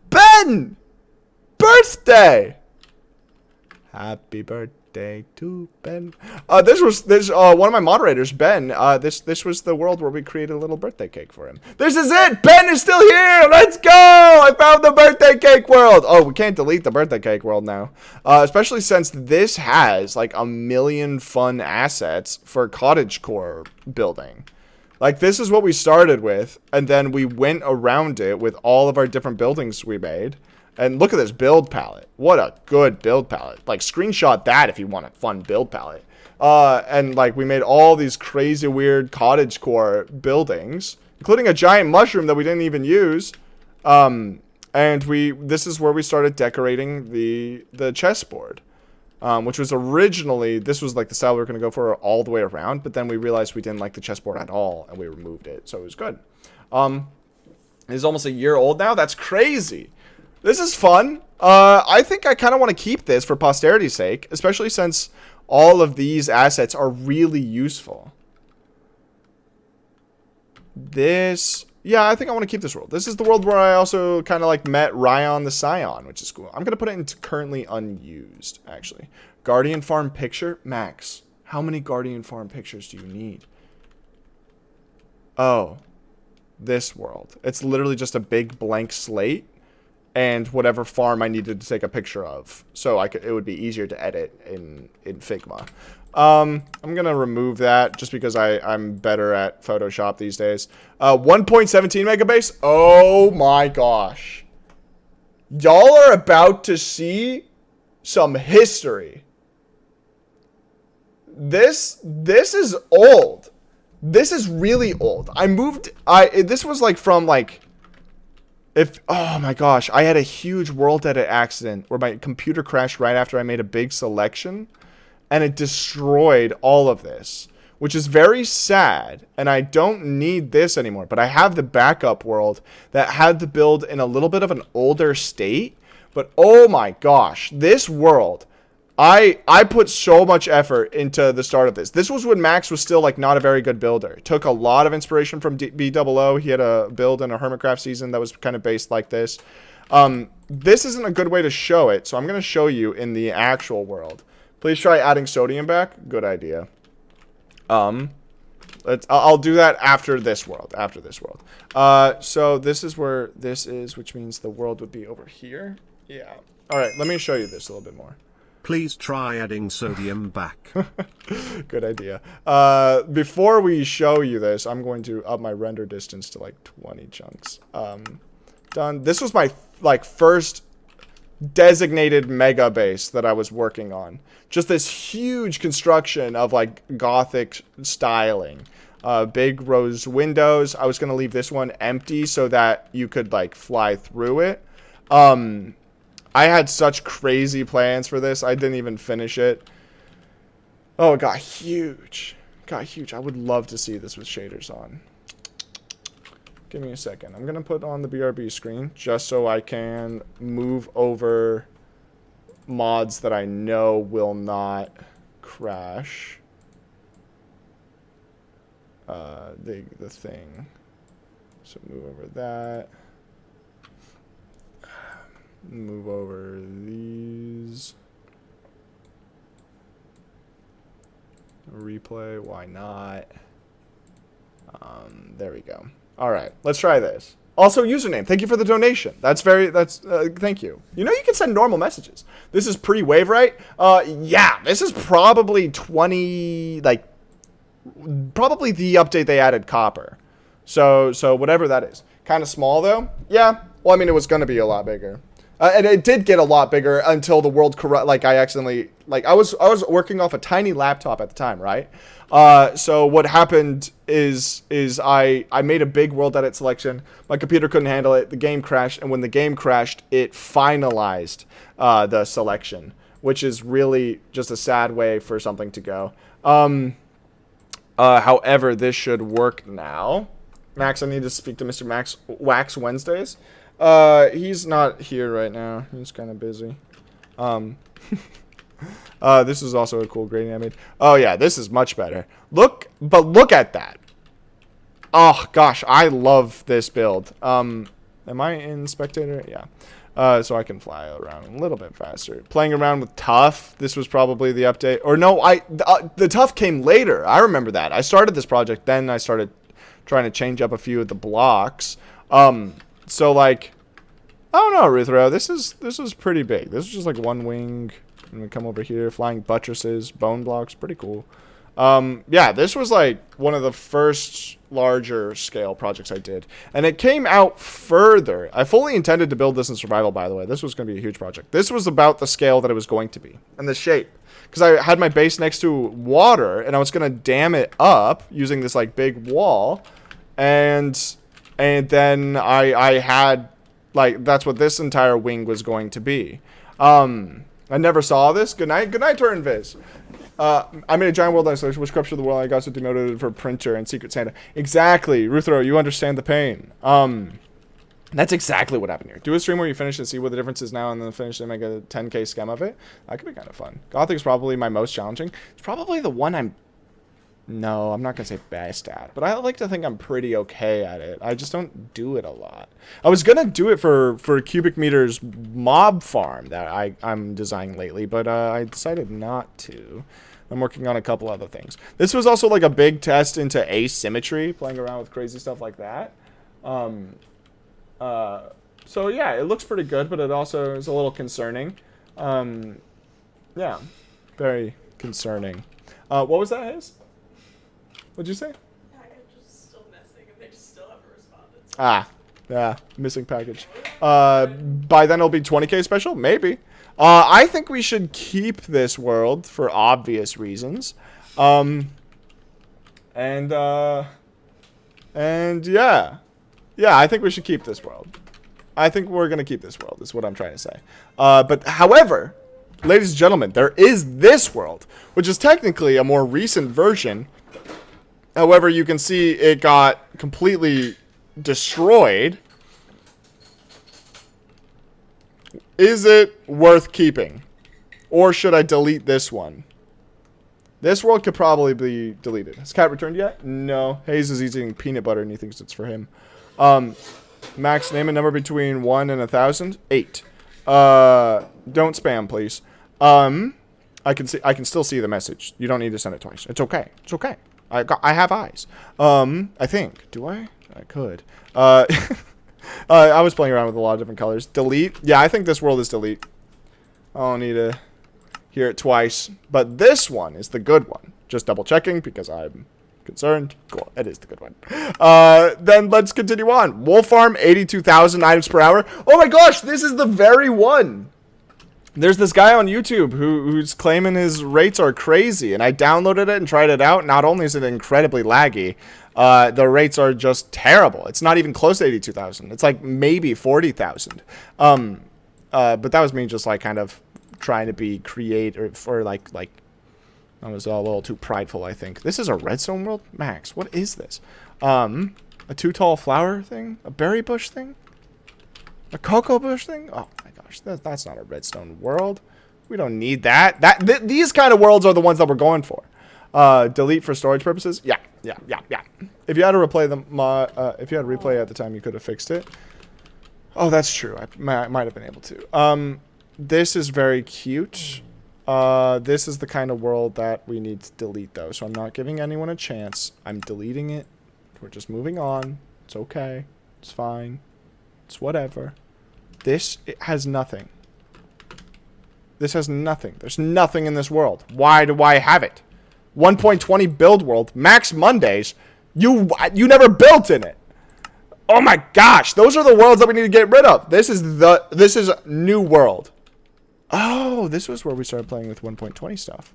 Ben! Birthday! Happy birthday to Ben. This was one of my moderators, Ben. This was the world where we created a little birthday cake for him. This is it. Ben is still here. Let's go. I found the birthday cake world. Oh, we can't delete the birthday cake world now. Especially since this has like a million fun assets for cottagecore building. Like this is what we started with, and then we went around it with all of our different buildings we made. And look at this build palette. What a good build palette. Like, screenshot that if you want a fun build palette. And, like, we made all these crazy, weird cottagecore buildings, including a giant mushroom that we didn't even use. And this is where we started decorating the chessboard. Which was originally, this was, like, the style we were going to go for all the way around. But then we realized we didn't like the chessboard at all, and we removed it. So it was good. It's almost a year old now. That's crazy. This is fun. I think I kind of want to keep this for posterity's sake, especially since all of these assets are really useful. Yeah, I think I want to keep this world. This is the world where I also kind of like met Ryan the Scion, which is cool. I'm going to put it into currently unused, actually. Guardian Farm picture? Max, how many Guardian Farm pictures do you need? Oh, this world. It's literally just a big blank slate. And whatever farm I needed to take a picture of, so it would be easier to edit in Figma. I'm gonna remove that just because I'm better at Photoshop these days. 1.17 megabase. Oh my gosh, y'all are about to see some history. This is old. This is really old. This was like from like. Oh my gosh, I had a huge world edit accident where my computer crashed right after I made a big selection, and it destroyed all of this, which is very sad, and I don't need this anymore, but I have the backup world that had the build in a little bit of an older state, but oh my gosh, this world, I put so much effort into the start of this. This was when Max was still like not a very good builder. Took a lot of inspiration from BOO. He had a build in a Hermitcraft season that was kind of based like this. This isn't a good way to show it, so I'm going to show you in the actual world. Please try adding sodium back. Good idea. I'll do that after this world. So this is where this is, which means the world would be over here. Yeah. All right, let me show you this a little bit more. Please try adding sodium back. Good idea. Before we show you this, I'm going to up my render distance to like 20 chunks. Done. This was my like first designated mega base that I was working on. Just this huge construction of like Gothic styling. Big rose windows. I was going to leave this one empty so that you could like fly through it. I had such crazy plans for this. I didn't even finish it. Oh, it got huge. I would love to see this with shaders on. Give me a second. I'm going to put on the BRB screen just so I can move over mods that I know will not crash the thing. So move over that. Move over these. Replay, why not? There we go. All right, let's try this. Also, username. Thank you for the donation. Thank you. You know, you can send normal messages. This is pre-wave, right? Yeah, this is probably 20, like, probably the update they added copper. So whatever that is. Kind of small, though. Yeah. Well, I mean, it was going to be a lot bigger. And it did get a lot bigger until the world like I accidentally, like I was working off a tiny laptop at the time, right? So what happened is I made a big world edit selection. My computer couldn't handle it. The game crashed, and when the game crashed, it finalized the selection, which is really just a sad way for something to go. However, this should work now. Max, I need to speak to Mr. Max Wax Wednesdays. He's not here right now. He's kind of busy. This is also a cool grading I made. Oh yeah, this is much better. Look at that. Oh gosh, I love this build. Am I in spectator? Yeah. So I can fly around a little bit faster. Playing around with Tough. This was probably the update. Or no, the Tough came later. I remember that. I started this project, then I started trying to change up a few of the blocks. So like, I don't know, Ruthro. This is pretty big. This is just like one wing. And we come over here, flying buttresses, bone blocks, pretty cool. Yeah, this was like one of the first larger scale projects I did. And it came out further. I fully intended to build this in survival, by the way. This was going to be a huge project. This was about the scale that it was going to be and the shape. Because I had my base next to water and I was going to dam it up using this like big wall. And then I had, like, that's what this entire wing was going to be. I never saw this. Good night, Turn Viz. I made a giant world isolation which captured the world. I got so demoted for printer and Secret Santa. Exactly, Ruthro, you understand the pain. That's exactly what happened here. Do a stream where you finish and see what the difference is now, and then finish and make a 10K schem of it. That could be kind of fun. Gothic is probably my most challenging. It's probably the one I'm not going to say best at, but I like to think I'm pretty okay at it. I just don't do it a lot. I was going to do it for Cubic Meter's mob farm that I'm designing lately, but I decided not to. I'm working on a couple other things. This was also like a big test into asymmetry, playing around with crazy stuff like that. So yeah, it looks pretty good, but it also is a little concerning. Yeah, very concerning. What was that, Hayes? What'd you say? The package is still missing and they just still haven't responded. Ah, yeah, missing package. By then it'll be 20K special? Maybe. I think we should keep this world for obvious reasons. And yeah. Yeah, I think we should keep this world. I think we're going to keep this world, is what I'm trying to say. But however, ladies and gentlemen, there is this world, which is technically a more recent version. However, you can see it got completely destroyed. Is it worth keeping? Or should I delete this one? This world could probably be deleted. Has Cat returned yet? No. Hayes is eating peanut butter and he thinks it's for him. Max, name a number between 1 and 1,000. 8. Don't spam, please. I can still see the message. You don't need to send it twice. It's okay. It's okay. I have eyes. I think. Do I? I could. I was playing around with a lot of different colors. Delete. Yeah, I think this world is delete. I don't need to hear it twice. But this one is the good one. Just double checking because I'm concerned. Cool. It is the good one. Then let's continue on. Wolf Farm, 82,000 items per hour. Oh my gosh, this is the very one. There's this guy on YouTube who's claiming his rates are crazy, and I downloaded it and tried it out. Not only is it incredibly laggy, the rates are just terrible. It's not even close to 82,000. It's like maybe 40,000. But that was me just like kind of trying to be creative, or like I was a little too prideful, I think. This is a redstone world? Max, what is this? A too tall flower thing? A berry bush thing? A cocoa bush thing? Oh my gosh, that's not a redstone world. We don't need that. These kind of worlds are the ones that we're going for. Delete for storage purposes? Yeah. If you had to replay if you had replay at the time, you could have fixed it. Oh, that's true. I might have been able to. This is very cute. This is the kind of world that we need to delete, though. So I'm not giving anyone a chance. I'm deleting it. We're just moving on. It's okay. It's fine. It's whatever. This has nothing. This has nothing. There's nothing in this world. Why do I have it? 1.20 build world. Max Mondays. You never built in it. Oh my gosh. Those are the worlds that we need to get rid of. This is new world. Oh, this was where we started playing with 1.20 stuff.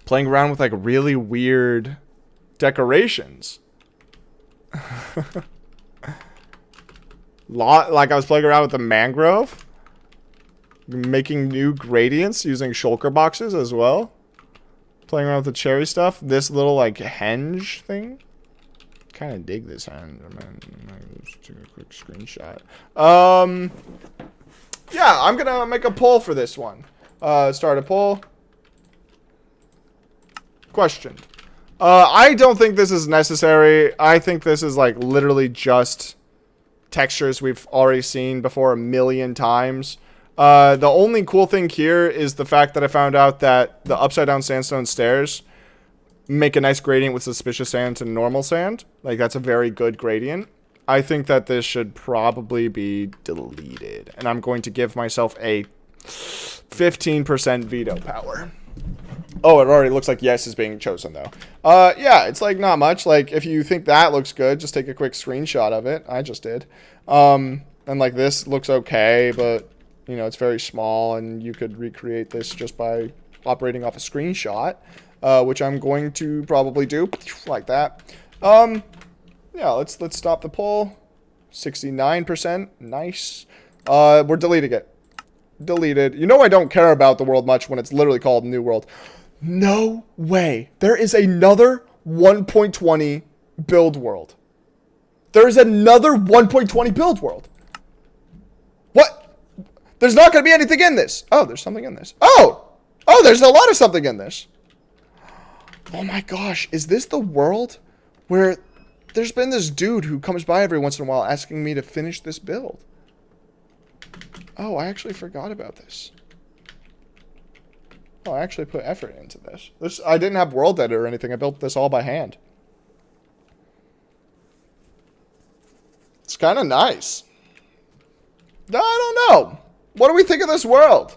Playing around with like really weird decorations. Like I was playing around with the mangrove. Making new gradients using shulker boxes as well. Playing around with the cherry stuff. This little like henge thing. Kind of dig this henge. I'm gonna just take a quick screenshot. Yeah, I'm gonna make a poll for this one. Start a poll. Question. I don't think this is necessary. I think this is like literally just textures we've already seen before a million times. The only cool thing here is the fact that I found out that the upside down sandstone stairs make a nice gradient with suspicious sand to normal sand. Like, that's a very good gradient. I think that this should probably be deleted. And I'm going to give myself a 15% veto power. Oh, it already looks like yes is being chosen, though. Yeah, it's like not much. Like, if you think that looks good, just take a quick screenshot of it. I just did. And like this looks okay, but you know, it's very small and you could recreate this just by operating off a screenshot, which I'm going to probably do like that. Yeah, let's stop the poll. 69%. Nice. We're deleting it. Deleted. You know I don't care about the world much when it's literally called New World. No way. There is another 1.20 build world. There is another 1.20 build world. What? There's not going to be anything in this. Oh, there's something in this. Oh! Oh, there's a lot of something in this. Oh my gosh. Is this the world where there's been this dude who comes by every once in a while asking me to finish this build? Oh, I actually forgot about this. Oh, I actually put effort into this. I didn't have world edit or anything. I built this all by hand. It's kind of nice. I don't know. What do we think of this world?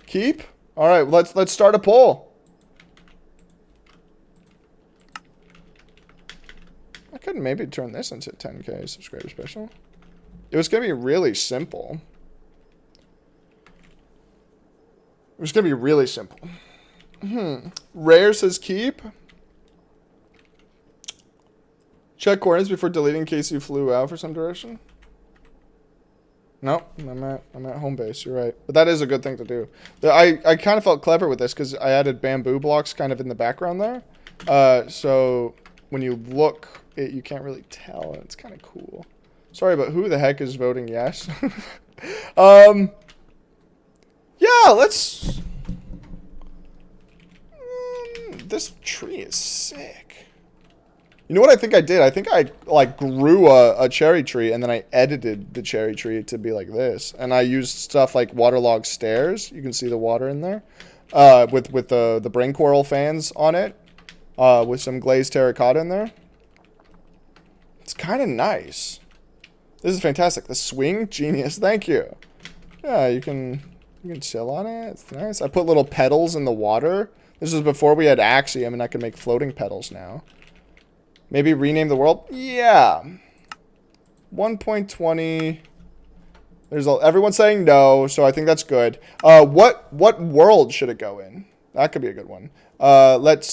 Keep? All right, let's start a poll. I could maybe turn this into 10K subscriber special. It was going to be really simple. It was going to be really simple. Rare says keep. Check coordinates before deleting in case you flew out for some direction. Nope, I'm at home base. You're right, but that is a good thing to do. I kind of felt clever with this because I added bamboo blocks kind of in the background there. So when you look, you can't really tell, and it's kind of cool. Sorry, but who the heck is voting yes? Yeah, let's. This tree is sick. You know what I think I did? I think I like grew a cherry tree and then I edited the cherry tree to be like this. And I used stuff like waterlogged stairs. You can see the water in there. With the brain coral fans on it. With some glazed terracotta in there. It's kind of nice. This is fantastic. The swing, genius. Thank you. Yeah, you can chill on it. It's nice. I put little petals in the water. This was before we had Axiom, and I can make floating petals now. Maybe rename the world? Yeah. 1.20. Everyone's saying no, so I think that's good. What world should it go in? That could be a good one. Let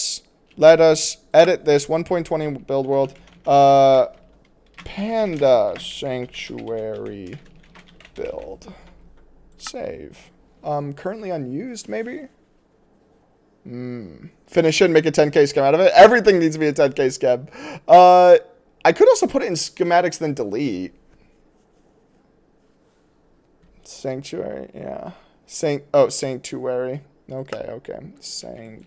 us edit this 1.20 build world. Panda Sanctuary build. Save. Currently unused, maybe? Finish it and make a 10K schem out of it. Everything needs to be a 10K schem. I could also put it in schematics, then delete. Sanctuary, yeah. Sanctuary. Okay. Sanctuary.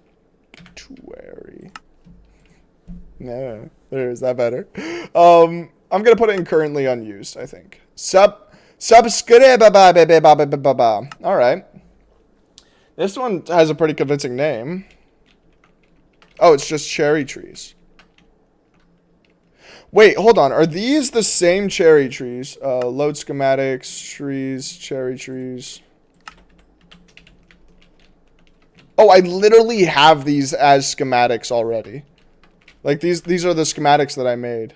No, there is that better. I'm gonna put it in currently unused, I think. Subscribe. All right. This one has a pretty convincing name. Oh, it's just cherry trees. Wait, hold on. Are these the same cherry trees? Load schematics, trees, cherry trees. Oh, I literally have these as schematics already. Like these are the schematics that I made.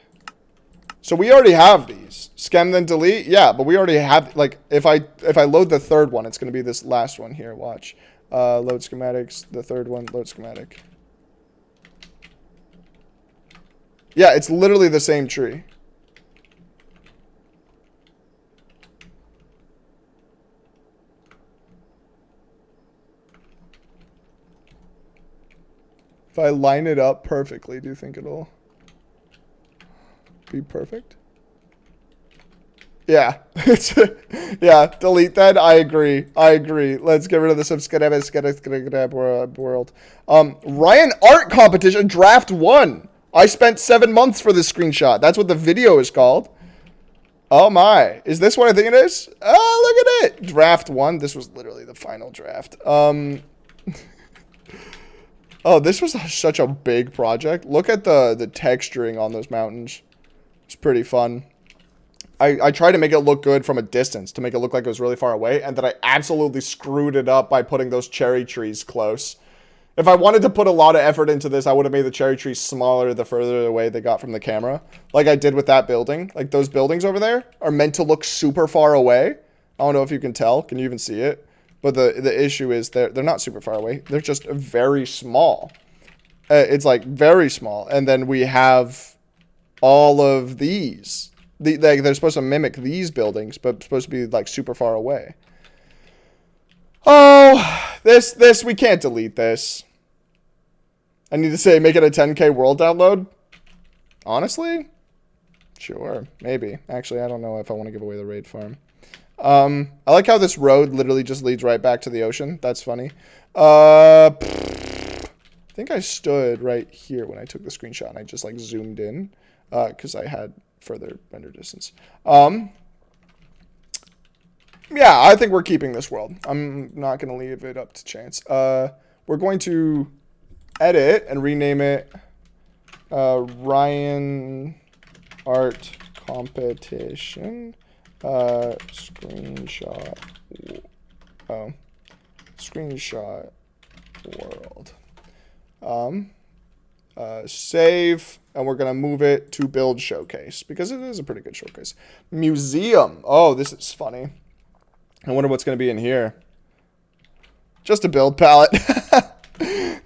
So we already have these. Schem then delete? Yeah, but we already have, like, if I load the third one, it's going to be this last one here. Watch. Load schematics, the third one, load schematic. Yeah, it's literally the same tree. If I line it up perfectly, do you think it'll be perfect? Yeah. Yeah, delete that. I agree. Let's get rid of the subscribe world. Ryan art competition draft 1. I spent 7 months for this screenshot. That's what the video is called. Oh my. Is this what I think it is? Oh, look at it. Draft 1. This was literally the final draft. Oh, this was such a big project. Look at the texturing on those mountains. It's pretty fun. I tried to make it look good from a distance to make it look like it was really far away, and then I absolutely screwed it up by putting those cherry trees close. If I wanted to put a lot of effort into this, I would have made the cherry trees smaller the further away they got from the camera. Like I did with that building. Like those buildings over there are meant to look super far away. I don't know if you can tell. Can you even see it? But the issue is they're not super far away. They're just very small. It's like very small. And then we have all of these. They're supposed to mimic these buildings, but supposed to be like super far away. Oh, this, we can't delete this. I need to say, make it a 10K world download. Honestly? Sure, maybe. Actually, I don't know if I want to give away the raid farm. I like how this road literally just leads right back to the ocean. That's funny. I think I stood right here when I took the screenshot and I just like zoomed in, because I had further render distance. Yeah, I think we're keeping this world. I'm not going to leave it up to chance. We're going to edit and rename it Ryan Art Competition. Screenshot. Oh. Screenshot world. Save, and we're going to move it to build showcase because it is a pretty good showcase. Museum. Oh, this is funny. I wonder what's going to be in here. Just a build palette.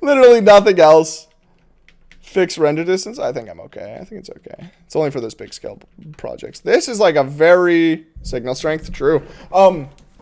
Literally nothing else. Fix render distance. I think I'm okay. I think it's okay. It's only for those big scale projects. This is like a very signal strength. True.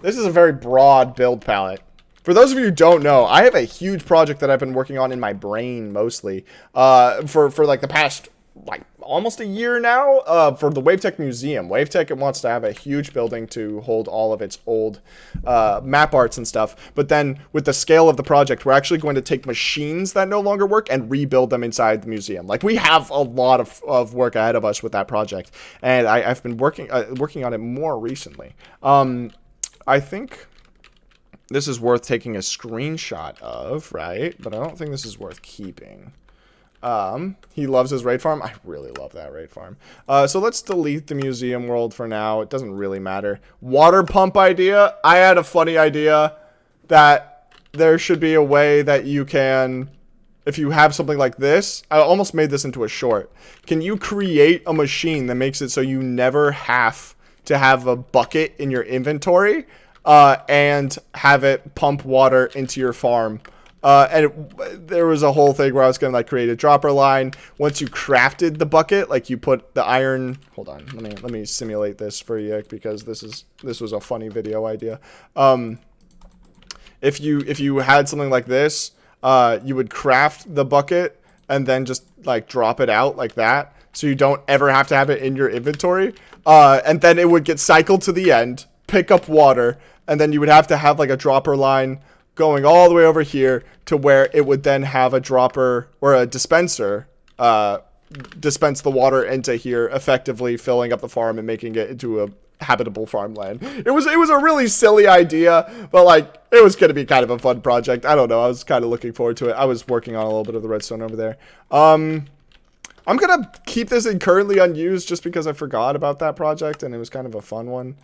This is a very broad build palette. For those of you who don't know, I have a huge project that I've been working on in my brain mostly for like the past like almost a year now for the WaveTech Museum. WaveTech wants to have a huge building to hold all of its old map arts and stuff. But then with the scale of the project, we're actually going to take machines that no longer work and rebuild them inside the museum. Like we have a lot of work ahead of us with that project. And I've been working on it more recently. I think this is worth taking a screenshot of, right? But I don't think this is worth keeping. He loves his raid farm. I really love that raid farm. So let's delete the museum world for now. It doesn't really matter. Water pump idea. I had a funny idea that there should be a way that you can, if you have something like this, I almost made this into a short. Can you create a machine that makes it so you never have to have a bucket in your inventory, and have it pump water into your farm? There was a whole thing where I was going to like create a dropper line. Once you crafted the bucket, like you put the iron, hold on, let me simulate this for you because this was a funny video idea. If you had something like this, you would craft the bucket and then just like drop it out like that, so you don't ever have to have it in your inventory. And then it would get cycled to the end, pick up water, and then you would have to have like a dropper line going all the way over here to where it would then have a dropper or a dispenser dispense the water into here, effectively filling up the farm and making it into a habitable farmland. It was a really silly idea, but like it was gonna be kind of a fun project. I don't know, I was kind of looking forward to it. I was working on a little bit of the redstone over there. I'm gonna keep this in currently unused just because I forgot about that project and it was kind of a fun one.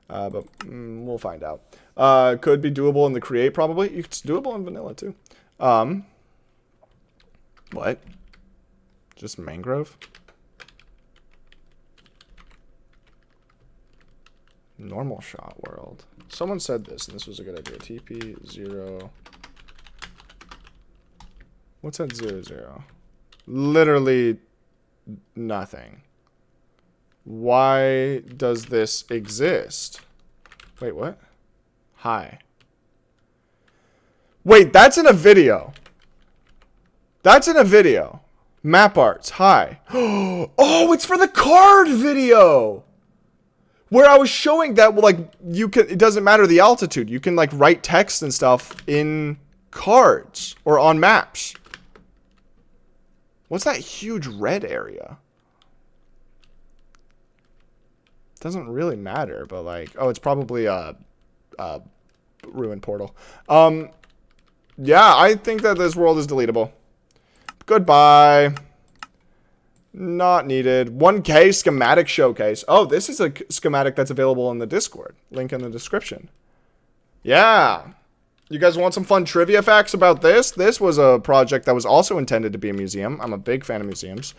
But we'll find out. Could be doable in the create, probably. It's doable in vanilla too. What? Just mangrove? Normal shot world. Someone said this, and this was a good idea. TP 0. What's that 0, 0? Literally nothing. Why does this exist? Wait, what? Hi. Wait, that's in a video. That's in a video. Map arts. Hi. Oh, it's for the card video. Where I was showing that, well, like, you can, it doesn't matter the altitude. You can, like, write text and stuff in cards or on maps. What's that huge red area? Doesn't really matter, but, like, oh, it's probably a ruined portal. Yeah, I think that this world is deletable. Goodbye. Not needed. 1K schematic showcase. Oh, this is a schematic that's available in the Discord. Link in the description. Yeah. You guys want some fun trivia facts about this? This was a project that was also intended to be a museum. I'm a big fan of museums.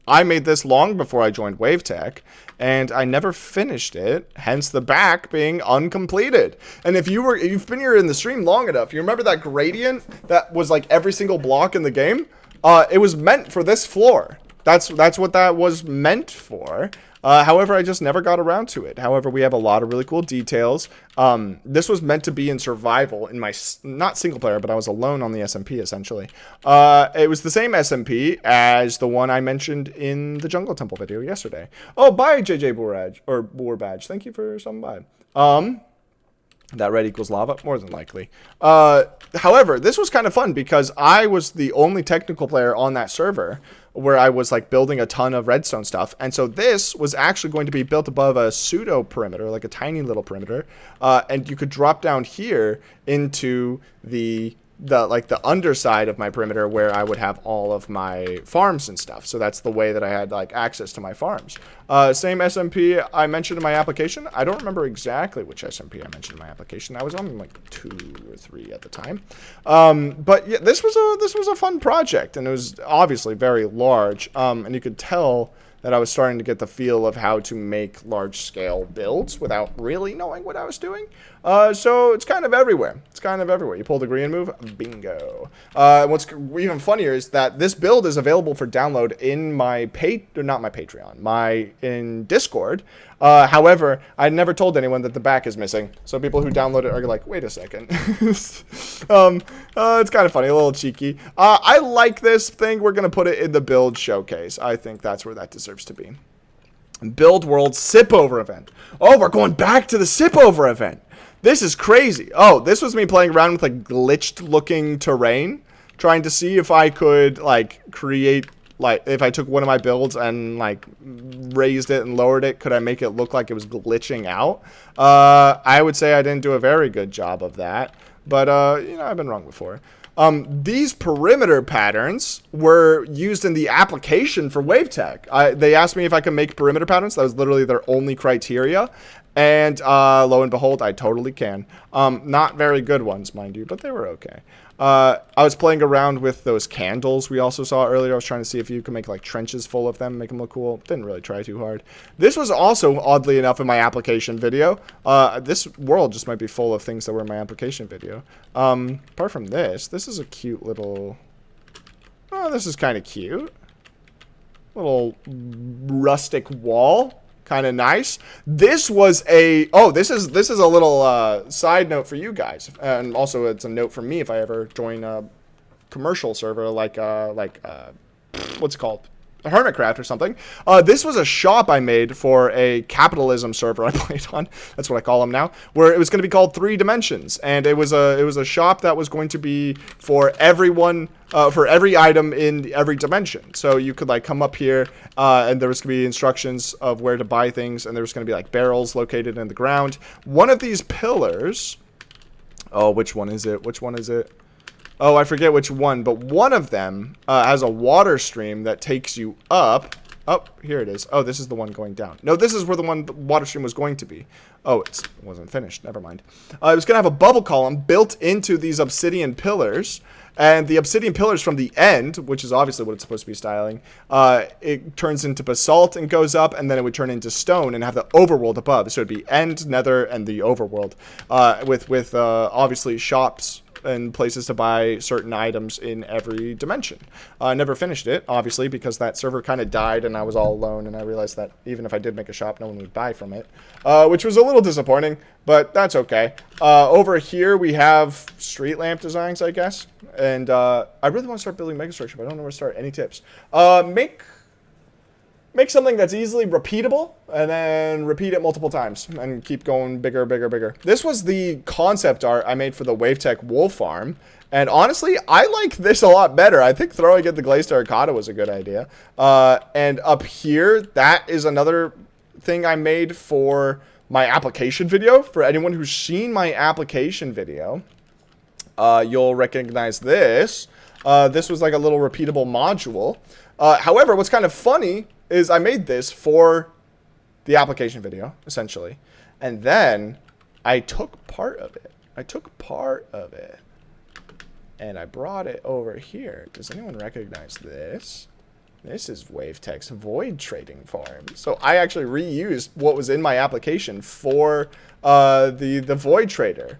I made this long before I joined WaveTech, and I never finished it, hence the back being uncompleted. And if you've been here in the stream long enough, you remember that gradient that was like every single block in the game? It was meant for this floor. That's what that was meant for. However, I just never got around to it. However, we have a lot of really cool details. This was meant to be in survival in my, not single player, but I was alone on the SMP essentially. It was the same SMP as the one I mentioned in the Jungle Temple video yesterday. Oh, bye JJ Booraj, or Boorbadge. Thank you for stopping by. That red equals lava, more than likely. However, this was kind of fun because I was the only technical player on that server where I was like building a ton of redstone stuff. And so this was actually going to be built above a pseudo perimeter, like a tiny little perimeter. And you could drop down here into the underside of my perimeter where I would have all of my farms and stuff. So that's the way that I had like access to my farms. Same SMP I mentioned in my application. I don't remember exactly which SMP I mentioned in my application. I was on like 2 or 3 at the time. But yeah, this was a fun project, and it was obviously very large. And you could tell that I was starting to get the feel of how to make large-scale builds without really knowing what I was doing. So it's kind of everywhere. It's kind of everywhere. You pull the green move, bingo. What's even funnier is that this build is available for download in my in Discord. However, I never told anyone that the back is missing. So people who download it are like, wait a second. It's kind of funny, a little cheeky. I like this thing. We're going to put it in the build showcase. I think that's where that deserves to be. Build World Sip Over event. Oh, we're going back to the Sip Over event. This is crazy. Oh, this was me playing around with like glitched looking terrain, trying to see if I could like create, like if I took one of my builds and like raised it and lowered it, could I make it look like it was glitching out? I would say I didn't do a very good job of that, but you know, I've been wrong before. These perimeter patterns were used in the application for WaveTech. They asked me if I could make perimeter patterns. That was literally their only criteria. And lo and behold, I totally can. Not very good ones, mind you, but they were okay. I was playing around with those candles we also saw earlier. I was trying to see if you could make like trenches full of them, make them look cool. Didn't really try too hard. This was also, oddly enough, in my application video. This world just might be full of things that were in my application video. Apart from this is a cute little... Oh, this is kind of cute. Little rustic wall. kind of nice. This was a this is a little side note for you guys, and also it's a note for me if I ever join a commercial server like what's it called, Hermitcraft or something. This was a shop I made for a capitalism server I played on. That's what I call them now. Where it was going to be called 3 Dimensions, and it was a shop that was going to be for everyone, for every item in every dimension. So you could like come up here, and there was going to be instructions of where to buy things, and there was going to be like barrels located in the ground. One of these pillars. Oh, which one is it? Which one is it? Oh, I forget which one, but one of them has a water stream that takes you up. Oh, here it is. Oh, this is the one going down. No, this is where the water stream was going to be. Oh, it wasn't finished. Never mind. It was going to have a bubble column built into these obsidian pillars. And the obsidian pillars from the end, which is obviously what it's supposed to be styling, it turns into basalt and goes up, and then it would turn into stone and have the overworld above. So it'd be end, nether, and the overworld, with obviously shops and places to buy certain items in every dimension. I never finished it, obviously, because that server kind of died and I was all alone, and I realized that even if I did make a shop, no one would buy from it, which was a little disappointing, but that's okay. Over here, we have street lamp designs, I guess, and I really want to start building megastructure, but I don't know where to start. Any tips? Make something that's easily repeatable, and then repeat it multiple times, and keep going bigger, bigger, bigger. This was the concept art I made for the Wavetech wool farm, and honestly, I like this a lot better. I think throwing in the glazed terracotta was a good idea. And up here, that is another thing I made for my application video. For anyone who's seen my application video, you'll recognize this. This was like a little repeatable module. However, what's kind of funny is I made this for the application video, essentially. And then I took part of it. And I brought it over here. Does anyone recognize this? This is Wavetech's void trading farm. So I actually reused what was in my application for the void trader.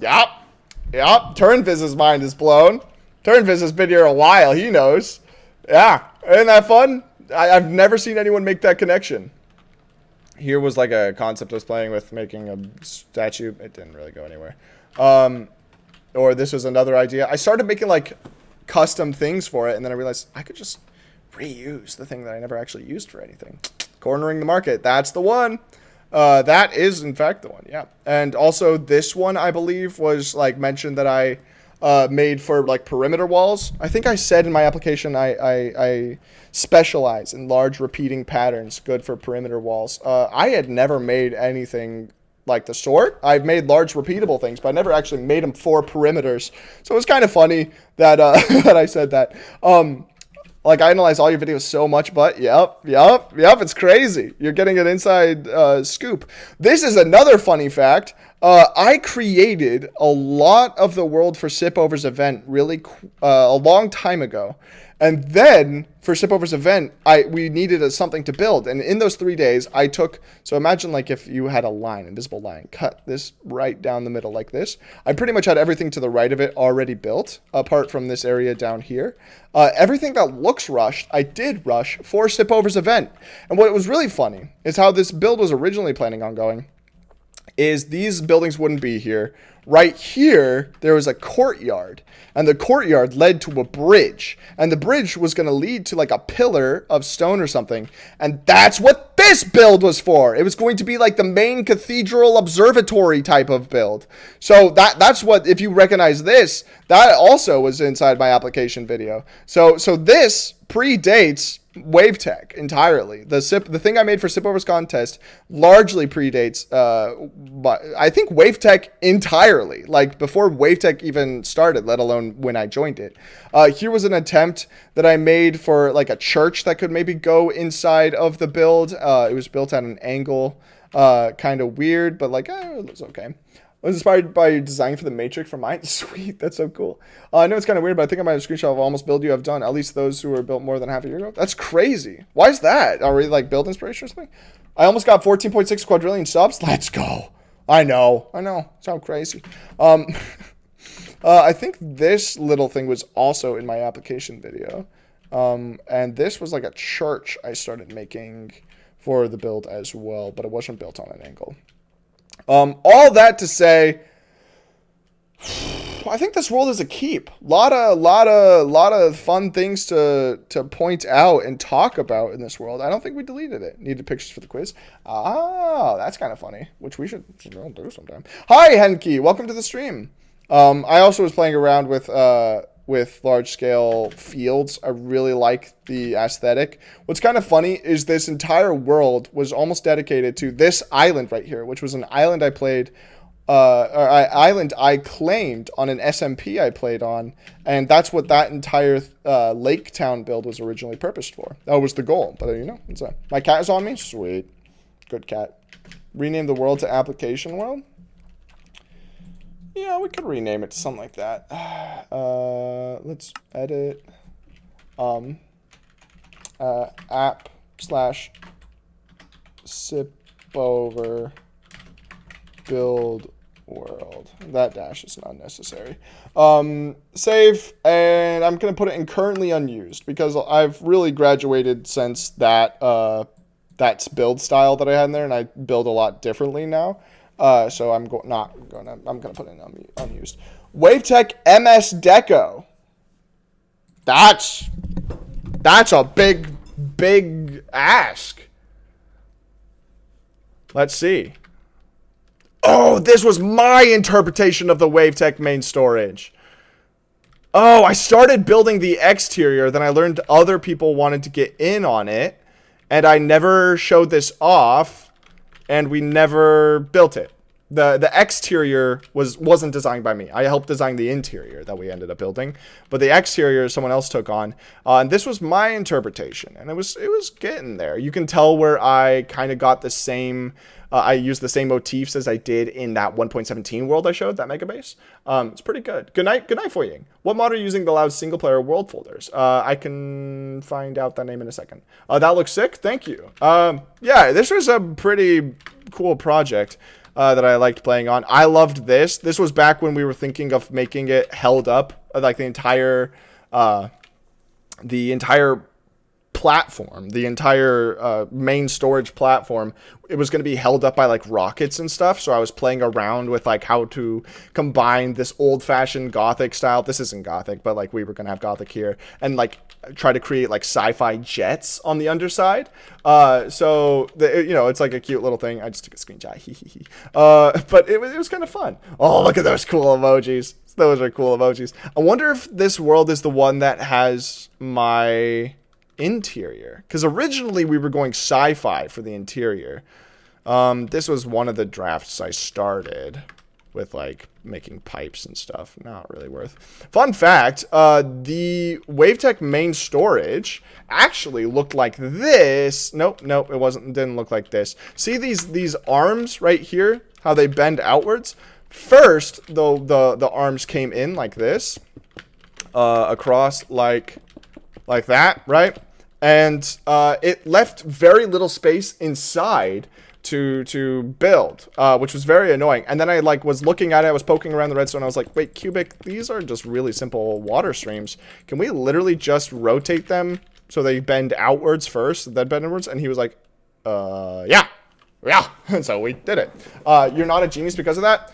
Yup. Turnviz's mind is blown. Turnviz has been here a while. He knows. Yeah. Isn't that fun? I've never seen anyone make that connection. Here was like a concept I was playing with, making a statue. It didn't really go anywhere. Or this was another idea. I started making like custom things for it, and then I realized I could just reuse the thing that I never actually used for anything. Cornering the market. That's the one. That is, in fact, the one. Yeah. And also this one, I believe, was like mentioned that I made for like perimeter walls. I think I said in my application I specialize in large repeating patterns, good for perimeter walls. I had never made anything like the sort. I've made large repeatable things, but I never actually made them for perimeters. So it was kind of funny that that I said that. Like, I analyze all your videos so much, but yep, it's crazy. You're getting an inside scoop. This is another funny fact. I created a lot of the world for Sipover's event really a long time ago. And then for Sipover's event, we needed something to build. And in those 3 days, I took, so imagine like if you had a line, invisible line, cut this right down the middle like this. I pretty much had everything to the right of it already built, apart from this area down here. Everything that looks rushed, I did rush for Sipover's event. And what was really funny is how this build was originally planning on going. Is these buildings wouldn't be here. Right here, there was a courtyard, and the courtyard led to a bridge, and the bridge was going to lead to like a pillar of stone or something, and that's what this build was for. It was going to be like the main cathedral observatory type of build. So that's what, if you recognize this, that also was inside my application video. So this predates Wavetech entirely. The thing I made for Sipover's contest largely predates but I think Wavetech entirely, like before Wavetech even started, let alone when I joined it. Here was an attempt that I made for like a church that could maybe go inside of the build. It was built at an angle, kind of weird, but like it was okay. I was inspired by your design for the Matrix from mine. Sweet, that's so cool. I know it's kind of weird, but I think I might have a screenshot of almost build you have done, at least those who were built more than half a year ago. That's crazy. Why is that? Are we like build inspiration or something? I almost got 14.6 quadrillion subs. Let's go. I know. Sound crazy. I think this little thing was also in my application video. And this was like a church I started making for the build as well, but it wasn't built on an angle. All that to say, I think this world is a keep. Lot of fun things to point out and talk about in this world. I don't think we deleted it. Needed pictures for the quiz. Ah, that's kind of funny, which we should do sometime. Hi, Henki. Welcome to the stream. I also was playing around with large scale fields. I really like the aesthetic. What's kind of funny is this entire world was almost dedicated to this island right here, which was an island I played, island I claimed on an SMP I played on, and that's what that entire Lake Town build was originally purposed for. That was the goal, but you know, my cat is on me? Sweet. Good cat. Rename the world to Application World? Yeah, we could rename it to something like that. Let's edit app / sipover build world. That dash is not necessary. Save, and I'm going to put it in currently unused because I've really graduated since that that's build style that I had in there, and I build a lot differently now. So I'm gonna put it in unused. WaveTech MS Deco. That's a big ask. Let's see. Oh, this was my interpretation of the WaveTech main storage. Oh, I started building the exterior, then I learned other people wanted to get in on it, and I never showed this off. And we never built it. The exterior wasn't designed by me. I helped design the interior that we ended up building, but the exterior someone else took on. And this was my interpretation, and it was getting there. You can tell where I kind of got the same. I used the same motifs as I did in that 1.17 world I showed, that mega base. It's pretty good. Good night, for you. What mod are you using that allows single player world folders? I can find out that name in a second. That looks sick. Thank you. Yeah, this was a pretty cool project that I liked playing on. I loved this. This was back when we were thinking of making it held up, like the entire platform, the entire main storage platform. It was going to be held up by like rockets and stuff. So I was playing around with like how to combine this old-fashioned Gothic style. This isn't Gothic, but like we were going to have Gothic here, and like try to create like sci-fi jets on the underside. So it's like a cute little thing. I just took a screenshot. But it was kind of fun. Oh, look at those cool emojis. Those are cool emojis. I wonder if this world is the one that has my interior, because originally we were going sci-fi for the interior. This was one of the drafts I started with, like making pipes and stuff. Not really worth. Fun fact, the WaveTech main storage actually looked like this. Nope, it didn't look like this. See these arms right here, how they bend outwards? First, the arms came in like this, across like that, right? And it left very little space inside to build, which was very annoying. And then I was looking at it, I was poking around the redstone, I was like, wait, Cubic, these are just really simple water streams. Can we literally just rotate them so they bend outwards first, then bend inwards? And he was like, yeah. And so we did it. You're not a genius because of that?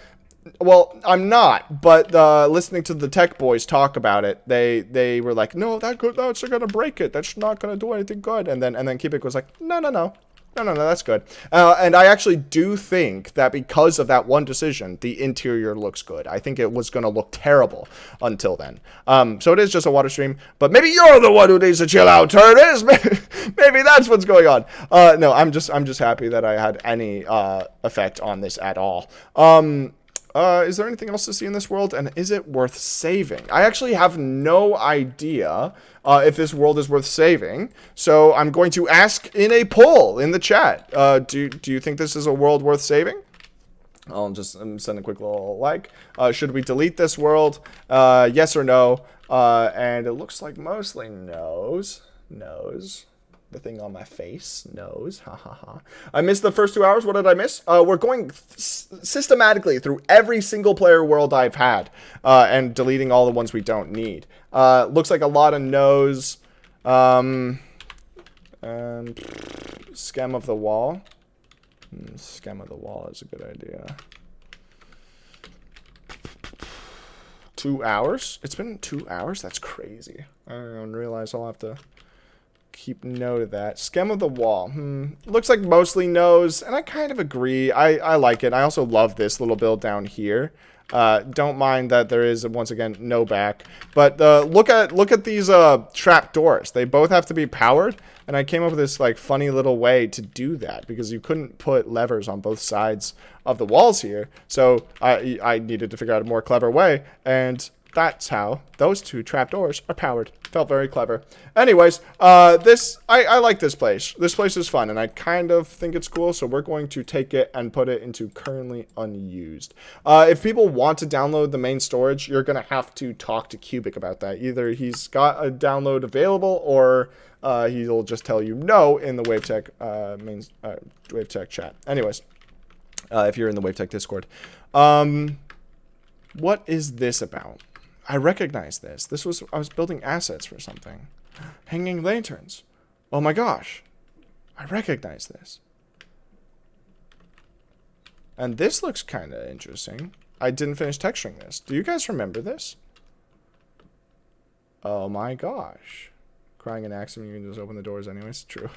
Well, I'm not, but listening to the tech boys talk about it, they were like, no, that's gonna break it. That's not gonna do anything good. And then Kibik was like, no, that's good. And I actually do think that because of that one decision, the interior looks good. I think it was gonna look terrible until then. So it is just a water stream, but maybe you're the one who needs to chill out, Turdis. Maybe that's what's going on. No, I'm just happy that I had any effect on this at all. Is there anything else to see in this world, and is it worth saving? I actually have no idea if this world is worth saving, so I'm going to ask in a poll in the chat. Do you think this is a world worth saving? I'll just send a quick little like. Should we delete this world? Yes or no? And it looks like mostly no's. The thing on my face knows. I missed the first 2 hours. What did I miss? We're going systematically through every single player world I've had and deleting all the ones we don't need. Looks like a lot of no's. And schem of the wall. Schem of the wall is a good idea. 2 hours? It's been 2 hours? That's crazy. I don't even realize I'll have to keep note of that. Schem of the wall. Looks like mostly nose, and I kind of agree. I like it. I also love this little build down here. Don't mind that there is, once again, no back. But look at these trap doors. They both have to be powered, and I came up with this like funny little way to do that because you couldn't put levers on both sides of the walls here. So I needed to figure out a more clever way, and that's how those two trapdoors are powered. Felt very clever. Anyways, I like this place. This place is fun, and I kind of think it's cool, so we're going to take it and put it into currently unused. If people want to download the main storage, you're going to have to talk to Cubic about that. Either he's got a download available, or he'll just tell you no in the WaveTech WaveTech chat. Anyways, if you're in the WaveTech Discord. What is this about? I recognize this. I was building assets for something. Hanging lanterns. Oh my gosh. I recognize this. And this looks kind of interesting. I didn't finish texturing this. Do you guys remember this? Oh my gosh. Crying an accident, you can just open the doors anyways. True.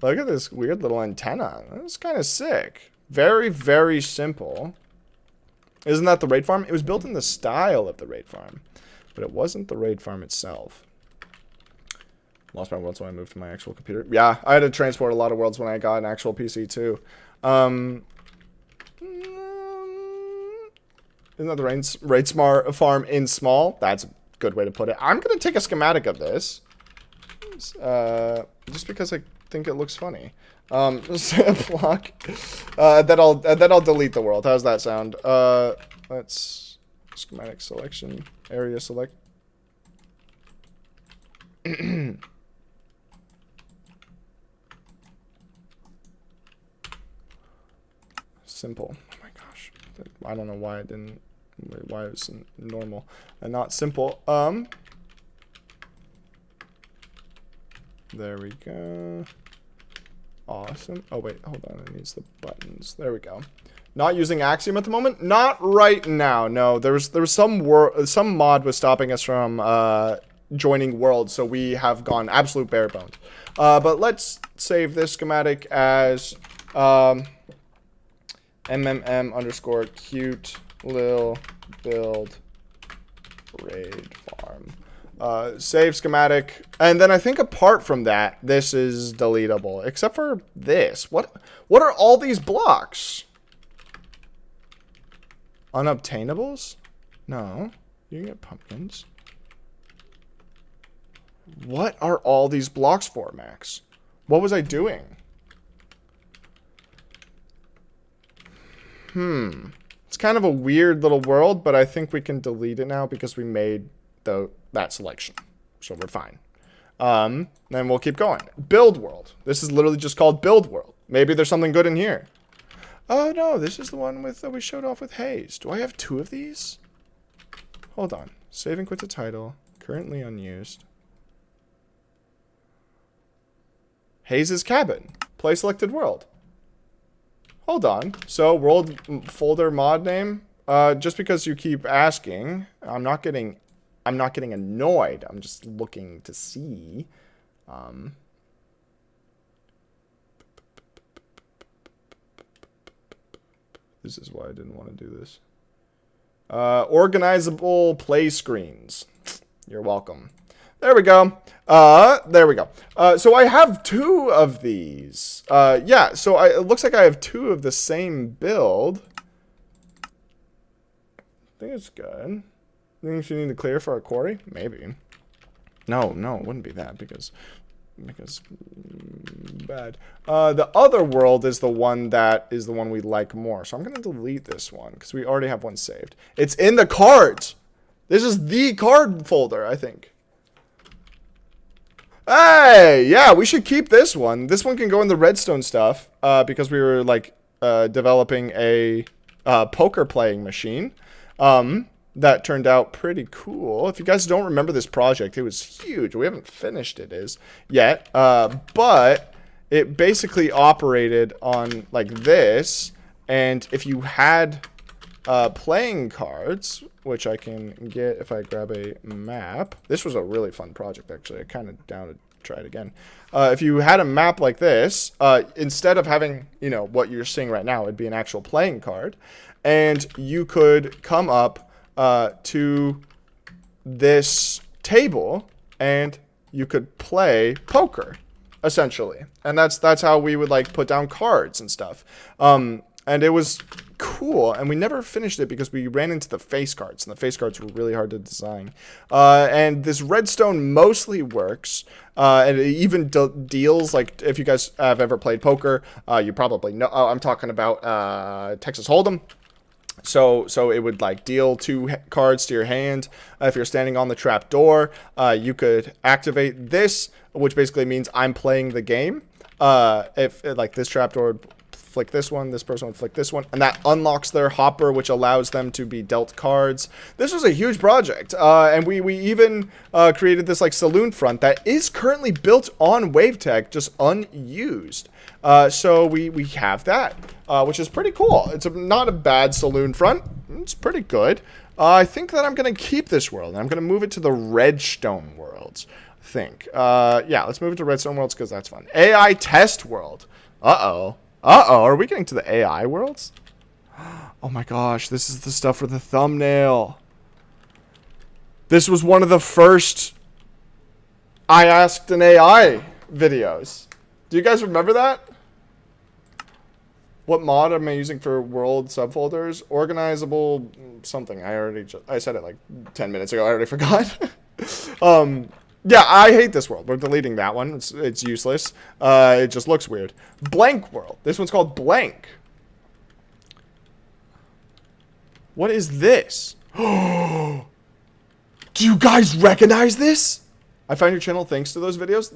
Look at this weird little antenna. That's kind of sick. Very, very simple. Isn't that the raid farm? It was built in the style of the raid farm, but it wasn't the raid farm itself. Lost my worlds when I moved to my actual computer. Yeah, I had to transport a lot of worlds when I got an actual PC too. Isn't that the raid farm in small? That's a good way to put it. I'm gonna take a schematic of this, just because I think it looks funny. Block. Then I'll delete the world. How's that sound? Let's schematic selection, area select. Simple. Oh my gosh. I don't know why it didn't. Why it was normal and not simple. There we go. Awesome. Oh wait, hold on. It needs the buttons. There we go. Not using Axiom at the moment. Not right now. No, there was some mod was stopping us from joining worlds, so we have gone absolute bare bones. But let's save this schematic as mmm_cute lil build raid farm. Save schematic, and then I think apart from that, this is deletable, except for this. What are all these blocks? Unobtainables? No, you can get pumpkins. What are all these blocks for, Max? What was I doing? It's kind of a weird little world, but I think we can delete it now because we made that selection, so we're fine. Then we'll keep going. Build world. This is literally just called build world. Maybe there's something good in here. Oh no, this is the one with that we showed off with Haze. Do I have 2 of these? Hold on. Save and quit the title. Currently unused. Haze's cabin. Play selected world. Hold on. So world folder mod name. Just because you keep asking, I'm not getting annoyed. I'm just looking to see. This is why I didn't want to do this. Organizable play screens. You're welcome. There we go. There we go. So I have 2 of these. Yeah, so it looks like I have 2 of the same build. I think it's good. Think you need to clear for a quarry? Maybe. No, it wouldn't be that because bad. The other world is the one we like more. So I'm gonna delete this one because we already have one saved. It's in the cards. This is the card folder, I think. Hey, yeah, we should keep this one. This one can go in the redstone stuff because we were like developing a poker playing machine. that turned out pretty cool. If you guys don't remember this project, it was huge. We haven't finished it yet, but it basically operated on like this. And if you had playing cards, which I can get if I grab a map. This was a really fun project, actually. I kind of down to try it again. If you had a map like this, instead of having, you know, what you're seeing right now, it'd be an actual playing card. And you could come up to this table and you could play poker, essentially. And that's how we would like put down cards and stuff. And it was cool, and we never finished it because we ran into the face cards, and the face cards were really hard to design. And this redstone mostly works, and it even deals, like, if you guys have ever played poker, you probably know, I'm talking about Texas Hold'em. So it would like deal 2 cards to your hand. If you're standing on the trap door, you could activate this, which basically means I'm playing the game. If like this trap door would flick this one, this person would flick this one, and that unlocks their hopper, which allows them to be dealt cards. This was a huge project, and we even created this like saloon front that is currently built on WaveTech, just unused. So we have that, which is pretty cool. It's not a bad saloon front. It's pretty good. I think that I'm going to keep this world, and I'm going to move it to the redstone worlds, I think. Yeah, let's move it to redstone worlds because that's fun. AI test world. Uh-oh. Uh-oh, are we getting to the AI worlds? Oh my gosh, this is the stuff for the thumbnail. This was one of the first I Asked an AI videos. Do you guys remember that? What mod am I using for world subfolders? Organizable something. I said it like 10 minutes ago. I already forgot. Yeah, I hate this world. We're deleting that one. It's useless. It just looks weird. Blank world. This one's called blank. What is this? Do you guys recognize this? I found your channel thanks to those videos.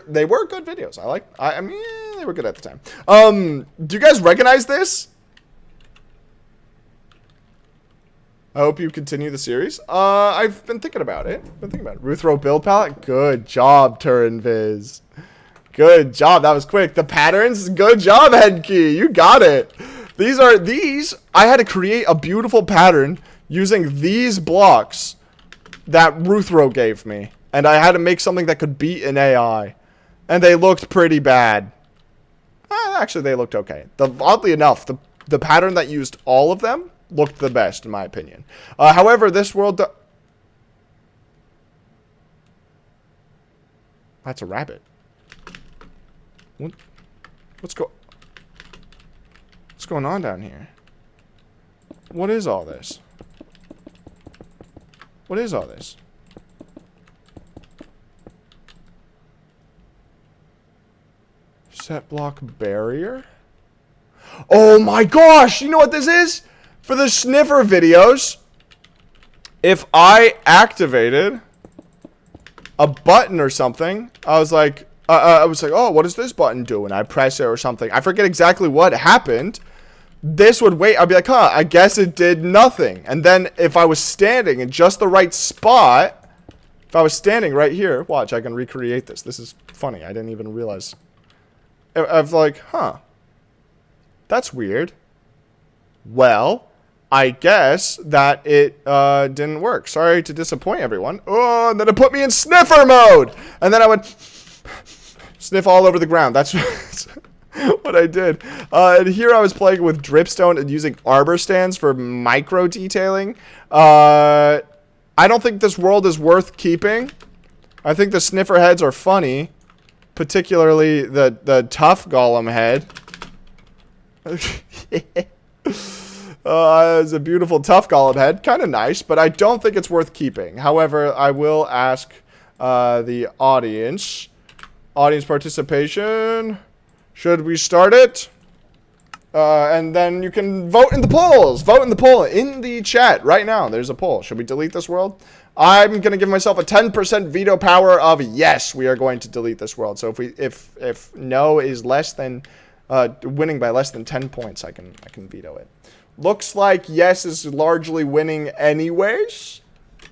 They were good videos. I mean, they were good at the time. Do you guys recognize this? I hope you continue the series. I've been thinking about it. Ruthro build palette. Good job, Turinviz. Good job. That was quick. The patterns. Good job, Headkey. You got it. These. I had to create a beautiful pattern using these blocks that Ruthro gave me, and I had to make something that could beat an AI, and they looked pretty bad. Actually, they looked okay. Oddly enough, the pattern that used all of them looked the best, in my opinion. However, this world... That's a rabbit. What's going on down here? What is all this? What is all this? Set block barrier? Oh my gosh! You know what this is? For the sniffer videos, if I activated a button or something, I was like, oh, what does this button do? And I press it or something. I forget exactly what happened. This would wait. I'd be like, huh, I guess it did nothing. And then if I was standing in just the right spot, if I was standing right here, watch, I can recreate this. This is funny. I didn't even realize. I was like, huh, that's weird. Well, I guess that it didn't work. Sorry to disappoint everyone. Oh, and then it put me in sniffer mode. And then I would sniff all over the ground. That's what I did. And here I was playing with dripstone and using arbor stands for micro detailing. I don't think this world is worth keeping. I think the sniffer heads are funny. Particularly the tough golem head. It's a beautiful tough golem head. Kind of nice, but I don't think it's worth keeping. However, I will ask the audience. Audience participation. Should we start it? And then you can vote in the polls. Vote in the poll in the chat right now. There's a poll. Should we delete this world? I'm going to give myself a 10% veto power of yes, we are going to delete this world. So if no is less than winning by less than 10 points, I can veto it. Looks like yes is largely winning anyways.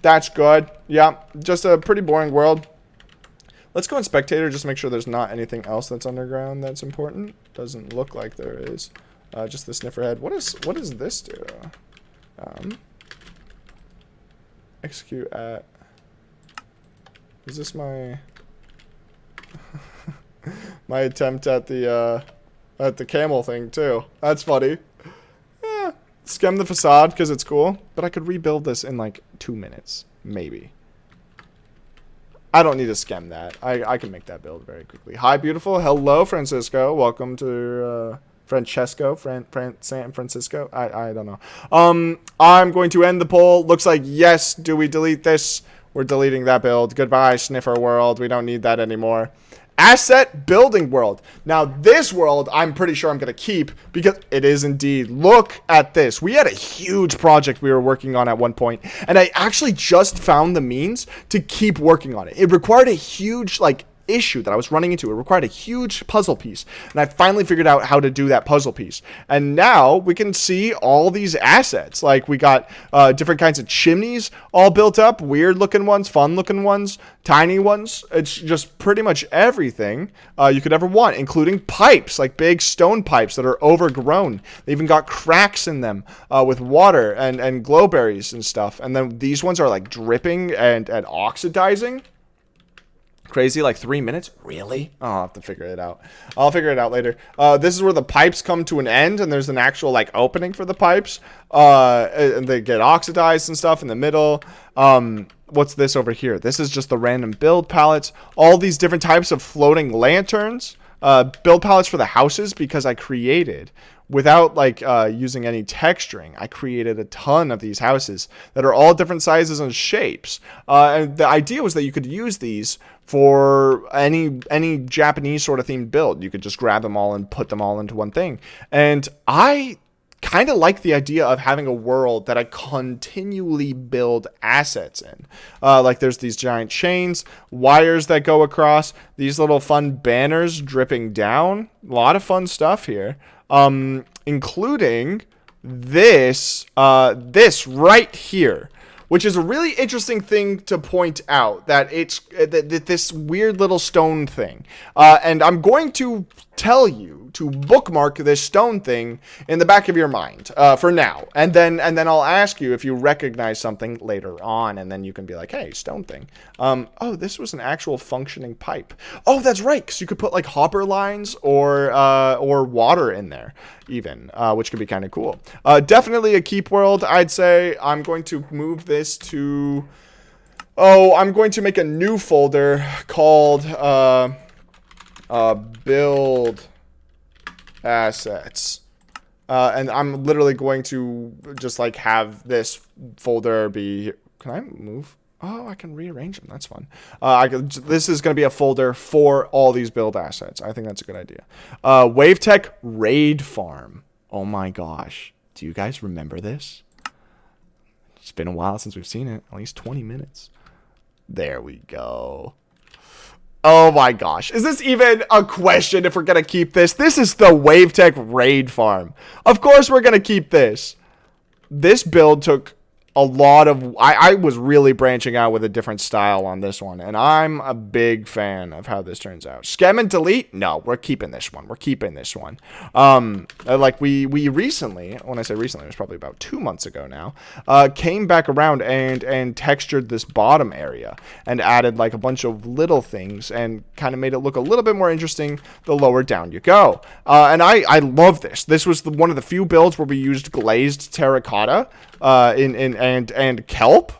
That's good. Yeah, just a pretty boring world. Let's go in spectator, just make sure there's not anything else that's underground that's important. Doesn't look like there is. Just the sniffer head. What does this do? Execute at. Is this my my attempt at the camel thing too? That's funny. Yeah. Skem the facade because it's cool, but I could rebuild this in like 2 minutes, maybe. I don't need to skem that. I can make that build very quickly. Hi, beautiful. Hello, Francisco. Welcome to Francesco, San Francisco. I don't know. I'm going to end the poll. Looks like yes. Do we delete this? We're deleting that build. Goodbye, Sniffer World. We don't need that anymore. Asset building world. Now this world I'm pretty sure I'm going to keep because it is indeed. Look at this. We had a huge project we were working on at one point, and I actually just found the means to keep working on it. It required a huge issue that I was running into. It required a huge puzzle piece, and I finally figured out how to do that puzzle piece. And now we can see all these assets. Like we got different kinds of chimneys all built up, weird looking ones, fun looking ones, tiny ones. It's just pretty much everything you could ever want, including pipes, like big stone pipes that are overgrown. They even got cracks in them with water and glowberries and stuff. And then these ones are like dripping and oxidizing. Crazy, like 3 minutes? Really? Oh, I'll have to figure it out. I'll figure it out later. This is where the pipes come to an end, and there's an actual opening for the pipes. And they get oxidized and stuff in the middle. What's this over here? This is just the random build palettes. All these different types of floating lanterns. Build palettes for the houses because I created, without using any texturing, I created a ton of these houses that are all different sizes and shapes. And the idea was that you could use these for any Japanese sort of themed build. You could just grab them all and put them all into one thing. And I kind of like the idea of having a world that I continually build assets in. Like there's these giant chains, wires that go across, these little fun banners dripping down. A lot of fun stuff here. Including this right here, which is a really interesting thing to point out, that it's this weird little stone thing. And I'm going to tell you to bookmark this stone thing in the back of your mind for now. And then I'll ask you if you recognize something later on, and then you can be like, hey, stone thing. Oh, this was an actual functioning pipe. Oh, that's right, because you could put hopper lines or water in there even, which could be kind of cool. Definitely a keep world, I'd say. I'm going to move this to... Oh, I'm going to make a new folder called build assets. And I'm literally going to just have this folder be... Can I move? Oh, I can rearrange them. That's fun. This is going to be a folder for all these build assets. I think that's a good idea. WaveTech Raid Farm. Oh my gosh. Do you guys remember this? It's been a while since we've seen it. At least 20 minutes. There we go. Oh my gosh. Is this even a question if we're going to keep this? This is the WaveTech Raid Farm. Of course we're going to keep this. This build took a lot of... I was really branching out with a different style on this one, and I'm a big fan of how this turns out. Skem and delete? No, we're keeping this one. We're keeping this one. We recently, when I say recently, it was probably about 2 months ago now, came back around and textured this bottom area and added a bunch of little things and kind of made it look a little bit more interesting the lower down you go. And I love this. This was one of the few builds where we used glazed terracotta and kelp,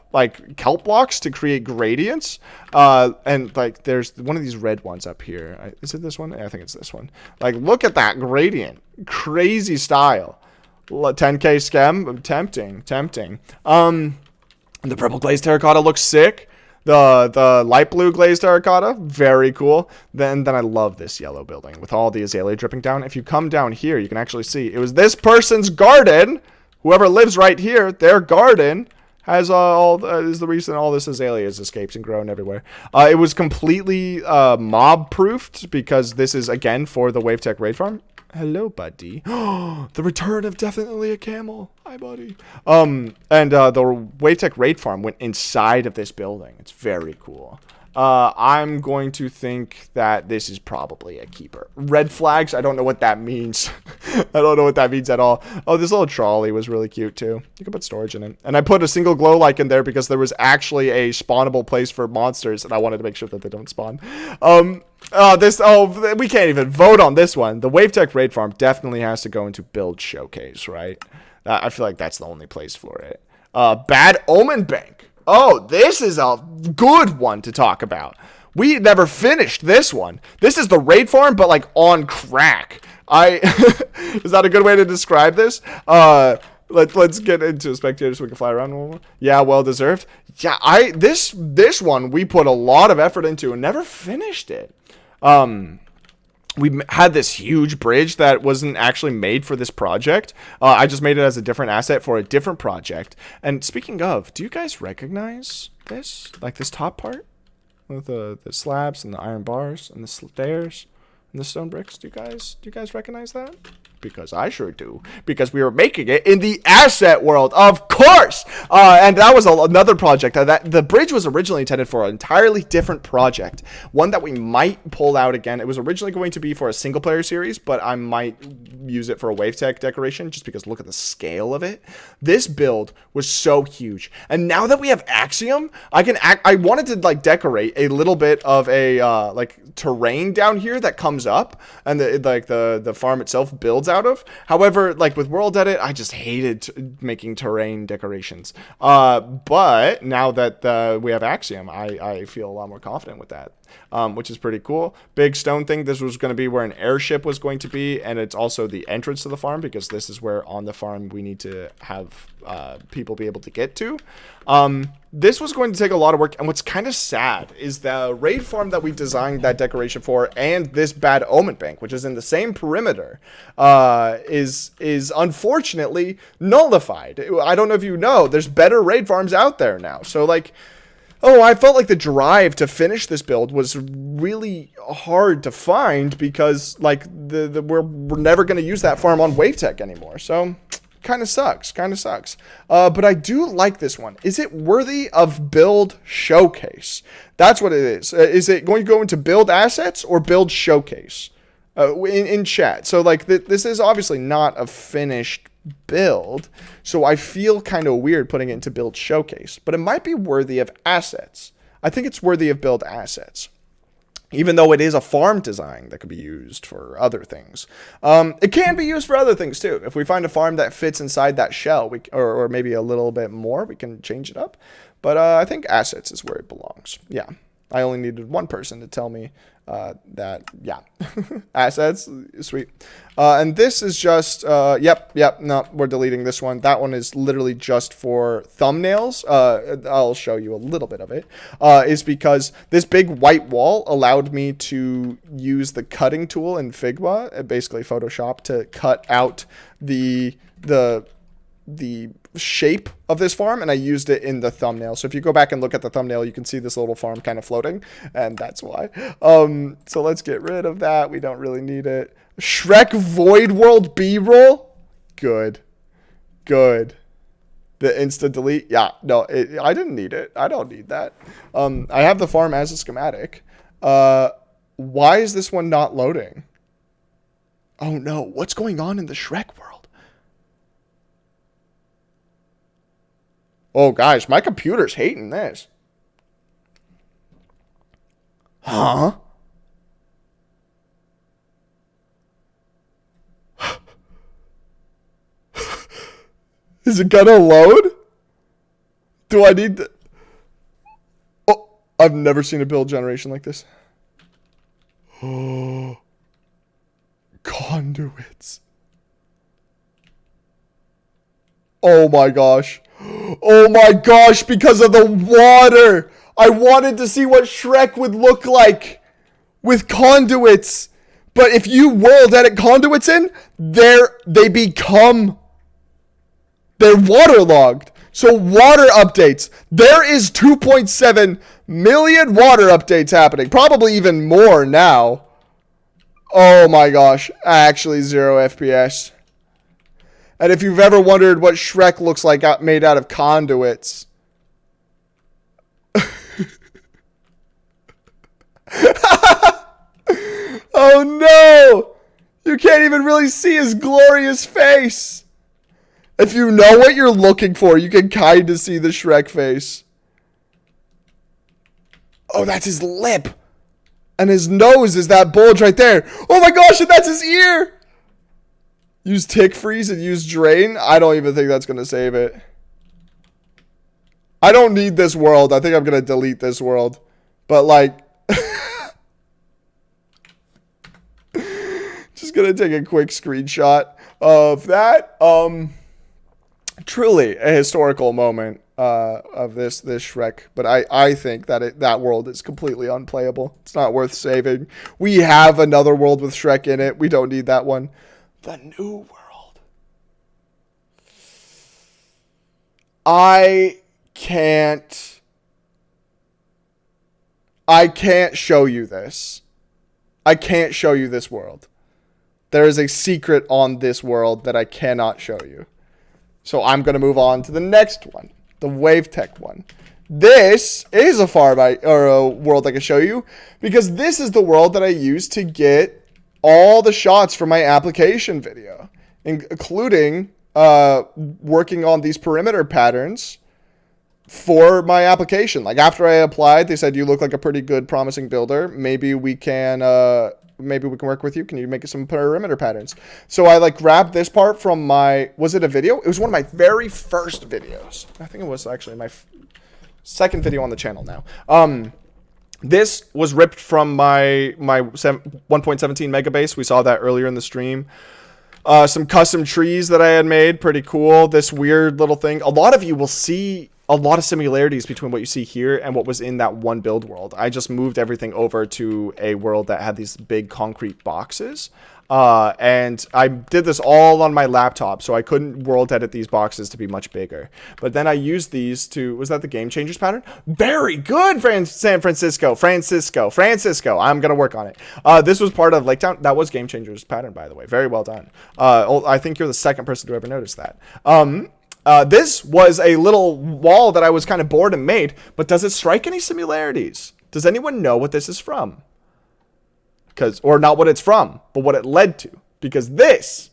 kelp blocks to create gradients. And there's one of these red ones up here. Is it this one? I think it's this one. Look at that gradient. Crazy style. 10k skem. Tempting. The purple glazed terracotta looks sick. The light blue glazed terracotta, very cool. Then I love this yellow building with all the azalea dripping down. If you come down here, you can actually see it was this person's garden. Whoever lives right here, their garden has is the reason all this azalea has escaped and grown everywhere. It was completely mob proofed because this is again for the WaveTech Raid Farm. Hello, buddy. The return of definitely a camel. Hi, buddy. And the Wavetech raid farm went inside of this building. It's very cool. I'm going to think that this is probably a keeper. Red flags, I don't know what that means. I don't know what that means at all. Oh, this little trolley was really cute too. You can put storage in it. And I put a single glow like in there because there was actually a spawnable place for monsters and I wanted to make sure that they don't spawn. We can't even vote on this one. The Wavetech raid farm definitely has to go into build showcase, right? I feel like that's the only place for it. Bad Omen Bank. Oh, this is a good one to talk about. We never finished this one. This is the raid farm, but like on crack. Is that a good way to describe this? Let's get into spectators so we can fly around a little more. Yeah, well deserved. Yeah, this one we put a lot of effort into and never finished it. We had this huge bridge that wasn't actually made for this project. I just made it as a different asset for a different project. And speaking of, do you guys recognize this? Like this top part? With the slabs and the iron bars and the stairs and the stone bricks. Do you guys recognize that? Because I sure do. Because we were making it in the asset world, of course. And that was another project. The bridge was originally intended for an entirely different project. One that we might pull out again. It was originally going to be for a single player series, but I might use it for a Wavetech decoration just because look at the scale of it. This build was so huge. And now that we have Axiom, I wanted to like decorate a little bit of a like terrain down here that comes up and the farm itself builds out of. However, like with World Edit, I just hated making terrain decorations. But now that we have Axiom, I feel a lot more confident with that, which is pretty cool. Big stone thing. This was going to be where an airship was going to be, and it's also the entrance to the farm because this is where on the farm we need to have people be able to get to. This was going to take a lot of work, and what's kind of sad is the raid farm that we designed that decoration for and this Bad Omen Bank, which is in the same perimeter, is unfortunately nullified. I don't know if you know, there's better raid farms out there now. So like, I felt like the drive to finish this build was really hard to find because like we're never going to use that farm on Wavetech anymore. So kind of sucks. But I do like this one. Is it worthy of build showcase? That's what it is. Is it going to go into build assets or build showcase? In chat. So like this is obviously not a finished build, so I feel kind of weird putting it into build showcase, but it might be worthy of assets. I think it's worthy of build assets, even though it is a farm design that could be used for other things. It can be used for other things too. If we find a farm that fits inside that shell, or maybe a little bit more, we can change it up. But I think assets is where it belongs. Yeah, I only needed one person to tell me that, yeah. Assets, sweet. And this is just, no, we're deleting this one. That one is literally just for thumbnails. I'll show you a little bit of it. Is because this big white wall allowed me to use the cutting tool in Figma, basically Photoshop, to cut out the shape of this farm, and I used it in the thumbnail. So if you go back and look at the thumbnail, you can see this little farm kind of floating, and that's why. So let's get rid of that. We don't really need it. Shrek Void World B-roll. Good. The insta delete. Yeah, no, I didn't need it. I don't need that. I have the farm as a schematic. Why is this one not loading? Oh no, what's going on in the Shrek world? Oh, guys, my computer's hating this. Huh? Is it gonna load? Do I need the... Oh, I've never seen a build generation like this. Oh, conduits. Oh my gosh. Oh my gosh, because of the water. I wanted to see what Shrek would look like with conduits. But if you world edit conduits in, they're waterlogged. So water updates. There is 2.7 million water updates happening. Probably even more now. Oh my gosh. Actually 0 FPS. And if you've ever wondered what Shrek looks like made out of conduits. Oh no! You can't even really see his glorious face. If you know what you're looking for, you can kind of see the Shrek face. Oh, that's his lip. And his nose is that bulge right there. Oh my gosh, and that's his ear. Use tick freeze and use drain. I don't even think that's going to save it. I don't need this world. I think I'm going to delete this world. But like... just going to take a quick screenshot of that. Truly a historical moment of this Shrek. But I think that that world is completely unplayable. It's not worth saving. We have another world with Shrek in it. We don't need that one. The new world. I can't show you this. I can't show you this world. There is a secret on this world that I cannot show you. So I'm going to move on to the next one. The WaveTech one. This is a a world I can show you. Because this is the world that I used to get all the shots for my application video, including working on these perimeter patterns for my application. Like after I applied, they said, you look like a pretty good, promising builder. Maybe we can work with you. Can you make some perimeter patterns? So I like grabbed this part from was it a video? It was one of my very first videos. I think it was actually my second video on the channel now. This was ripped from my 1.17 megabase. We saw that earlier in the stream. Some custom trees that I had made. Pretty cool. This weird little thing. A lot of you will see a lot of similarities between what you see here and what was in that one build world. I just moved everything over to a world that had these big concrete boxes. And I did this all on my laptop, so I couldn't world edit these boxes to be much bigger. But then I used these to, was that the Game Changers pattern? Very good, San Francisco. I'm going to work on it. This was part of Lake Town. That was Game Changers pattern, by the way. Very well done. I think you're the second person to ever notice that. This was a little wall that I was kind of bored and made, but does it strike any similarities? Does anyone know what this is from? Or not what it's from, but what it led to. Because this,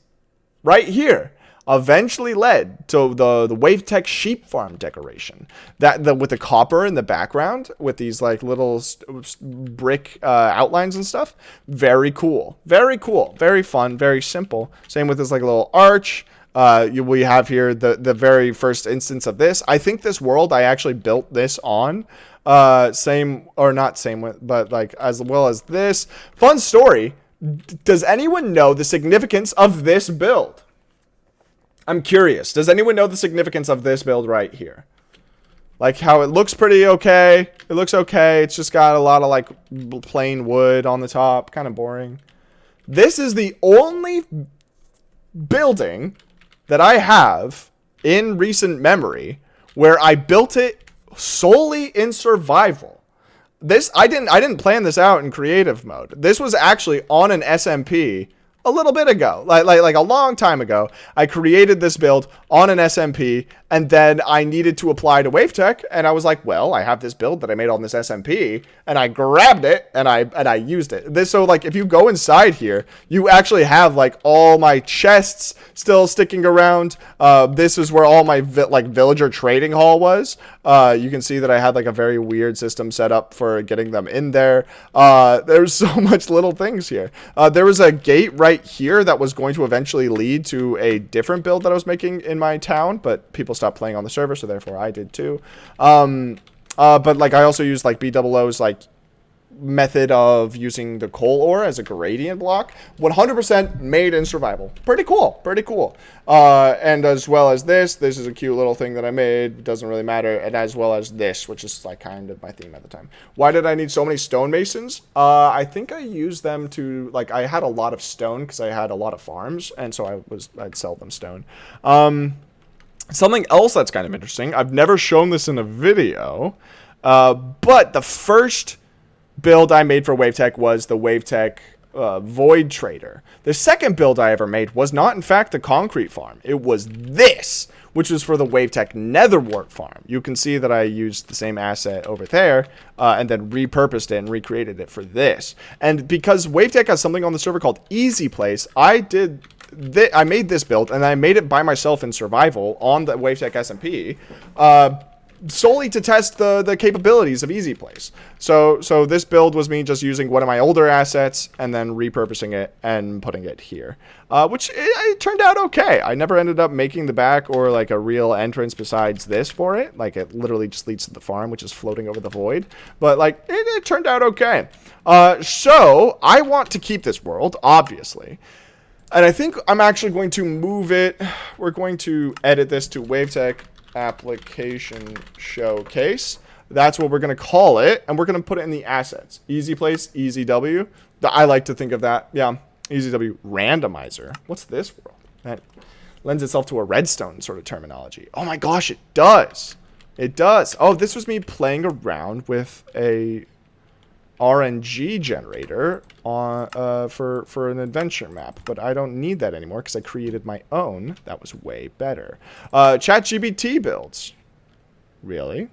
right here, eventually led to the WaveTech sheep farm decoration. With the copper in the background, with these like little brick outlines and stuff. Very cool. Very cool. Very fun. Very simple. Same with this like little arch. We have here the very first instance of this. I think this world, I actually built this on. Same, or not same with, but like as well as this. Fun story. Does anyone know the significance of this build? I'm curious. Does anyone know the significance of this build right here? Like how it looks pretty okay. It looks okay. It's just got a lot of like plain wood on the top. Kind of boring. This is the only building that I have in recent memory where I built it solely in survival. I didn't plan this out in creative mode. This was actually on an SMP a little bit ago, like a long time ago. I created this build on an SMP, and then I needed to apply to WaveTech, and I was like, well, I have this build that I made on this SMP, and I grabbed it and I used it. So like if you go inside here, you actually have like all my chests still sticking around. This is where all my villager trading hall was. You can see that I had like a very weird system set up for getting them in there. There's so much little things here. There was a gate right here that was going to eventually lead to a different build that I was making in my town, but people stopped playing on the server, so therefore I did too. But like I also used like BOO's like method of using the coal ore as a gradient block. 100% made in survival. Pretty cool. Pretty cool. And as well as this is a cute little thing that I made. Doesn't really matter. And as well as this, which is like kind of my theme at the time. Why did I need so many stonemasons? I think I used them to, like, I had a lot of stone because I had a lot of farms, and so I'd sell them stone. Something else that's kind of interesting. I've never shown this in a video, but the first build I made for WaveTech was the WaveTech Void Trader. The second build I ever made was not, in fact, a concrete farm. It was this, which was for the Wavetech Netherwart farm. You can see that I used the same asset over there and then repurposed it and recreated it for this. And because Wavetech has something on the server called Easy Place, I made this build and I made it by myself in survival on the Wavetech SMP. Solely to test the capabilities of Easy Place. So this build was me just using one of my older assets and then repurposing it and putting it here, which it turned out okay. I never ended up making the back or like a real entrance besides this for it. Like it literally just leads to the farm, which is floating over the void. But like it turned out okay. So I want to keep this world, obviously. And I think I'm actually going to move it. We're going to edit this to Wavetech Application Showcase. That's what we're going to call it, and we're going to put it in the assets. Easy Place, Easy W. I like to think of that. Yeah, Easy W randomizer. What's this world? That lends itself to a redstone sort of terminology. Oh my gosh, it does. It does. Oh, this was me playing around with a RNG generator on for an adventure map, but I don't need that anymore because I created my own. That was way better. ChatGPT builds. Really?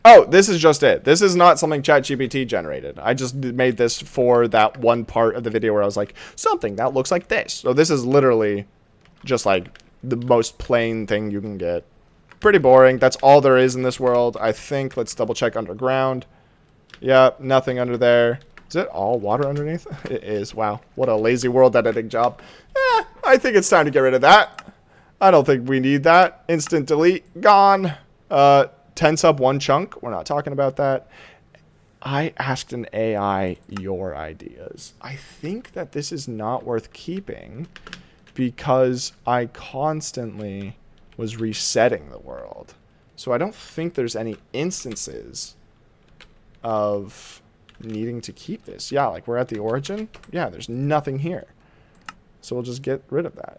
Oh, this is just it. This is not something ChatGPT generated. I just made this for that one part of the video where I was like, something that looks like this. So this is literally just like the most plain thing you can get. Pretty boring. That's all there is in this world, I think. Let's double check underground. Yeah, nothing under there. Is it all water underneath? It is. Wow. What a lazy world editing job. I think it's time to get rid of that. I don't think we need that. Instant delete. Gone. 10 sub 1 chunk. We're not talking about that. I asked an AI your ideas. I think that this is not worth keeping because I constantly was resetting the world. So I don't think there's any instances of needing to keep this. Yeah, like we're at the origin. Yeah, there's nothing here. So we'll just get rid of that.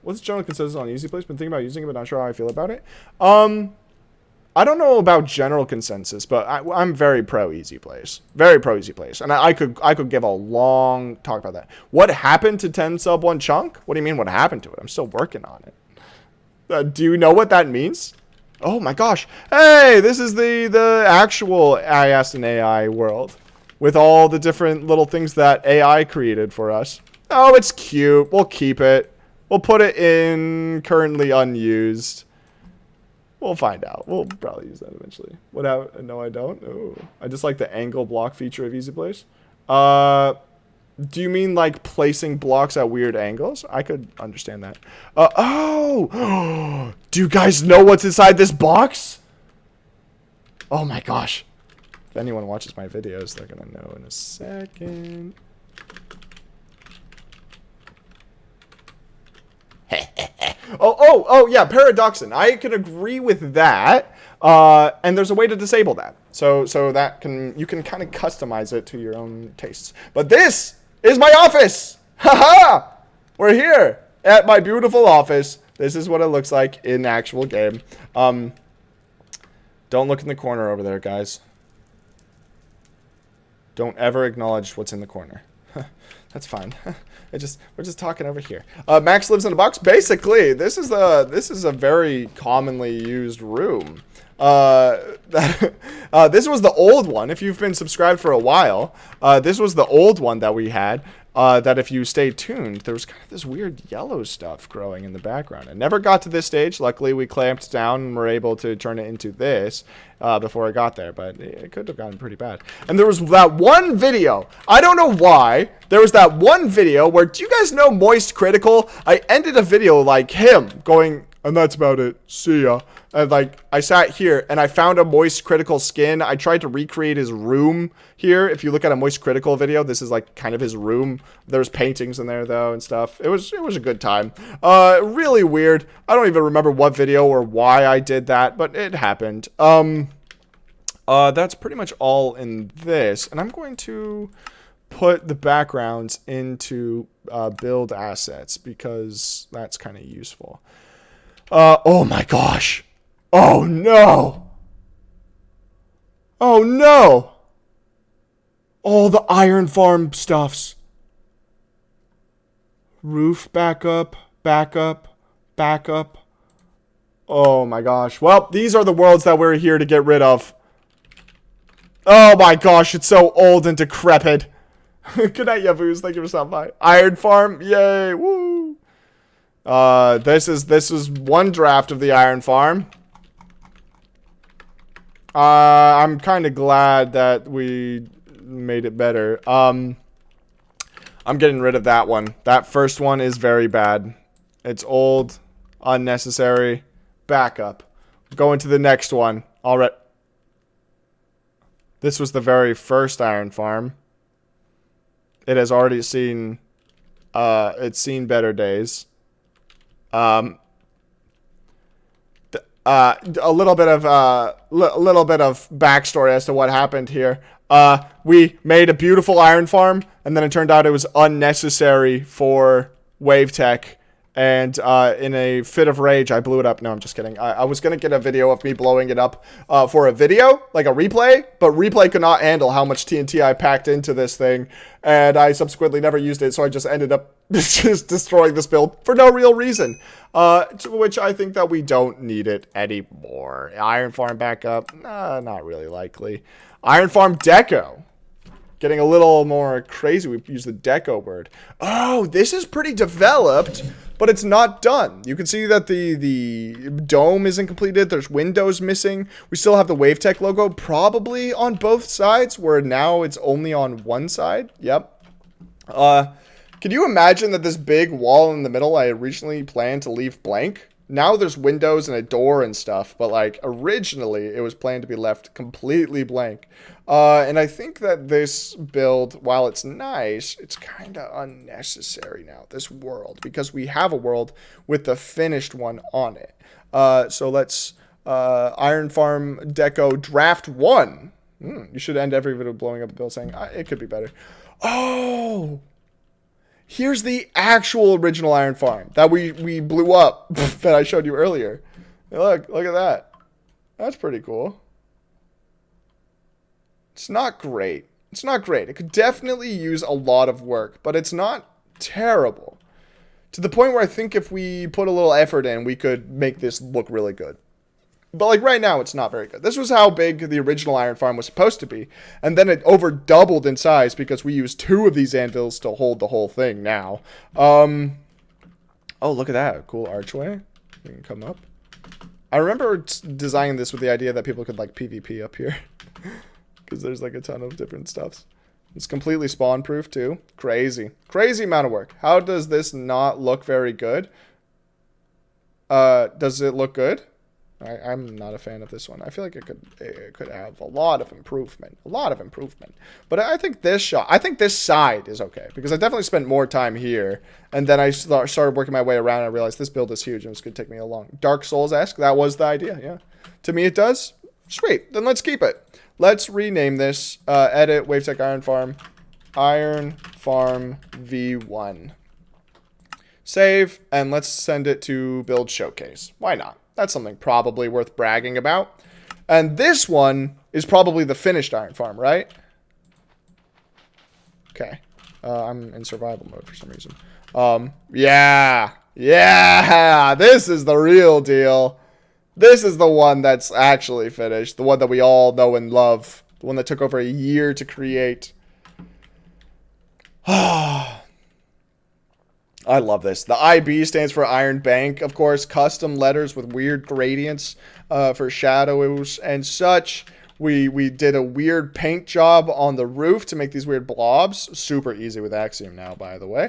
What's the general consensus on Easy Place? Been thinking about using it, but not sure how I feel about it. I don't know about general consensus, but I'm very pro Easy Place. Very pro Easy Place. And I could give a long talk about that. What happened to 10 sub 1 chunk? What do you mean what happened to it? I'm still working on it. Do you know what that means? Oh my gosh. Hey, this is the actual I Asked an AI world with all the different little things that AI created for us. Oh, it's cute. We'll keep it. We'll put it in currently unused. We'll find out. We'll probably use that eventually. What? No, I don't. Oh, I just like the angle block feature of Easy Place. Do you mean like placing blocks at weird angles? I could understand that. Oh! Do you guys know what's inside this box? Oh my gosh. If anyone watches my videos, they're gonna know in a second. Oh, yeah, Paradoxin. I can agree with that. And there's a way to disable that. So that you can kind of customize it to your own tastes. But this is my office! Haha! We're here at my beautiful office. This is what it looks like in actual game. Don't look in the corner over there, guys. Don't ever acknowledge what's in the corner. That's fine. We're just talking over here. Max lives in a box. Basically, this is a very commonly used room. This was the old one. If you've been subscribed for a while, this was the old one that we had. That if you stay tuned, there was kind of this weird yellow stuff growing in the background. It never got to this stage. Luckily, we clamped down and were able to turn it into this before it got there. But it could have gotten pretty bad. And there was that one video. I don't know why. There was that one video where, do you guys know Moist Critical? I ended a video like him going, and that's about it. See ya. And like, I sat here and I found a Moist Critical skin. I tried to recreate his room here. If you look at a Moist Critical video, this is like kind of his room. There's paintings in there though and stuff. It was a good time. Really weird. I don't even remember what video or why I did that, but it happened. That's pretty much all in this. And I'm going to put the backgrounds into build assets because that's kind of useful. Oh my gosh. Oh no. Oh no. All the iron farm stuffs. Roof backup, backup, backup. Oh my gosh. Well, these are the worlds that we're here to get rid of. Oh my gosh, it's so old and decrepit. Good night, Yavuz. Thank you for stopping by. Iron Farm, yay, woo. This is one draft of the Iron Farm. I'm kind of glad that we made it better. I'm getting rid of that one. That first one is very bad. It's old, unnecessary. Backup. Going to the next one. All right. This was the very first iron farm. It has already seen, it's seen better days. A little bit of backstory as to what happened here. We made a beautiful iron farm, and then it turned out it was unnecessary for wave tech. And in a fit of rage, I blew it up. No, I'm just kidding. I was going to get a video of me blowing it up for a video, like a replay. But replay could not handle how much TNT I packed into this thing. And I subsequently never used it. So I just ended up just destroying this build for no real reason. To which I think that we don't need it anymore. Iron Farm backup? Not really likely. Iron Farm deco. Getting a little more crazy. We use the deco word. Oh, this is pretty developed, but it's not done. You can see that the dome isn't completed. There's windows missing. We still have the WaveTech logo probably on both sides, where now it's only on one side. Yep. Can you imagine that this big wall in the middle I originally planned to leave blank? Now there's windows and a door and stuff, but like originally it was planned to be left completely blank. And I think that this build, while it's nice, it's kind of unnecessary now, this world, because we have a world with the finished one on it. So let's Iron Farm Deco Draft 1. You should end every video blowing up a build saying, it could be better. Oh! Here's the actual original Iron Farm that we blew up that I showed you earlier. Look at that. That's pretty cool. It's not great. It's not great. It could definitely use a lot of work, but it's not terrible. To the point where I think if we put a little effort in, we could make this look really good. But like right now, it's not very good. This was how big the original Iron Farm was supposed to be. And then it over doubled in size because we used 2 of these anvils to hold the whole thing now. Oh, look at that. Cool archway. We can come up. I remember designing this with the idea that people could like PvP up here. Because there's like a ton of different stuffs. It's completely spawn proof too. Crazy. Crazy amount of work. How does this not look very good? Does it look good? I'm not a fan of this one. I feel like it could have a lot of improvement. But I think this side is okay. Because I definitely spent more time here. And then I started working my way around and I realized this build is huge and it's going to take me a long. Dark Souls-esque, that was the idea, yeah. To me it does. Sweet, then let's keep it. Let's rename this. Edit, WaveTech Iron Farm. Iron Farm V1. Save, and let's send it to Build Showcase. Why not? That's something probably worth bragging about. And this one is probably the finished Iron Farm, right? Okay. I'm in survival mode for some reason. Yeah. This is the real deal. This is the one that's actually finished. The one that we all know and love. The one that took over a year to create. I love this. The IB stands for Iron Bank, of course. Custom letters with weird gradients for shadows and such. We did a weird paint job on the roof to make these weird blobs. Super easy with Axiom now, by the way.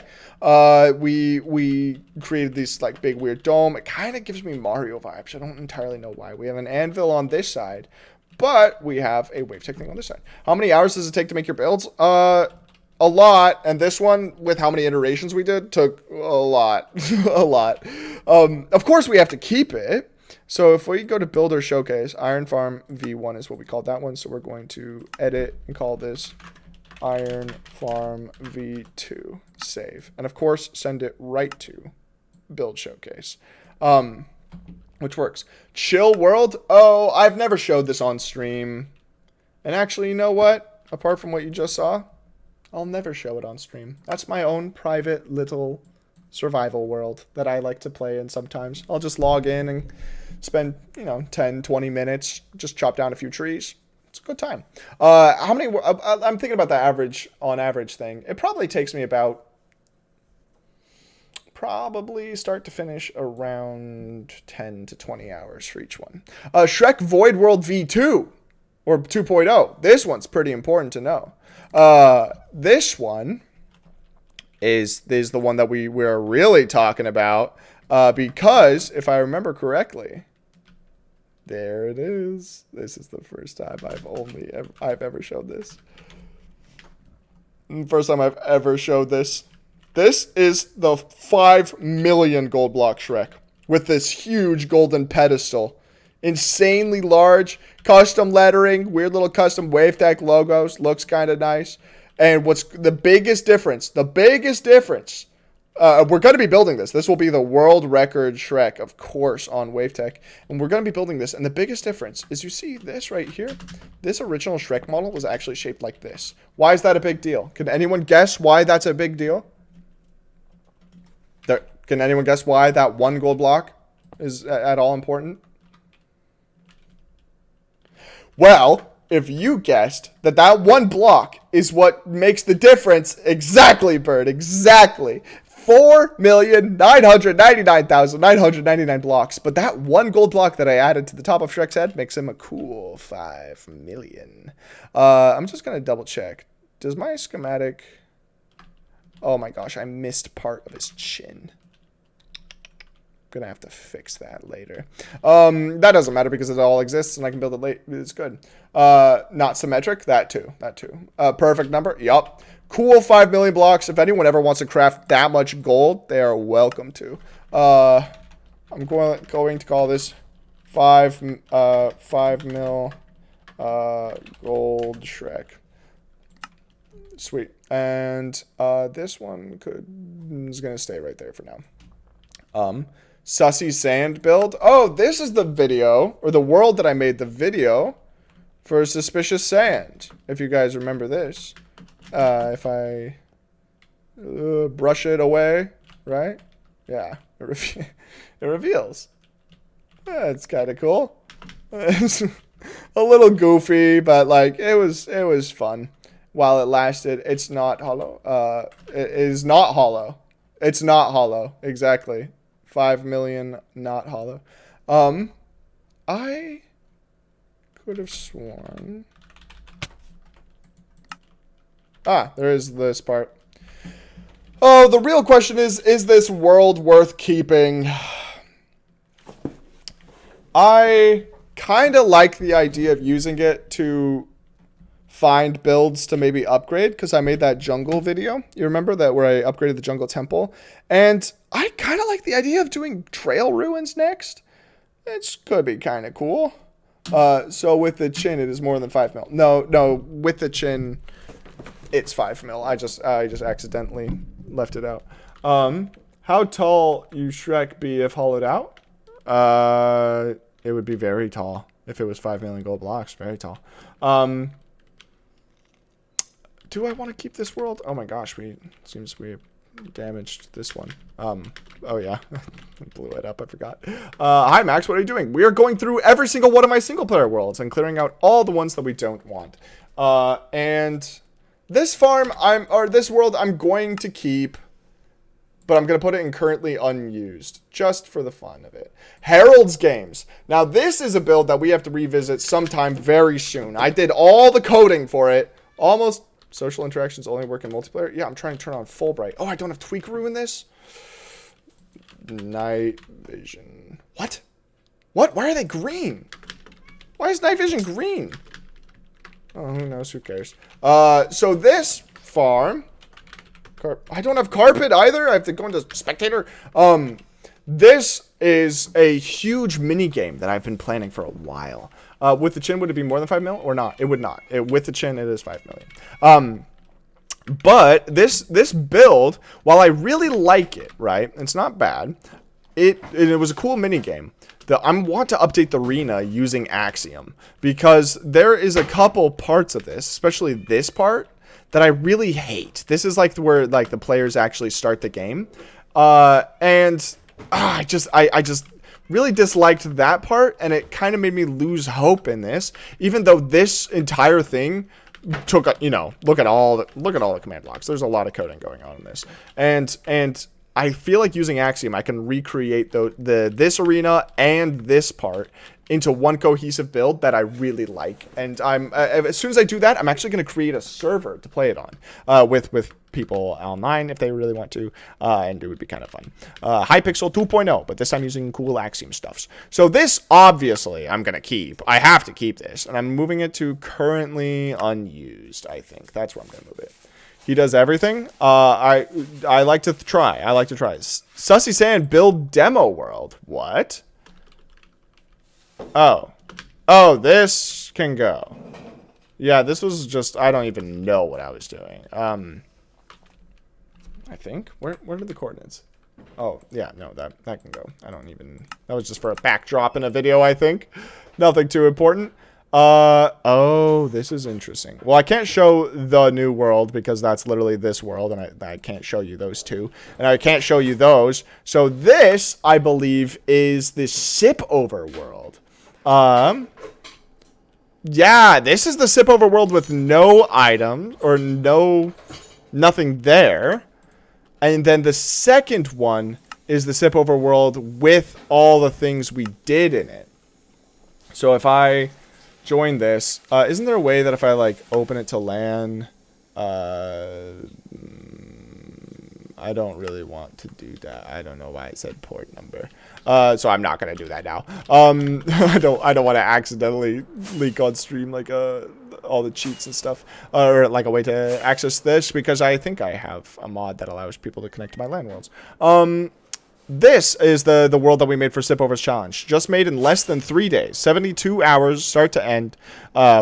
We created this like big weird dome. It kind of gives me Mario vibes. I don't entirely know why. We have an anvil on this side, but we have a WaveTech thing on this side. How many hours does it take to make your builds? A lot, and this one, with how many iterations we did, took a lot. A lot. Of course, we have to keep it. So if we go to Builder Showcase, Iron Farm V1 is what we called that one. So we're going to edit and call this Iron Farm V2. Save. And of course, send it right to Build Showcase. Which works. Chill World. Oh, I've never showed this on stream. And actually, you know what? apart from what you just saw, I'll never show it on stream. That's my own private little survival world that I like to play in sometimes. I'll just log in and spend, 10, 20 minutes, just chop down a few trees. It's a good time. How many, I'm thinking about the on average thing. It probably takes me about, start to finish, around 10 to 20 hours for each one. Shrek Void World V2, or 2.0. This one's pretty important to know. This one is the one that we're really talking about, because if I remember correctly, there it is. This is the first time I've ever showed this. First time I've ever showed this. This is the 5 million gold block Shrek with this huge golden pedestal. Insanely large, custom lettering, weird little custom wave tech logos, looks kind of nice. And what's the biggest difference? We're going to be building this. This will be the world record Shrek, of course, on WaveTech. And we're going to be building this. And the biggest difference is, you see this right here? This original Shrek model was actually shaped like this. Why is that a big deal? Can anyone guess why that's a big deal? Can anyone guess why that one gold block is at all important? Well, if you guessed that one block is what makes the difference, exactly, Bird, exactly. 4,999,999 blocks. But that one gold block that I added to the top of Shrek's head makes him a cool 5 million. I'm just going to double check. Does my schematic... Oh my gosh, I missed part of his chin. Gonna have to fix that later. That doesn't matter because it all exists and I can build it late. It's good. Not symmetric. That too. Perfect number. Yup. Cool 5 million blocks. If anyone ever wants to craft that much gold, they are welcome to. I'm going to call this 5 mil gold Shrek. Sweet. And this one is gonna stay right there for now. Sussy Sand build. Oh, this is the video, or the world that I made the video for Suspicious Sand. If you guys remember this. If I brush it away, right? Yeah, it reveals. It's kind of cool. It's a little goofy, but like it was fun while it lasted. It's not hollow. It is not hollow. It's not hollow. Exactly. 5 million not hollow. I could have sworn. There is this part. Oh, the real question is this world worth keeping? I kind of like the idea of using it to find builds to maybe upgrade, because I made that jungle video. You remember that, where I upgraded the jungle temple? And I kind of like the idea of doing trail ruins next. It's could be kind of cool. So with the chin, it is more than 5 mil. No, with the chin, it's 5 mil. I just accidentally left it out. How tall you Shrek be if hollowed out? It would be very tall if it was 5 million gold blocks. Very tall. Do I want to keep this world? Oh my gosh, seems we damaged this one. Oh yeah, blew it up, I forgot. Hi Max, what are you doing? We are going through every single one of my single player worlds and clearing out all the ones that we don't want. And this this world I'm going to keep, but I'm going to put it in currently unused, just for the fun of it. Harold's Games. Now this is a build that we have to revisit sometime very soon. I did all the coding for it, almost. Social interactions only work in multiplayer. Yeah, I'm trying to turn on Fulbright. Oh, I don't have Tweakaroo in this? Night vision. What? Why are they green? Why is night vision green? Oh, who knows? Who cares? So this farm... I don't have carpet either. I have to go into spectator. This is a huge mini game that I've been planning for a while. With the chin, would it be more than 5 mil or not? It would not. With the chin, it is 5 million. But this build, while I really like it, right? It's not bad. it was a cool mini game. I want to update the arena using Axiom because there is a couple parts of this, especially this part, that I really hate. This is like where like the players actually start the game, and I just really disliked that part, and it kind of made me lose hope in this. Even though this entire thing took, look at all the command blocks. There's a lot of coding going on in this, and I feel like using Axiom, I can recreate this arena and this part into one cohesive build that I really like. And as soon as I do that, I'm actually going to create a server to play it on with people online if they really want to, and it would be kind of fun. Hypixel 2.0, but this time using cool Axiom stuffs. So this, obviously, I'm going to keep. I have to keep this, and I'm moving it to currently unused, I think. That's where I'm going to move it. He does everything. I like to try. Sussy Sand build demo world. What? Oh, this can go. Yeah, this was just, I don't even know what I was doing. I think. Where are the coordinates? Oh, yeah, no, that can go. That was just for a backdrop in a video, I think. Nothing too important. Oh, this is interesting. Well, I can't show the new world because that's literally this world, and I can't show you those two, and I can't show you those. So this, I believe, is the sip over world. Yeah, this is the sip over world with no items or nothing there. And then the second one is the sip over world with all the things we did in it. So if I join this, isn't there a way that if I like open it to LAN, I don't really want to do that. I don't know why it said port number. So I'm not gonna do that now. I don't want to accidentally leak on stream like all the cheats and stuff, or like a way to access this, because I think I have a mod that allows people to connect to my LAN worlds. This is the world that we made for Sip Over's challenge. Just made in less than 3 days. 72 hours, start to end.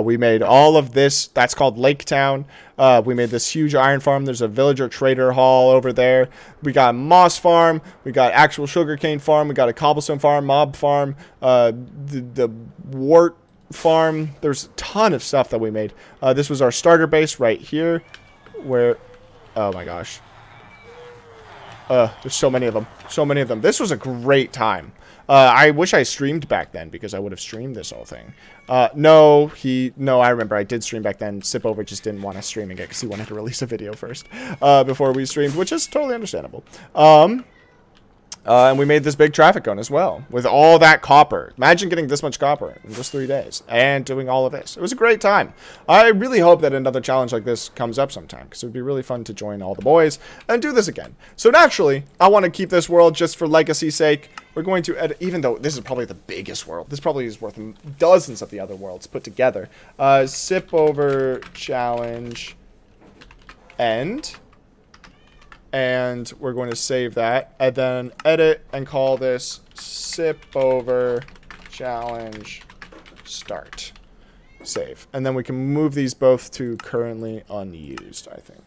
We made all of this. That's called Lake Town. We made this huge iron farm. There's a villager trader hall over there. We got a moss farm. We got actual sugarcane farm. We got a cobblestone farm, mob farm, the wart farm. There's a ton of stuff that we made. This was our starter base right here where... Oh my gosh. There's so many of them. So many of them. This was a great time. I wish I streamed back then because I would have streamed this whole thing. No, I remember I did stream back then. Sip Over just didn't want us streaming it because he wanted to release a video first before we streamed, which is totally understandable. And we made this big traffic cone as well with all that copper. Imagine getting this much copper in just 3 days and doing all of this. It was a great time. I really hope that another challenge like this comes up sometime because it would be really fun to join all the boys and do this again. So naturally, I want to keep this world just for legacy's sake. We're going to edit, even though this is probably the biggest world. This probably is worth dozens of the other worlds put together. Sip Over challenge end. And we're going to save that and then edit and call this Sip Over challenge start. Save. And then we can move these both to currently unused, I think.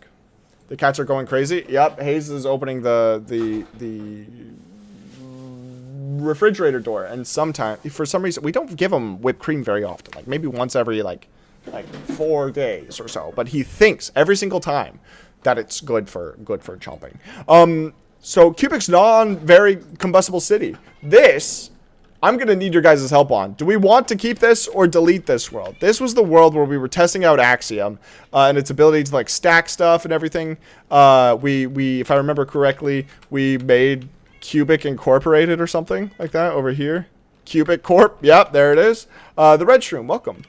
The cats are going crazy. Yep, Hayes is opening the refrigerator door, and sometimes, for some reason, we don't give him whipped cream very often. Like maybe once every like 4 days or so, but he thinks every single time that it's good for chomping. So Cubic's very combustible city. This, I'm gonna need your guys' help on. Do we want to keep this or delete this world? This was the world where we were testing out Axiom and its ability to like stack stuff and everything. We if I remember correctly, we made Cubic Incorporated or something like that over here. Cubic Corp. Yep, there it is. The Red Shroom, welcome.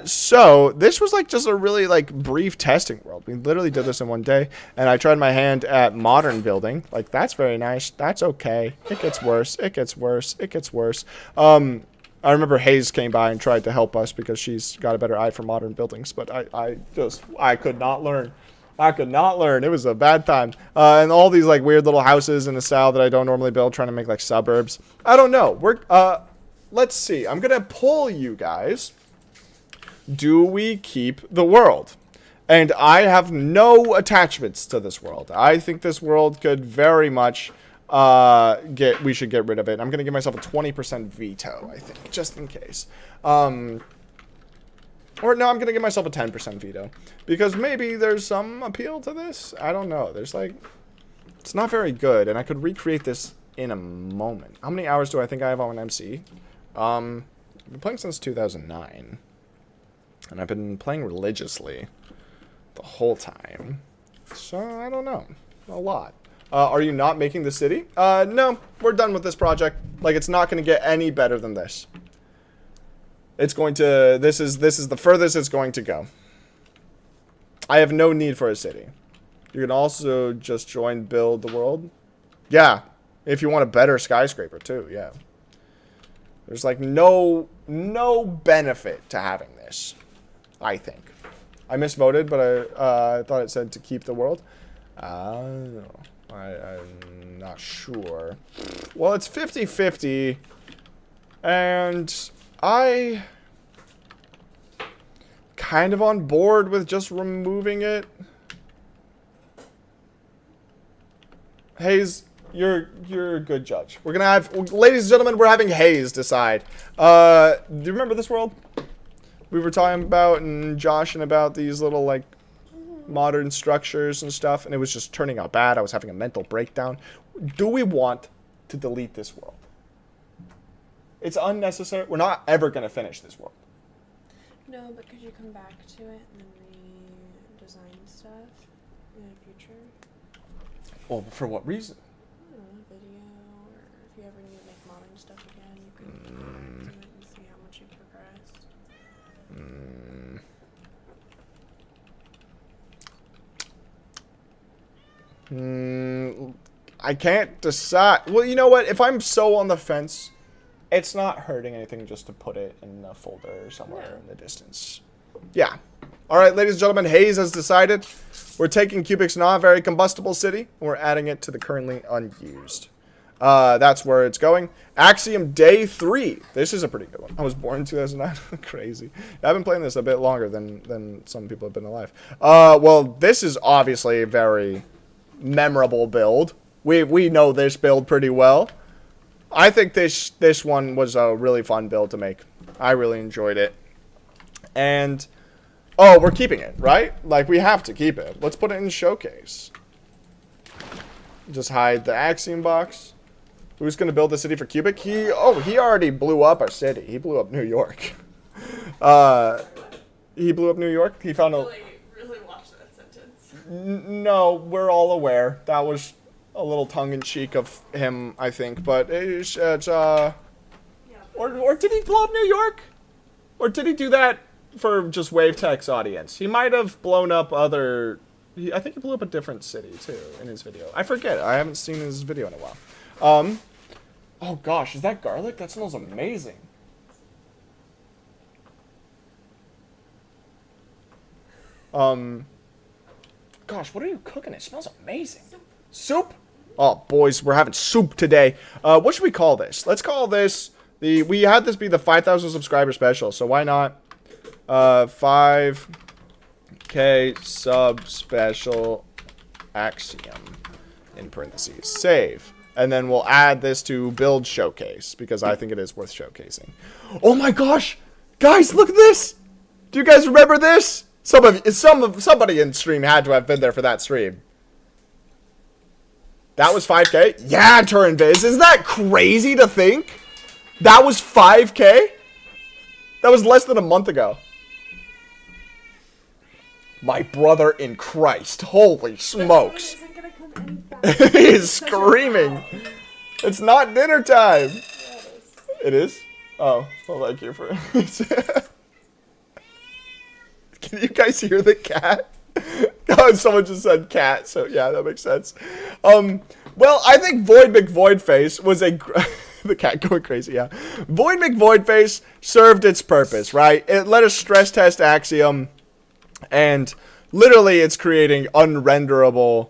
So this was like just a really like brief testing world. We literally did this in 1 day, and I tried my hand at modern building. Like, that's very nice. That's okay. It gets worse. It gets worse. It gets worse. I remember Hayes came by and tried to help us because she's got a better eye for modern buildings, but I could not learn. I could not learn. It was a bad time. And all these like weird little houses in a style that I don't normally build, trying to make like suburbs. I don't know. Let's see. I'm gonna pull you guys. Do we keep the world? And I have no attachments to this world. I think this world could very much we should get rid of it. I'm gonna give myself a 20% veto, I think, just in case. Or no, I'm gonna give myself a 10% veto because maybe there's some appeal to this. I don't know. There's like, it's not very good, and I could recreate this in a moment. How many hours do I think I have on MC? I've been playing since 2009, and I've been playing religiously the whole time. So I don't know, a lot. Are you not making the city? No, we're done with this project. Like, it's not going to get any better than this. It's going to, this is the furthest it's going to go. I have no need for a city. You can also just join Build the World. Yeah, if you want a better skyscraper too, yeah. There's like no benefit to having this, I think. I misvoted, but I thought it said to keep the world. I'm not sure. Well, it's 50-50, and I kind of on board with just removing it. Hayes, you're a good judge. We're gonna have, ladies and gentlemen, we're having Hayes decide. Do you remember this world? We were talking about, and Joshing about these little like modern structures and stuff, and it was just turning out bad. I was having a mental breakdown. Do we want to delete this world? It's unnecessary. We're not ever gonna finish this world. No, but could you come back to it and then redesign stuff in the future? Well, for what reason? I don't know, video, or if you ever need to make modern stuff again, you could go back to it and see how much you progressed. I can't decide. Well, you know what? If I'm so on the fence, it's not hurting anything just to put it in a folder somewhere in the distance. Yeah. All right, ladies and gentlemen, Hayes has decided. We're taking Cubic's not very combustible city, and we're adding it to the currently unused. That's where it's going. Axiom Day 3. This is a pretty good one. I was born in 2009. Crazy. I've been playing this a bit longer than some people have been alive. Well, this is obviously a very memorable build. We know this build pretty well. I think this one was a really fun build to make. I really enjoyed it. And oh, we're keeping it, right? Like, we have to keep it. Let's put it in showcase. Just hide the Axiom box. Who's going to build the city for Cubic? He already blew up our city. He blew up New York. He blew up New York. He found a... Really watch that sentence. No, we're all aware. That was a little tongue-in-cheek of him, I think. But it's or did he blow up New York? Or did he do that for just WaveTech's audience? He might have blown up other... I think he blew up a different city, too, in his video. I forget. I haven't seen his video in a while. Oh, gosh. Is that garlic? That smells amazing. Gosh, what are you cooking? It smells amazing. Soup? Oh, boys, we're having soup today. What should we call this? Let's call this we had this be the 5,000 subscriber special, so why not 5K sub special Axiom in parentheses. Save. And then we'll add this to build showcase because I think it is worth showcasing. Oh my gosh! Guys, look at this! Do you guys remember this? Somebody in stream had to have been there for that stream. That was 5K? Yeah, Turinviz. Isn't that crazy to think? That was 5K? That was less than a month ago. My brother in Christ. Holy smokes. He is screaming. It's not dinner time. It is? Oh, well, thank you for... Can you guys hear the cat? Oh, someone just said cat, so yeah, that makes sense. Well, I think Void McVoidface was a... the cat going crazy, yeah. Void McVoidface served its purpose, right? It let us stress test Axiom, and literally it's creating unrenderable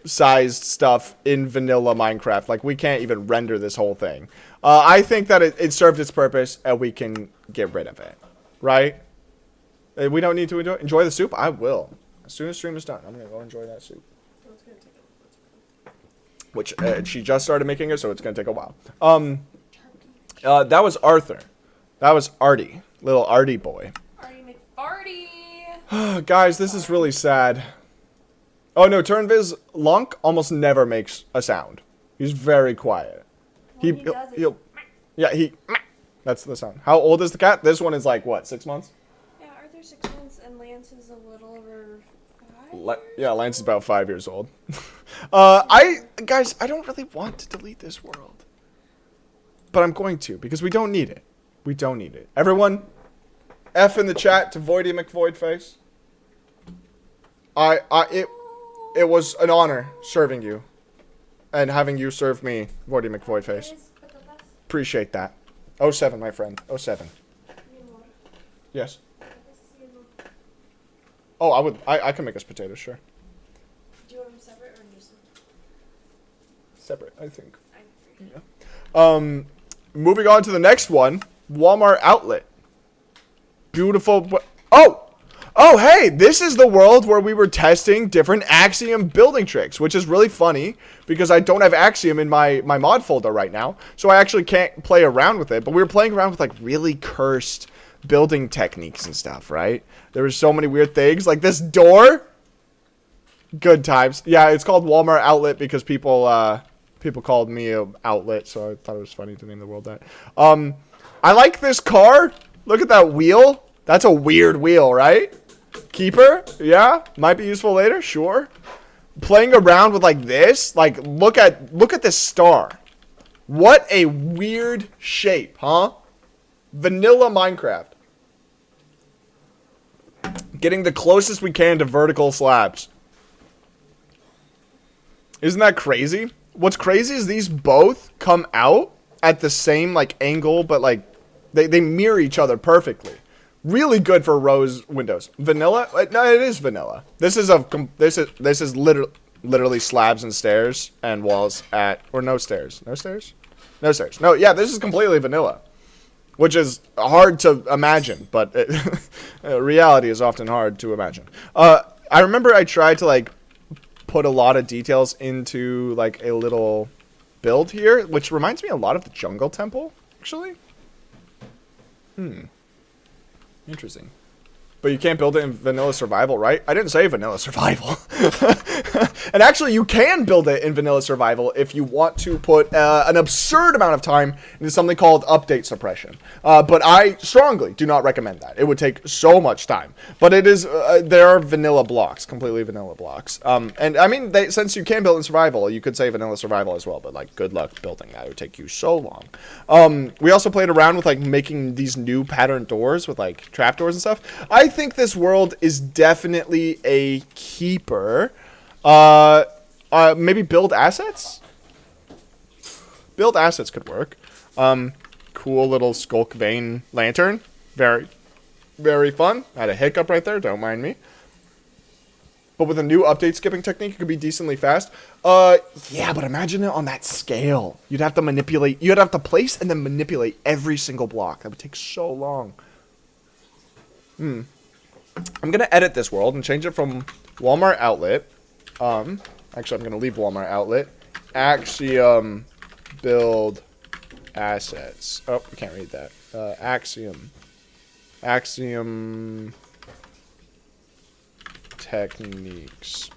sized stuff in vanilla Minecraft. Like, we can't even render this whole thing. I think that it served its purpose, and we can get rid of it, right? We don't need to enjoy the soup. I will. As soon as stream is done, I'm going to go enjoy that soup. which she just started making it, so it's gonna take a while. That was Arthur. That was Artie, little Artie boy. Artie McFarty. Guys, this is really sad. Oh no, Turnviz Lunk almost never makes a sound. He's very quiet. He'll that's the sound. How old is the cat? This one is like what, 6 months? Yeah, Arthur's 6 months and Lance is a little over 5. Yeah, Lance is about 5 years old. Guys, I don't really want to delete this world, but I'm going to because we don't need it. We don't need it. Everyone, F in the chat to Voidy McVoidface. It was an honor serving you, and having you serve me, Voidy McVoidface. Appreciate that. 07, my friend. 07. Yes. Oh, I can make us potatoes, sure. Do you want them separate or just Separate, I think. Yeah. Moving on to the next one, Walmart outlet. Beautiful. Oh, hey, this is the world where we were testing different Axiom building tricks, which is really funny because I don't have Axiom in my mod folder right now, so I actually can't play around with it. But we were playing around with like really cursed building techniques and stuff, right? There were so many weird things, like this door. Good times. Yeah, it's called Walmart outlet because people called me an outlet, so I thought it was funny to name the world that. I like this car. Look at that wheel. That's a weird wheel, right? Keeper, yeah, might be useful later, sure. Playing around with like this, like look at this star. What a weird shape, huh? Vanilla Minecraft. Getting the closest we can to vertical slabs. Isn't that crazy? What's crazy is these both come out at the same like angle, but like they mirror each other perfectly. Really good for rose windows. Vanilla? No, it is vanilla. This is literally slabs and stairs and walls or no stairs. No stairs? No stairs. No, yeah, this is completely vanilla, which is hard to imagine, but reality is often hard to imagine. I remember I tried to like put a lot of details into like a little build here, which reminds me a lot of the Jungle Temple, actually. Interesting. But you can't build it in vanilla survival, right? I didn't say vanilla survival. And actually, you can build it in vanilla survival if you want to put an absurd amount of time into something called update suppression. But I strongly do not recommend that. It would take so much time. But it is, there are vanilla blocks, completely vanilla blocks. And I mean, since you can build in survival, you could say vanilla survival as well. But like, good luck building that. It would take you so long. We also played around with like making these new pattern doors with like trapdoors and stuff. I think this world is definitely a keeper. Maybe build assets? Build assets could work. Cool little skulk vein lantern. Very, very fun. I had a hiccup right there. Don't mind me. But with a new update skipping technique, it could be decently fast. Yeah, but imagine it on that scale. You'd have to manipulate. You'd have to place and then manipulate every single block. That would take so long. I'm going to edit this world and change it from Walmart outlet. Actually, I'm going to leave Walmart outlet. Axiom build assets. Oh, you can't read that. Axiom techniques.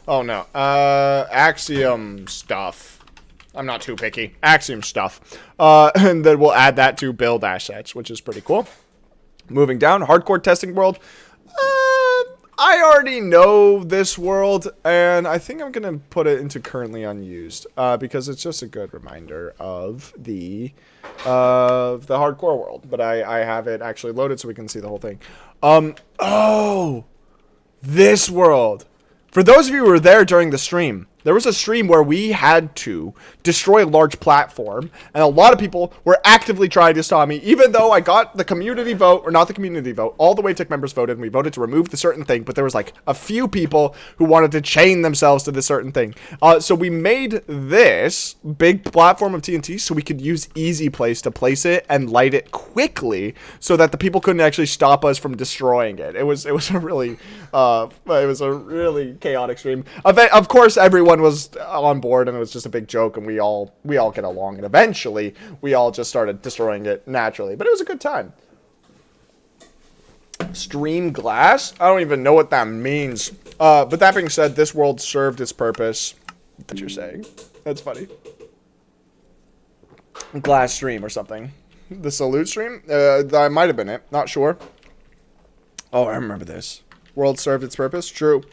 Oh, no. Axiom stuff. I'm not too picky. Axiom stuff. And then we'll add that to build assets, which is pretty cool. Moving down, hardcore testing world. I already know this world, and I think I'm going to put it into currently unused, because it's just a good reminder of the hardcore world. But I have it actually loaded so we can see the whole thing. Oh, this world. For those of you who were there during the stream, there was a stream where we had to destroy a large platform, and a lot of people were actively trying to stop me, even though I got the community vote, or not the community vote, all the way Tick members voted, and we voted to remove the certain thing, but there was like a few people who wanted to chain themselves to this certain thing. So we made this big platform of TNT so we could use Easy Place to place it and light it quickly so that the people couldn't actually stop us from destroying it. It was a really chaotic stream. Of course, everyone everyone was on board and it was just a big joke and we all get along, and eventually we all just started destroying it naturally. But it was a good time. Stream glass? I don't even know what that means. But that being said, this world served its purpose. What you're saying? That's funny. Glass stream or something. The salute stream? That might have been it. Not sure. Oh, I remember this. World served its purpose? True.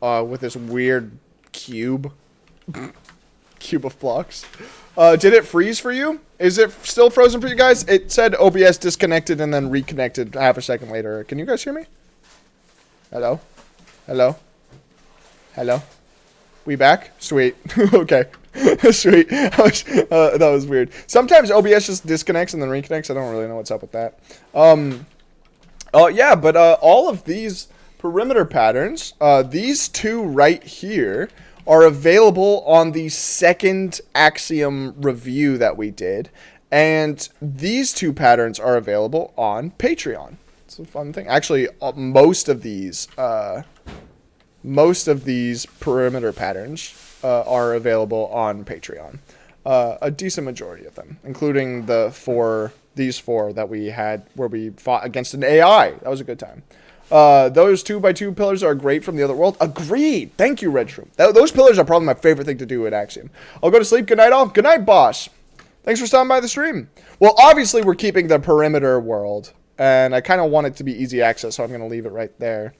With this weird cube. Cube of blocks. Did it freeze for you? Is it still frozen for you guys? It said OBS disconnected and then reconnected half a second later. Can you guys hear me? Hello? Hello? Hello? We back? Sweet. Okay. Sweet. That was weird. Sometimes OBS just disconnects and then reconnects. I don't really know what's up with that. Yeah, but all of these perimeter patterns, these two right here, are available on the second Axiom review that we did. And these two patterns are available on Patreon. It's a fun thing. Actually, most of these perimeter patterns are available on Patreon. A decent majority of them, including these four that we had where we fought against an AI. That was a good time. Those 2x2 pillars are great from the other world. Agreed. Thank you, Red Shroom. Those pillars are probably my favorite thing to do at Axiom. I'll go to sleep. Good night, all. Good night, boss. Thanks for stopping by the stream. Well, obviously, we're keeping the perimeter world, and I kind of want it to be easy access, so I'm going to leave it right there.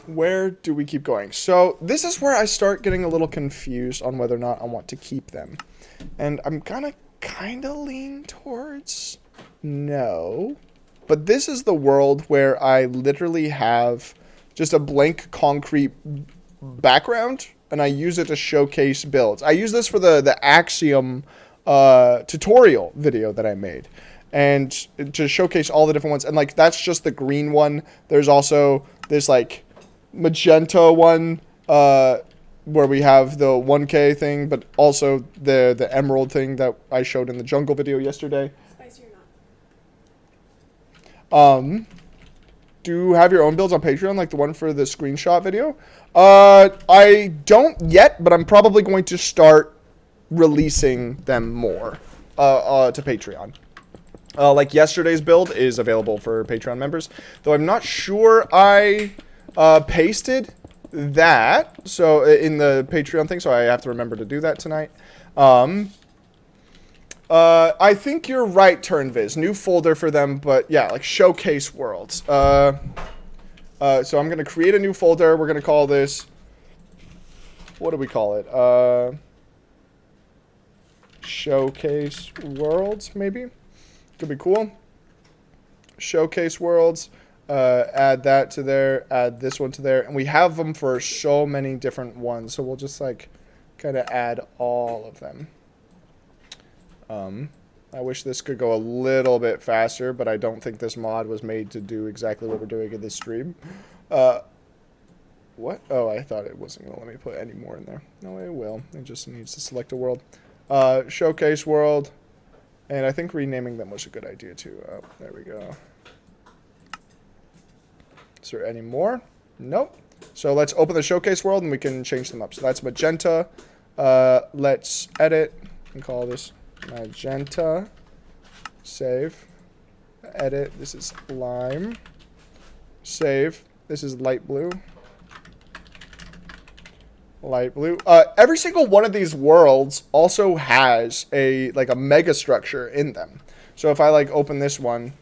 Where do we keep going? So this is where I start getting a little confused on whether or not I want to keep them. And I'm gonna kind of lean towards no. But this is the world where I literally have just a blank concrete background, and I use it to showcase builds. I use this for the Axiom tutorial video that I made, and to showcase all the different ones. And like, that's just the green one. There's also this like magenta one where we have the 1K thing, but also the emerald thing that I showed in the jungle video yesterday. Spicy or not? Do you have your own builds on Patreon, like the one for the screenshot video? I don't yet, but I'm probably going to start releasing them more to Patreon. Like yesterday's build is available for Patreon members, though I'm not sure I pasted that so in the Patreon thing, so I have to remember to do that tonight. I think you're right, Turnviz. New folder for them, but yeah, like showcase worlds. So I'm gonna create a new folder. We're gonna call this, what do we call it? Showcase worlds, maybe. Could be cool. Showcase worlds. Add that to there. Add this one to there, and we have them for so many different ones. So we'll just like kind of add all of them. I wish this could go a little bit faster, but I don't think this mod was made to do exactly what we're doing in this stream. What? Oh, I thought it wasn't going to let me put any more in there. No, it will. It just needs to select a world. Showcase world. And I think renaming them was a good idea, too. Oh, there we go. Is there any more? Nope. So let's open the showcase world, and we can change them up. So that's magenta. Let's edit and call this magenta. Save. Edit. This is lime. Save. This is light blue. Light blue. Every single one of these worlds also has a mega structure in them. So if I like open this one,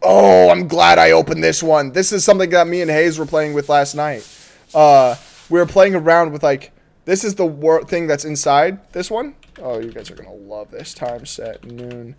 oh, I'm glad I opened this one. This is something that me and Hayes were playing with last night. We were playing around with like, this is the thing that's inside this one. Oh, you guys are gonna love this. Time set noon.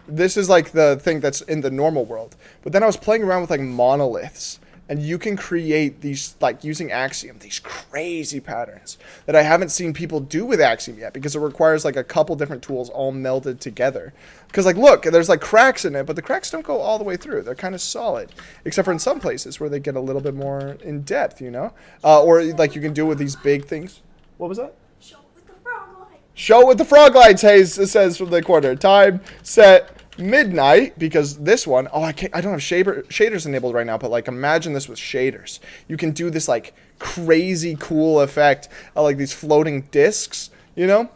This is like the thing that's in the normal world. But then I was playing around with like monoliths. And you can create these, like using Axiom, these crazy patterns that I haven't seen people do with Axiom yet, because it requires like a couple different tools all melded together. Because like, look, there's like cracks in it, but the cracks don't go all the way through. They're kind of solid, except for in some places where they get a little bit more in depth, you know? Or like you can do with these big things. What was that? Show with the frog light. Show with the frog lights, Hayes says from the corner. Time, set, midnight, because this one, oh, I don't have shaders enabled right now, but like imagine this with shaders. You can do this like crazy cool effect of like these floating discs, you know?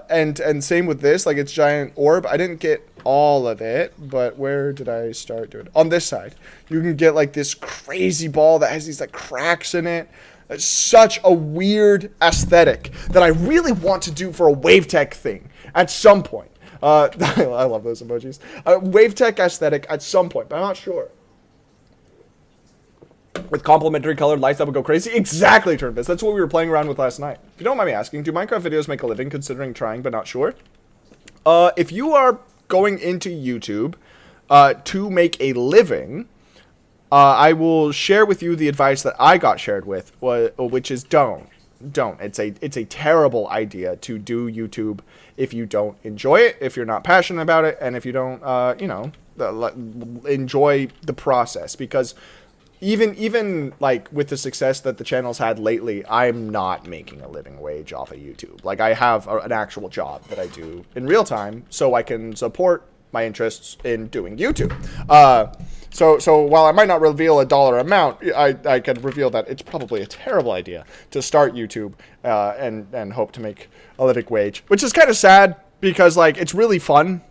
And same with this, like it's giant orb. I didn't get all of it, but where did I start doing it? On this side, you can get like this crazy ball that has these like cracks in it. It's such a weird aesthetic that I really want to do for a WaveTech thing at some point. I love those emojis. WaveTech aesthetic at some point, but I'm not sure. With complementary colored lights that would go crazy? Exactly, Turnbits. That's what we were playing around with last night. If you don't mind me asking, do Minecraft videos make a living, considering trying but not sure? If you are going into YouTube to make a living, I will share with you the advice that I got shared with, which is don't. It's a terrible idea to do YouTube if you don't enjoy it, if you're not passionate about it, and if you don't, enjoy the process. Because even like with the success that the channel's had lately, I'm not making a living wage off of YouTube. Like I have an actual job that I do in real time, so I can support my interests in doing YouTube. So while I might not reveal a dollar amount, I can reveal that it's probably a terrible idea to start YouTube and hope to make a living wage, which is kind of sad because like it's really fun.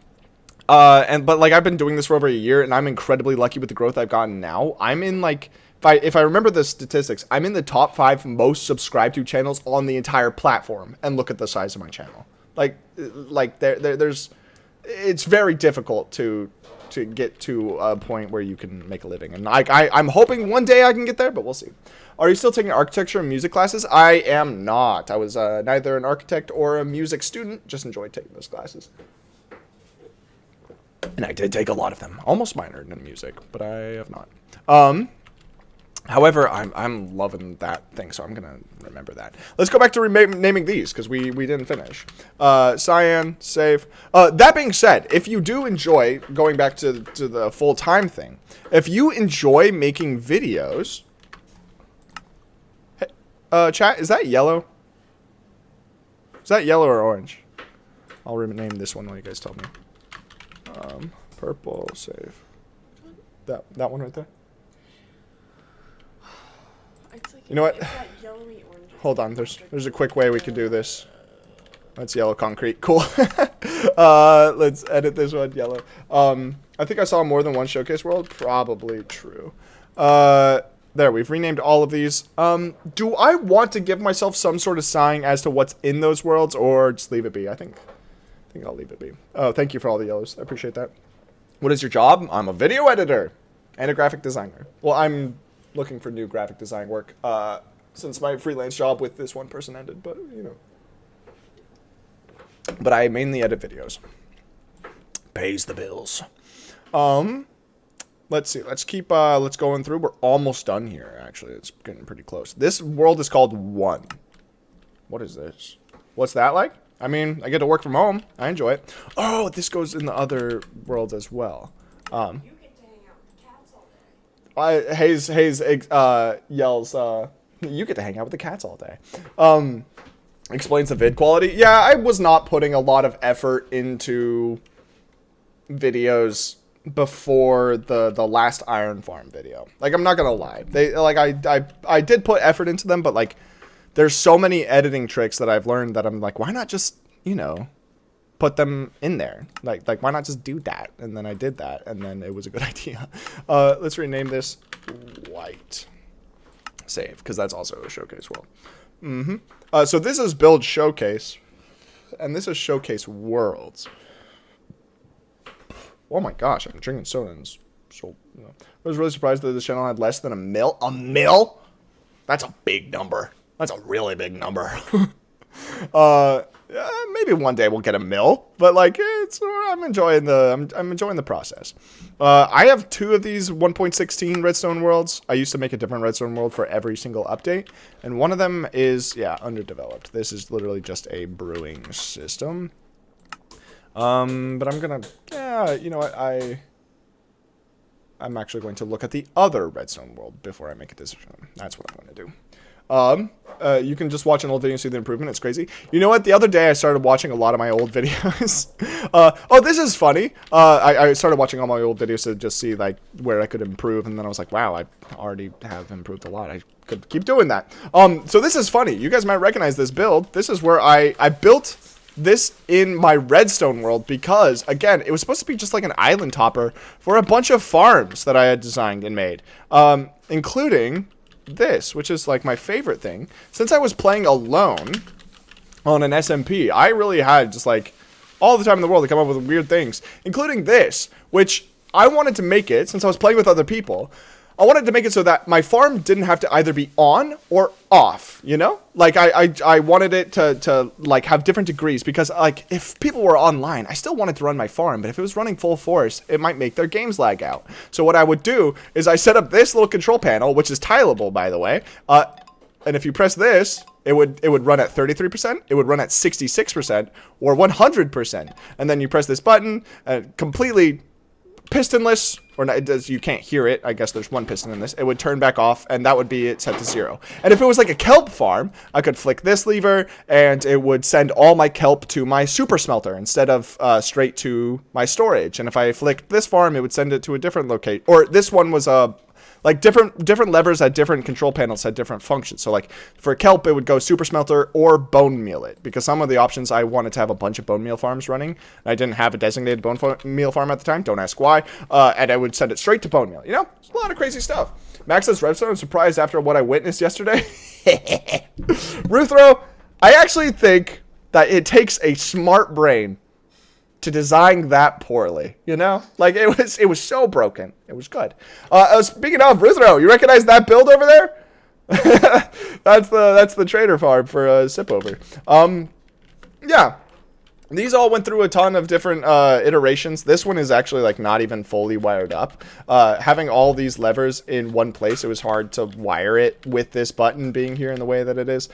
But like I've been doing this for over a year, and I'm incredibly lucky with the growth I've gotten now. I'm in like, if I remember the statistics, I'm in the top 5 most subscribed to channels on the entire platform. And look at the size of my channel. Like there's, it's very difficult to get to a point where you can make a living. And I'm hoping one day I can get there, but we'll see. Are you still taking architecture and music classes? I am not. I was neither an architect or a music student. Just enjoyed taking those classes. And I did take a lot of them. Almost minored in music, but I have not. However, I'm loving that thing, so I'm gonna remember that. Let's go back to naming these because we didn't finish. Cyan, save. That being said, if you do enjoy going back to the full-time thing, if you enjoy making videos, hey, chat, is that yellow? Is that yellow or orange? I'll rename this one while you guys tell me. Purple, save. That one right there. You know what? Hold on, there's a quick way we can do this. That's yellow concrete. Cool. Let's edit this one yellow. I think I saw more than one showcase world. Probably true. There, we've renamed all of these. Do I want to give myself some sort of sign as to what's in those worlds, or just leave it be? I think I'll leave it be. Oh, thank you for all the yellows. I appreciate that. What is your job? I'm a video editor and a graphic designer. Well, I'm looking for new graphic design work since my freelance job with this one person ended, but you know. But I mainly edit videos. Pays the bills. Let's see. Let's keep let's going through. We're almost done here, actually. It's getting pretty close. This world is called 1. What is this? What's that like? I mean, I get to work from home. I enjoy it. Oh, this goes in the other worlds as well. You get to hang out with the cats all day. Hayes yells, you get to hang out with the cats all day. Explains the vid quality. Yeah, I was not putting a lot of effort into videos before the last Iron Farm video. Like, I'm not gonna lie. I did put effort into them, but like, there's so many editing tricks that I've learned that I'm like, why not just, you know, put them in there? Like why not just do that? And then I did that, and then it was a good idea. Let's rename this White. Save, because that's also a showcase world. So this is Build Showcase, and this is Showcase Worlds. Oh my gosh, I'm drinking soda and so, you know. I was really surprised that this channel had less than a mil. A mil? That's a big number. That's a really big number. Maybe one day we'll get a mil, but like I'm enjoying the process. I have 2 of these 1.16 redstone worlds. I used to make a different redstone world for every single update, and one of them is underdeveloped. This is literally just a brewing system. But I'm gonna you know what, I'm actually going to look at the other redstone world before I make a decision. That's what I'm going to do. You can just watch an old video and see the improvement. It's crazy. You know what? The other day I started watching a lot of my old videos. Oh, this is funny. I started watching all my old videos to just see like where I could improve, and then I was like, wow, I already have improved a lot. I could keep doing that. So this is funny. You guys might recognize this build. This is where I built this in my redstone world because, again, it was supposed to be just like an island topper for a bunch of farms that I had designed and made, including this, which is like my favorite thing. Since I was playing alone on an SMP, I really had just like all the time in the world to come up with weird things, including this, which I wanted to make it since I was playing with other people. I wanted to make it so that my farm didn't have to either be on or off, you know? Like, I wanted it to like, have different degrees because, like, if people were online, I still wanted to run my farm, but if it was running full force, it might make their games lag out. So what I would do is I set up this little control panel, which is tileable, by the way, and if you press this, it would run at 33%, it would run at 66%, or 100%. And then you press this button, completely pistonless, or not, it does, you can't hear it. I guess there's one piston in this. It would turn back off, and that would be it set to 0. And if it was like a kelp farm, I could flick this lever, and it would send all my kelp to my super smelter instead of straight to my storage. And if I flicked this farm, it would send it to a different location. Or this one was like different levers at different control panels had different functions. So like for kelp, it would go super smelter or bone meal it, because some of the options I wanted to have a bunch of bone meal farms running. I didn't have a designated bone meal farm at the time. Don't ask why. And I would send it straight to bone meal. You know, it's a lot of crazy stuff. Max says redstone. I'm surprised after what I witnessed yesterday. Ruthro, I actually think that it takes a smart brain to design that poorly, you know? Like, it was so broken. It was good. Speaking of, Ruthro, you recognize that build over there? That's the trader farm for Sip over. Yeah. These all went through a ton of different iterations. This one is actually like not even fully wired up. Having all these levers in one place, it was hard to wire it with this button being here in the way that it is.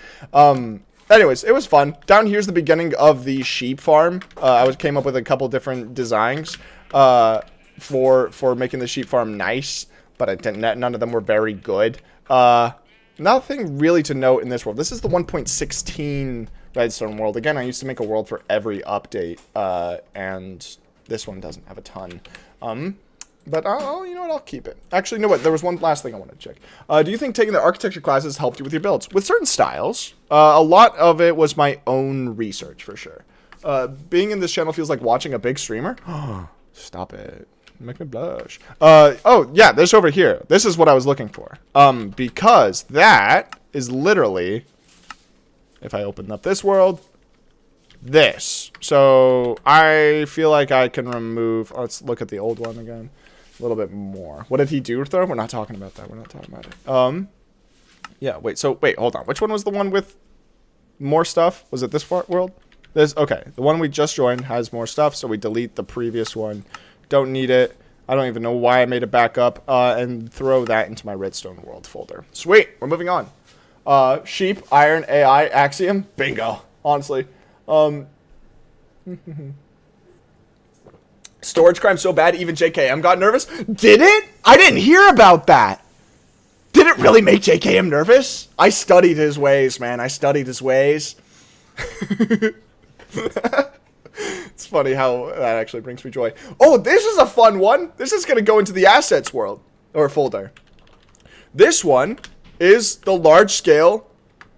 Anyways, it was fun. Down here's the beginning of the sheep farm. I came up with a couple different designs for making the sheep farm nice, but none of them were very good. Nothing really to note in this world. This is the 1.16 redstone world. Again, I used to make a world for every update, and this one doesn't have a ton. But you know what? I'll keep it. Actually, you know what? There was one last thing I wanted to check. Do you think taking the architecture classes helped you with your builds? With certain styles, a lot of it was my own research for sure. Being in this channel feels like watching a big streamer. Stop it. Make me blush. Oh yeah, this over here. This is what I was looking for. Because that is literally, if I open up this world, this. So I feel like I can remove. Let's look at the old one again. A little bit more. What did he do, though? We're not talking about that. We're not talking about it. Yeah, wait, hold on. Which one was the one with more stuff? Was it this world? This, okay. The one we just joined has more stuff, so we delete the previous one. Don't need it. I don't even know why I made it back up, and throw that into my redstone world folder. Sweet, we're moving on. Sheep, iron, AI, axiom, bingo. Honestly. Storage crime so bad, even JKM got nervous. Did it? I didn't hear about that. Did it really make JKM nervous? I studied his ways, man. I studied his ways. It's funny how that actually brings me joy. Oh, this is a fun one. This is going to go into the assets world, or folder. This one is the large-scale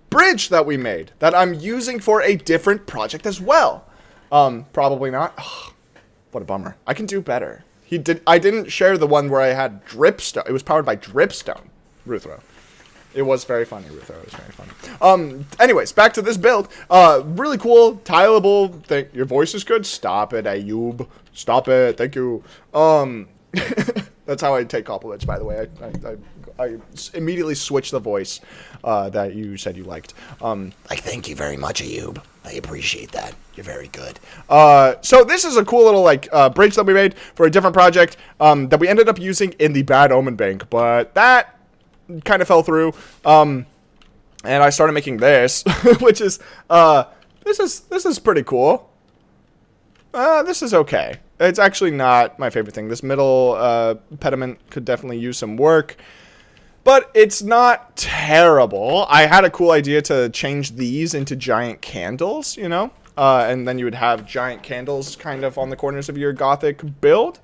bridge that we made that I'm using for a different project as well. Probably not. Ugh, what a bummer. I can do better. I didn't share the one where I had dripstone. It was powered by dripstone, Ruthro. It was very funny, Ruthro. It was very funny. Anyways, back to this build. Really cool, tileable thing. Your voice is good. Stop it, Ayub. Stop it. Thank you. That's how I take compliments, by the way. I immediately switch the voice that you said you liked. Like, thank you very much, Ayub. I appreciate that. You're very good. So this is a cool little like bridge that we made for a different project that we ended up using in the Bad Omen Bank, but that kind of fell through. And I started making this, which is this is pretty cool. This is okay. It's actually not my favorite thing. This middle pediment could definitely use some work. but it's not terrible. I had a cool idea to change these into giant candles, you know? And then you would have giant candles kind of on the corners of your Gothic build.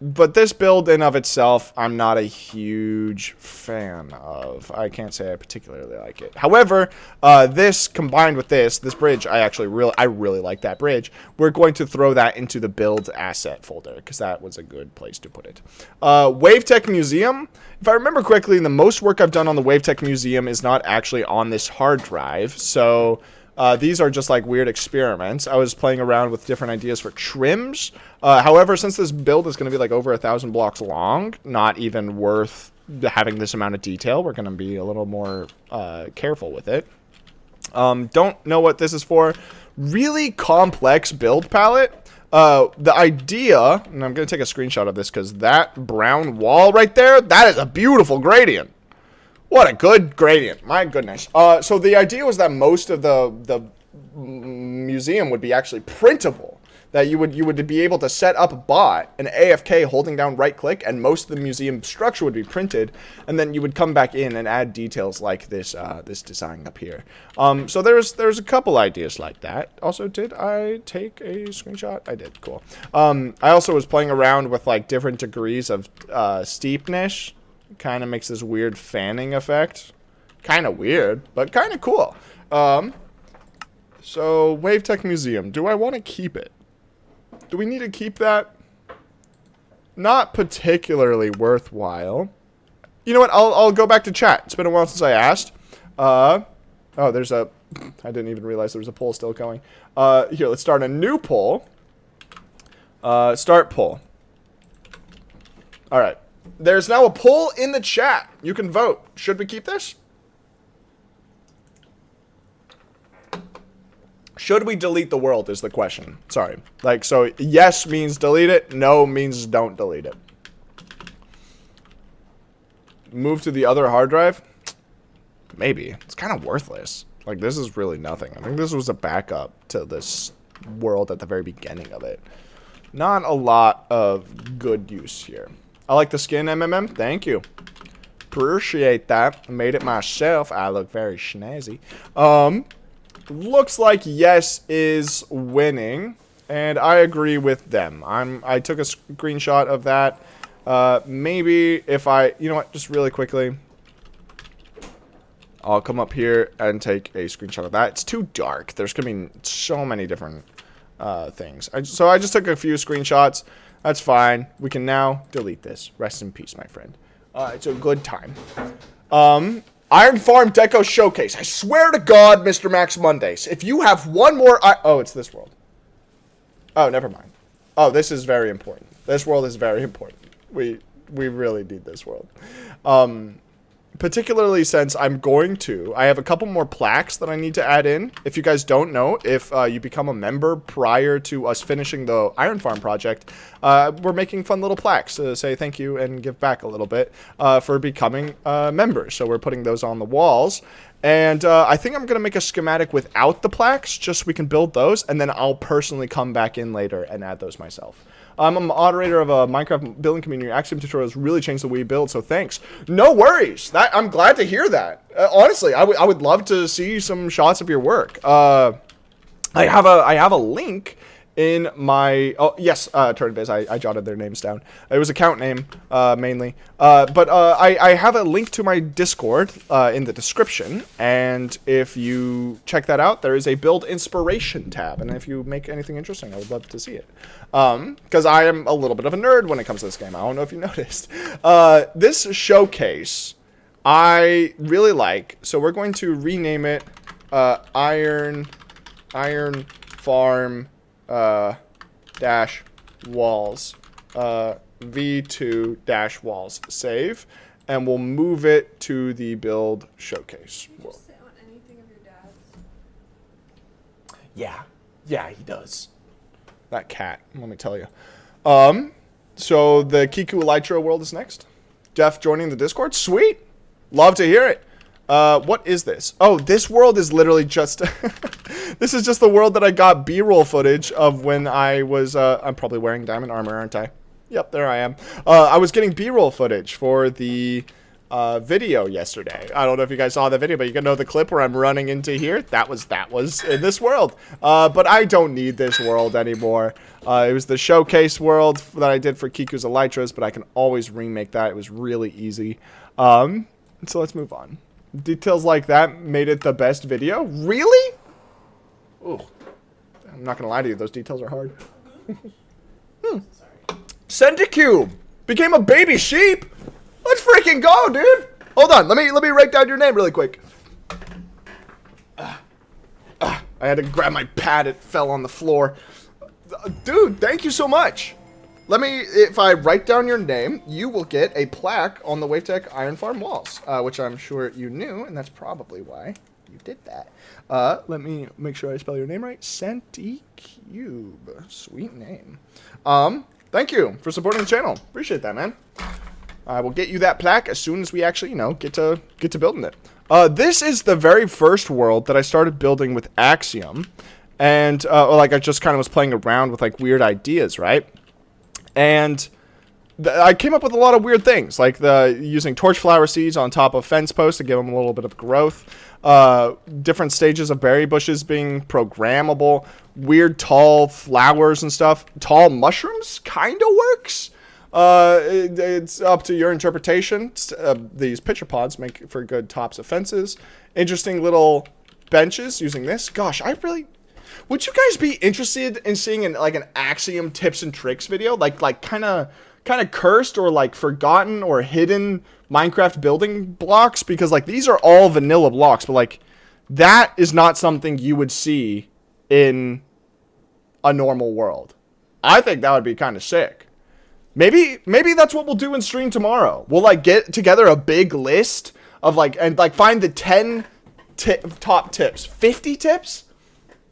But this build in of itself, I'm not a huge fan of. I can't say I particularly like it. However, this combined with this bridge, I really like that bridge. We're going to throw that into the build asset folder because that was a good place to put it. WaveTech Museum. If I remember correctly, the most work I've done on the WaveTech Museum is not actually on this hard drive. So these are just like weird experiments. I was playing around with different ideas for trims. However, since this build is going to be like over 1,000 blocks long, not even worth having this amount of detail, we're going to be a little more careful with it. Don't know what this is for. Really complex build palette. The idea, and I'm going to take a screenshot of this because that brown wall right there, that is a beautiful gradient. What a good gradient. My goodness. So the idea was that most of the museum would be actually printable. That you would be able to set up a bot, an AFK holding down right click, and most of the museum structure would be printed, and then you would come back in and add details like this this design up here. So there's a couple ideas like that. Also, did I take a screenshot? I did. Cool. I also was playing around with like different degrees of steepness. Kind of makes this weird fanning effect. Kind of weird, but kind of cool. So WaveTech Museum, do I want to keep it? Do we need to keep that? Not particularly worthwhile. You know what? I'll go back to chat. It's been a while since I asked. Oh, there's a... I didn't even realize there was a poll still going. Here, let's start a new poll. Start poll. Alright. There's now a poll in the chat. You can vote. Should we keep this? Should we delete the world is the question. Sorry. Like, so yes means delete it. No means don't delete it. Move to the other hard drive? Maybe. It's kind of worthless. Like, this is really nothing. I think this was a backup to this world at the very beginning of it. Not a lot of good use here. I like the skin, MMM. Thank you. Appreciate that. I made it myself. I look very snazzy. Looks like yes is winning, and I agree with them. I took a screenshot of that. Maybe if you know what, just really quickly, I'll come up here and take a screenshot of that. It's too dark. There's gonna be so many different things. So I just took a few screenshots. That's fine. We can now delete this. Rest in peace, my friend. It's a good time. Iron Farm Deco Showcase. I swear to God, Mr. Max Mondays, if you have one more... oh, it's this world. Oh, never mind. Oh, this is very important. This world is very important. We really need this world. Particularly since I have a couple more plaques that I need to add in. If you guys don't know, if you become a member prior to us finishing the Iron Farm project, we're making fun little plaques to say thank you and give back a little bit for becoming members. So we're putting those on the walls. And I think I'm going to make a schematic without the plaques, just so we can build those, and then I'll personally come back in later and add those myself. I'm a moderator of a Minecraft building community. Axiom tutorials really changed the way we build, so thanks. No worries. I'm glad to hear that. Honestly, I would love to see some shots of your work. I have a link in my... Oh, yes, Turnbiz, I jotted their names down. It was account name, mainly. But I have a link to my Discord in the description, and if you check that out, there is a build inspiration tab, and if you make anything interesting, I would love to see it. Because I am a little bit of a nerd when it comes to this game. I don't know if you noticed. This showcase, I really like, so we're going to rename it Iron Farm... dash walls v2 dash walls save, and we'll move it to the build showcase. Did you just say on anything of your dad's? Yeah, he does. That cat, let me tell you. So the Kiku Elytra world is next. Jeff joining the Discord, sweet, love to hear it. What is this? Oh, this world is literally just... This is just the world that I got B-roll footage of when I was... I'm probably wearing diamond armor, aren't I? Yep, there I am. I was getting B-roll footage for the video yesterday. I don't know if you guys saw the video, but you can know the clip where I'm running into here. That was in this world. But I don't need this world anymore. It was the showcase world that I did for Kiku's Elytras, but I can always remake that. It was really easy. So let's move on. Details like that made it the best video. Really? Ooh. I'm not gonna lie to you, those details are hard. Centicube became a baby sheep. Let's freaking go, dude. Hold on, let me write down your name really quick. I had to grab my pad, it fell on the floor. Dude, thank you so much. If I write down your name, you will get a plaque on the Wavetech Iron Farm walls, which I'm sure you knew, and that's probably why you did that. Let me make sure I spell your name right. Centicube. Sweet name. Thank you for supporting the channel. Appreciate that, man. I will get you that plaque as soon as we actually, you know, get to building it. This is the very first world that I started building with Axiom. And, like, I just kind of was playing around with, like, weird ideas, right? And I came up with a lot of weird things, like using torchflower seeds on top of fence posts to give them a little bit of growth. Different stages of berry bushes being programmable. Weird tall flowers and stuff. Tall mushrooms kind of works. It's up to your interpretation. These pitcher pods make for good tops of fences. Interesting little benches using this. Gosh, would you guys be interested in seeing an Axiom tips and tricks video? Like kind of cursed or like forgotten or hidden Minecraft building blocks? Because like these are all vanilla blocks, but like that is not something you would see in a normal world. I think that would be kind of sick. Maybe that's what we'll do in stream tomorrow. We'll like get together a big list of find the 10 top tips. 50 tips?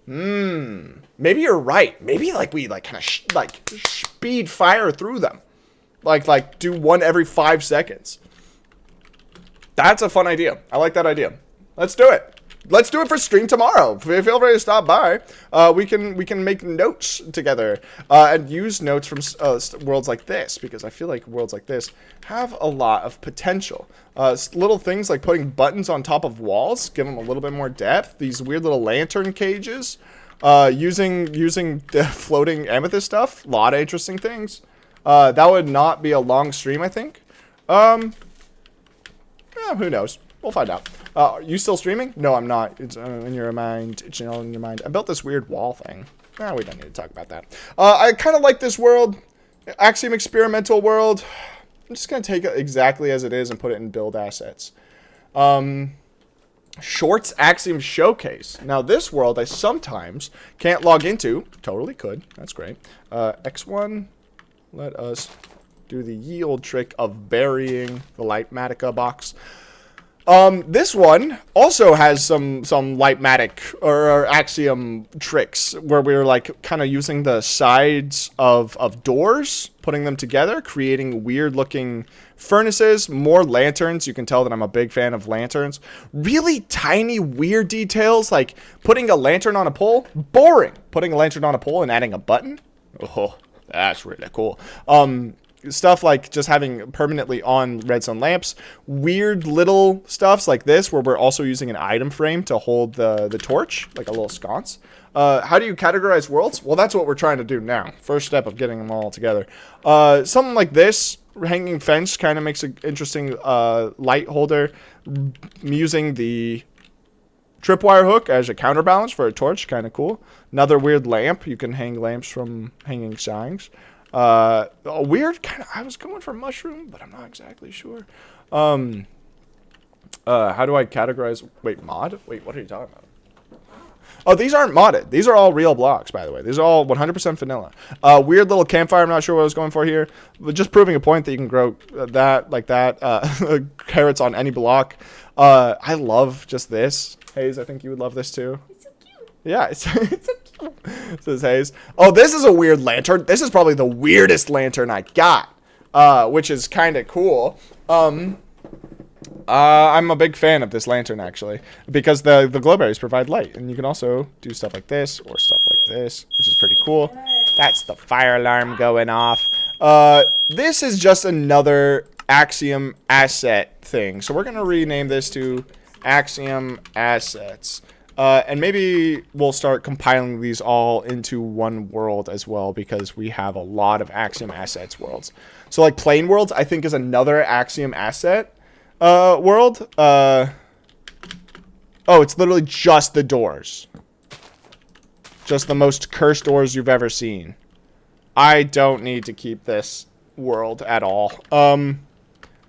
Maybe you're right. Maybe like we kind of speed fire through them. Like do one every 5 seconds. That's a fun idea. I like that idea. Let's do it. Let's do it for stream tomorrow. Feel free to stop by. We can make notes together and use notes from worlds like this, because I feel like worlds like this have a lot of potential. Little things like putting buttons on top of walls, give them a little bit more depth. These weird little lantern cages, using the floating amethyst stuff. A lot of interesting things. That would not be a long stream, I think. Who knows? We'll find out. Are you still streaming? No, I'm not. It's in your mind. It's all in your mind. I built this weird wall thing. We don't need to talk about that. I kind of like this world. Axiom experimental world. I'm just going to take it exactly as it is and put it in build assets. Shorts Axiom Showcase. Now, this world I sometimes can't log into. Totally could. That's great. X1. Let us do the ye old trick of burying the Litematics box. This one also has some Litematic or Axiom tricks where we're like kind of using the sides of doors, putting them together, creating weird looking furnaces, more lanterns. You can tell that I'm a big fan of lanterns. Really tiny weird details like putting a lantern on a pole. Boring. Putting a lantern on a pole and adding a button. Oh, that's really cool. Stuff like just having permanently on redstone lamps. Weird little stuffs like this where we're also using an item frame to hold the torch, like a little sconce. How do you categorize worlds? Well, that's what we're trying to do now. First step of getting them all together. Something like this, hanging fence, kind of makes an interesting light holder. Using the tripwire hook as a counterbalance for a torch, kind of cool. Another weird lamp. You can hang lamps from hanging signs. A weird kind of, I was going for mushroom, but I'm not exactly sure. How do I categorize? Wait, mod? Wait, what are you talking about? Oh, these aren't modded. These are all real blocks, by the way. These are all 100% vanilla. Weird little campfire. I'm not sure what I was going for here. But just proving a point that you can grow that, like that, carrots on any block. I love just this. Hayes, I think you would love this too. It's so cute. Yeah, it's so cute. Says Hayes. Oh, this is a weird lantern. This is probably the weirdest lantern I got, which is kind of cool. I'm a big fan of this lantern, actually, because the glowberries provide light, and you can also do stuff like this or stuff like this, which is pretty cool. That's the fire alarm going off. This is just another Axiom asset thing. So we're going to rename this to Axiom assets. And maybe we'll start compiling these all into one world as well, because we have a lot of Axiom assets worlds. So like plane worlds, I think, is another Axiom asset world. Oh, it's literally just the doors. Just the most cursed doors you've ever seen. I don't need to keep this world at all.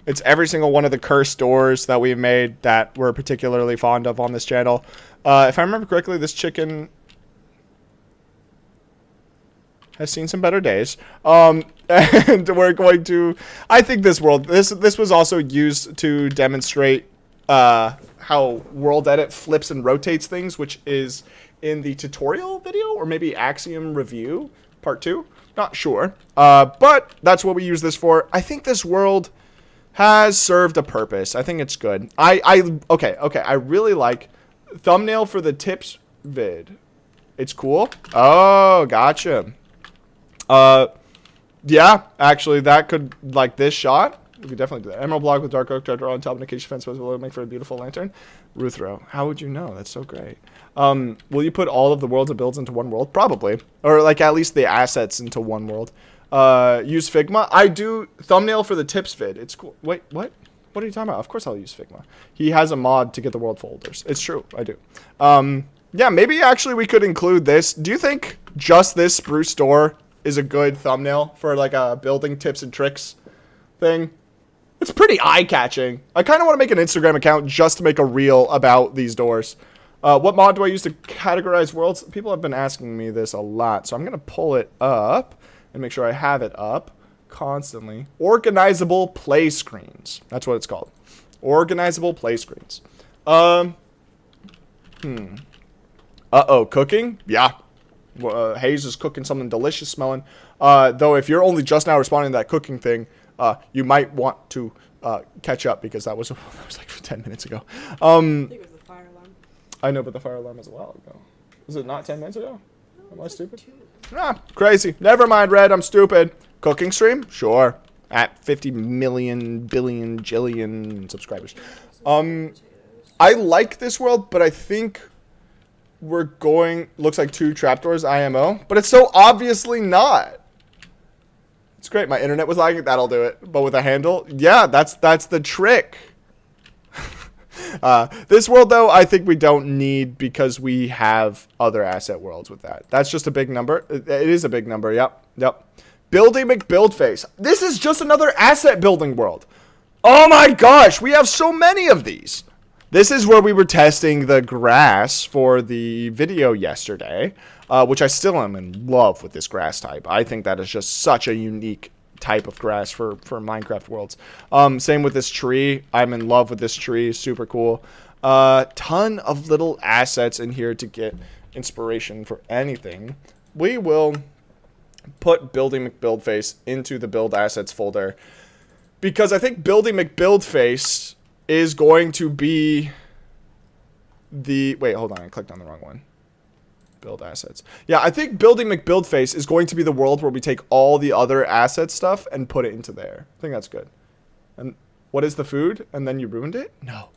It's every single one of the cursed doors that we've made that we're particularly fond of on this channel. If I remember correctly, this chicken has seen some better days. And we're going to... I think this world... This was also used to demonstrate how World Edit flips and rotates things, which is in the tutorial video, or maybe Axiom Review Part 2. Not sure. But that's what we use this for. I think this world has served a purpose. I think it's good. Okay. I really like thumbnail for the tips vid. It's cool. Oh, gotcha. Yeah, actually, that could, like, this shot. We could definitely do that. Emerald block with dark oak treasure on top of an acacia fence will make for a beautiful lantern. Ruthro. How would you know? That's so great. Will you put all of the worlds and builds into one world? Probably. Or, like, at least the assets into one world. Use Figma. I do thumbnail for the tips vid. It's cool. Wait, what? What are you talking about? Of course I'll use Figma. He has a mod to get the world folders. It's true. I do. Yeah, maybe actually we could include this. Do you think just this spruce door is a good thumbnail for, like, a building tips and tricks thing? It's pretty eye-catching. I kind of want to make an Instagram account just to make a reel about these doors. What mod do I use to categorize worlds? People have been asking me this a lot, so I'm going to pull it up and make sure I have it up constantly. Organizable play screens. That's what it's called. Organizable play screens. Uh-oh, cooking? Yeah. Hayes is cooking something delicious smelling. Though if you're only just now responding to that cooking thing, you might want to catch up, because that was like 10 minutes ago. I think it was the fire alarm. I know, but the fire alarm was a while ago. Was it not 10 minutes ago? Am I stupid? Ah, crazy. Never mind, Red. I'm stupid. Cooking stream? Sure. At 50 million, billion, jillion subscribers. I like this world, but I think we're going... Looks like 2 trapdoors, IMO. But it's so obviously not. It's great. My internet was lagging. That'll do it. But with a handle? Yeah, that's the trick. This world, though, I think we don't need, because we have other asset worlds with that. That's just a big number. It is a big number. Yep. Building McBuildface. This is just another asset building world. Oh my gosh, we have so many of these. This is where we were testing the grass for the video yesterday, which I still am in love with this grass type. I think that is just such a unique type of grass for Minecraft worlds. Same with this tree. I'm in love with this tree. Super cool. Ton of little assets in here to get inspiration for anything. We will put Building McBuildface into the build assets folder, because I think Building McBuildface is going to be the... Wait, hold on. I clicked on the wrong one. Build assets. Yeah, I think Building McBuildface is going to be the world where we take all the other asset stuff and put it into there. I think that's good. And what is the food? And then you ruined it? No.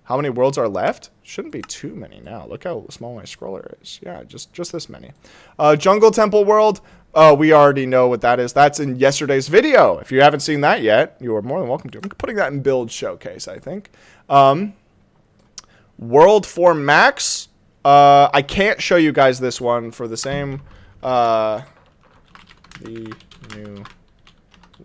How many worlds are left? Shouldn't be too many now. Look how small my scroller is. Yeah, just this many. Jungle Temple World. We already know what that is. That's in yesterday's video. If you haven't seen that yet, you are more than welcome to. I'm putting that in build showcase, I think. World for Max. I can't show you guys this one for the same, the new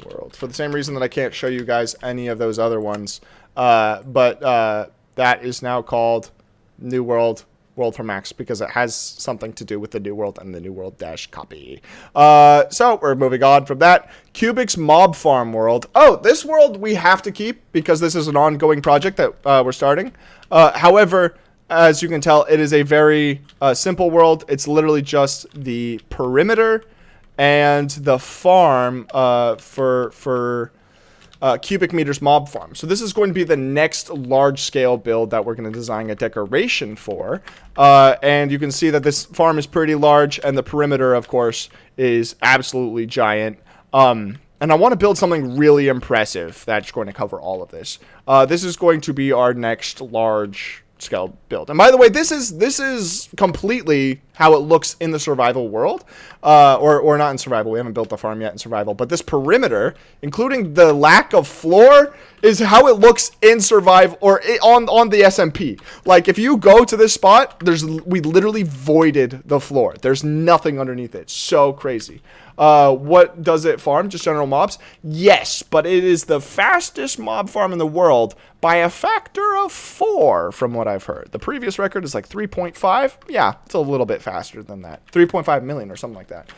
world. For the same reason that I can't show you guys any of those other ones. But that is now called New World, World for Max, because it has something to do with the New World and the New World dash copy. So we're moving on from that. Cubic's Mob Farm World. Oh, this world we have to keep because this is an ongoing project that we're starting. However, as you can tell, it is a very simple world. It's literally just the perimeter and the farm for cubic meters mob farm. So this is going to be the next large-scale build that we're going to design a decoration for. And you can see that this farm is pretty large, and the perimeter, of course, is absolutely giant. And I want to build something really impressive that's going to cover all of this. This is going to be our next large scale build. And by the way, this is completely how it looks in the survival world, or not in survival. We haven't built the farm yet in survival, but this perimeter, including the lack of floor, is how it looks in survival or on the SMP. Like if you go to this spot, we literally voided the floor. There's nothing underneath it. So crazy. What does it farm? Just general mobs? Yes, but it is the fastest mob farm in the world by a factor of 4 from what I've heard. The previous record is like 3.5. Yeah, it's a little bit faster than that. 3.5 million or something like that.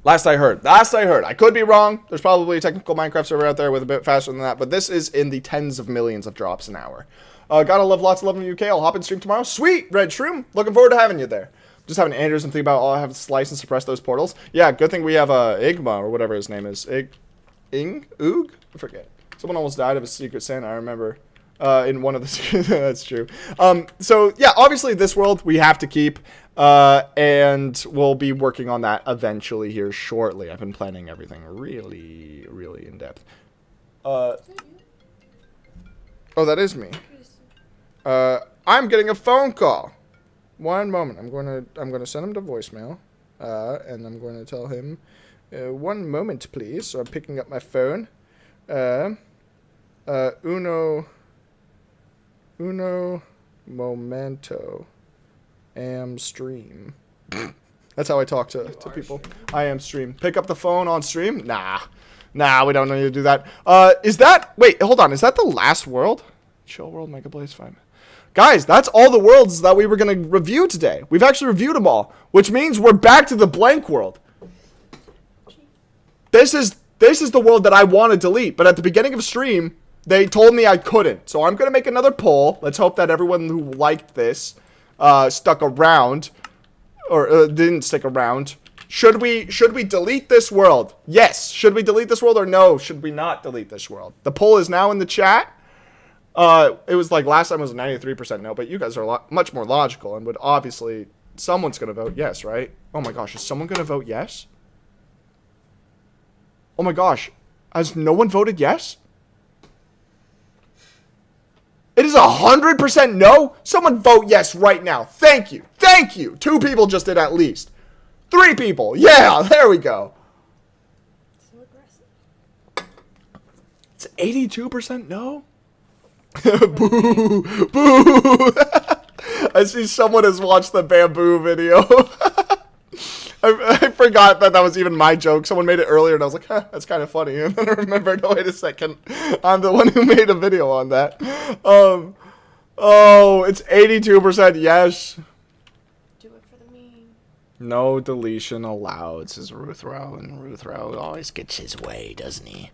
Last I heard. I could be wrong. There's probably a technical Minecraft server out there with a bit faster than that, but this is in the tens of millions of drops an hour. Gotta love lots of love in the UK. I'll hop in stream tomorrow. Sweet, Red Shroom. Looking forward to having you there. Just having Andrews and think about, I have to slice and suppress those portals. Yeah, good thing we have Igma, or whatever his name is. Oog? I forget. Someone almost died of a secret sin, I remember. In one of the... That's true. So, yeah, obviously this world we have to keep. And we'll be working on that eventually here shortly. I've been planning everything really, really in depth. Oh, that is me. I'm getting a phone call. One moment. I'm gonna send him to voicemail, and I'm going to tell him, 1 moment, please. So I'm picking up my phone. Uno momento. Am stream. That's how I talk to people. I am stream. Pick up the phone on stream? Nah, we don't need to do that. Is that... Wait, hold on. Is that the last world? Chill World, Mega Blaze 5. Guys, that's all the worlds that we were going to review today. We've actually reviewed them all, which means we're back to the blank world. This is the world that I want to delete, but at the beginning of stream, they told me I couldn't. So I'm going to make another poll. Let's hope that everyone who liked this stuck around, or didn't stick around. Should we delete this world? Yes. Should we delete this world, or no? Should we not delete this world? The poll is now in the chat. It was like last time it was 93% no, but you guys are much more logical and would obviously, someone's going to vote yes, right? Oh my gosh, is someone going to vote yes? Oh my gosh, has no one voted yes? It is 100% no? Someone vote yes right now. Thank you. Thank you. 2 people just did at least. 3 people. Yeah, there we go. So aggressive. It's 82% no? Boo! Boo! I see someone has watched the bamboo video. I forgot that was even my joke. Someone made it earlier and I was like, huh, that's kind of funny. And then I remembered, oh, wait a second. I'm the one who made a video on that. Oh, it's 82% yes. Do it for the meme. No deletion allowed, says Ruthro. And Ruthro always gets his way, doesn't he?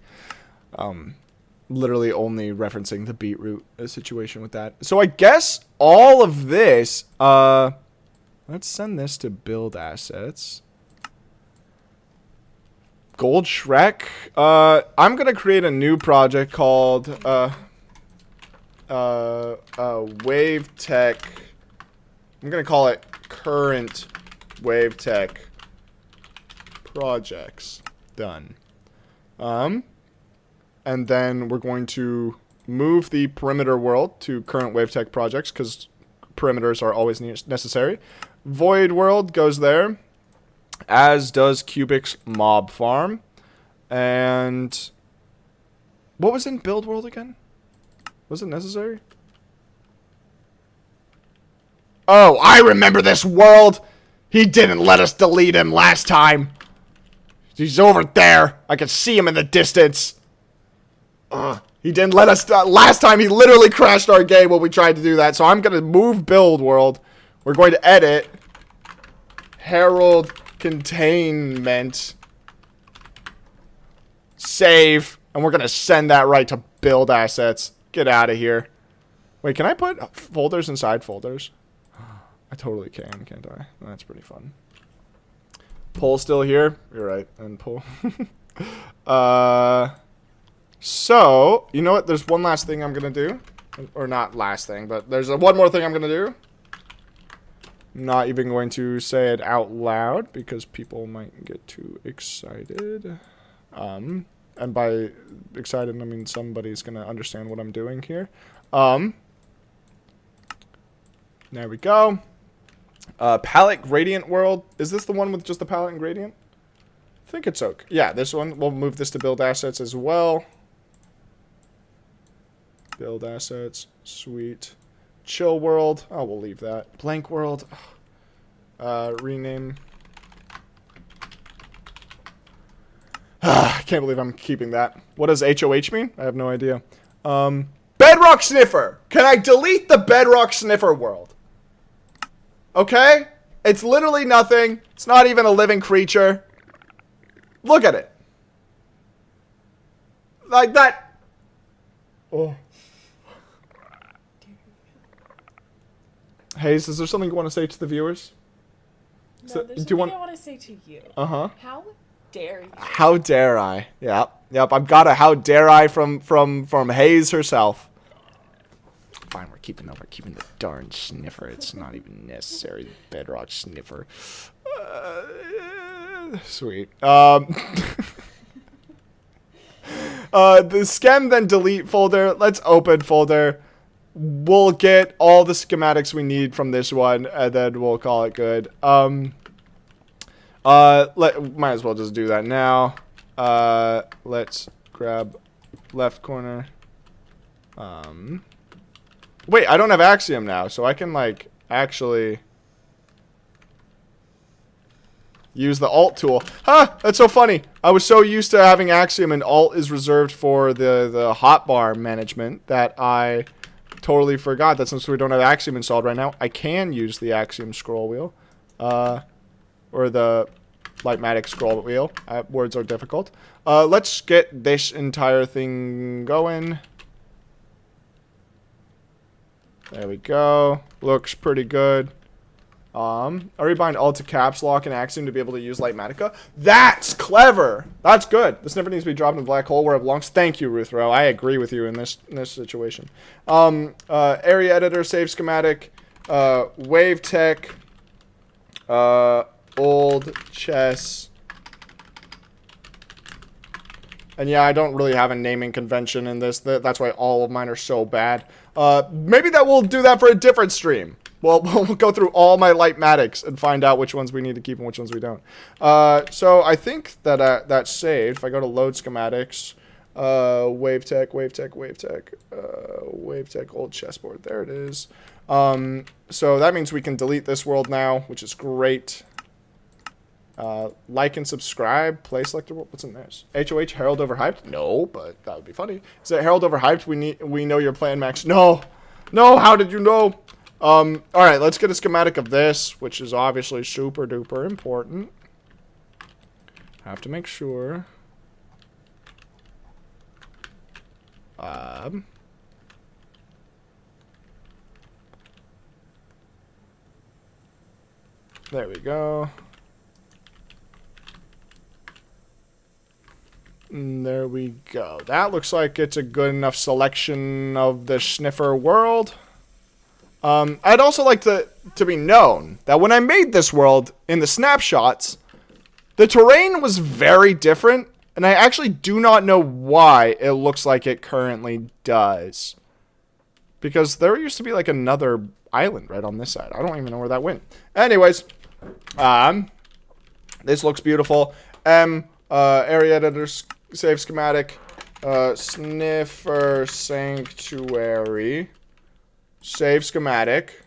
Literally only referencing the beetroot situation with that. So I guess all of this, let's send this to build assets. Gold Shrek. I'm going to create a new project called, Wave Tech. I'm going to call it Current Wave Tech Projects. Done. And then we're going to move the perimeter world to current wave tech projects because perimeters are always necessary. Void world goes there, as does Cubic's mob farm. And what was in build world again? Was it necessary? Oh, I remember this world. He didn't let us delete him last time. He's over there. I can see him in the distance. He didn't let us... last time he literally crashed our game when we tried to do that. So I'm going to move build world. We're going to edit. Herald containment. Save. And we're going to send that right to build assets. Get out of here. Wait, can I put folders inside folders? I totally can, can't I? That's pretty fun. Poll still here? You're right. And poll. So, you know what? There's one last thing I'm going to do. Or not last thing, but there's one more thing I'm going to do. Not even going to say it out loud because people might get too excited. And by excited, I mean somebody's going to understand what I'm doing here. There we go. Palette gradient world. Is this the one with just the palette and gradient? I think it's okay. Yeah, this one. We'll move this to build assets as well. Build assets. Sweet. Chill world. Oh, we'll leave that. Blank world. Rename. I can't believe I'm keeping that. What does HOH mean? I have no idea. Bedrock Sniffer. Can I delete the Bedrock Sniffer world? Okay? It's literally nothing. It's not even a living creature. Look at it. Like that. Oh. Hayes, is there something you want to say to the viewers? No, there's something I want to say to you. Uh-huh. How dare you? How dare I? Yep. I've got a how dare I from Hayes herself. Fine, we're keeping the darn sniffer. It's not even necessary. The Bedrock Sniffer. Sweet. The scan then delete folder. Let's open folder. We'll get all the schematics we need from this one, and then we'll call it good. Might as well just do that now. Let's grab left corner. Wait, I don't have Axiom now, so I can, like, actually use the Alt tool. Huh, that's so funny. I was so used to having Axiom and Alt is reserved for the hotbar management that I totally forgot that since we don't have Axiom installed right now, I can use the Axiom scroll wheel. Or the Litematics scroll wheel. Words are difficult. Let's get this entire thing going. There we go. Looks pretty good. Are we buying Alt to caps lock and Axiom to be able to use Litematica? That's clever. That's good. This never needs to be dropped in the black hole where it belongs. Thank you, Ruthro. I agree with you in this situation. Area editor, save schematic, wave tech, old chess. And yeah, I don't really have a naming convention in this. That's why all of mine are so bad. Maybe that we'll do that for a different stream. Well, we'll go through all my Litematics and find out which ones we need to keep and which ones we don't. So I think that that's saved. If I go to load schematics, wave tech, old chessboard. There it is. So that means we can delete this world now, which is great. Like and subscribe. Play selector. What's in this? HOH Herald overhyped? No, but that would be funny. Is it Herald overhyped? We know your plan, Max. No. How did you know? All right. Let's get a schematic of this, which is obviously super duper important. Have to make sure. There we go. There we go. That looks like it's a good enough selection of the sniffer world. I'd also like to be known that when I made this world in the snapshots, the terrain was very different, and I actually do not know why it looks like it currently does. Because there used to be like another island right on this side. I don't even know where that went. Anyways, this looks beautiful. Area editor, save schematic, sniffer sanctuary, save schematic.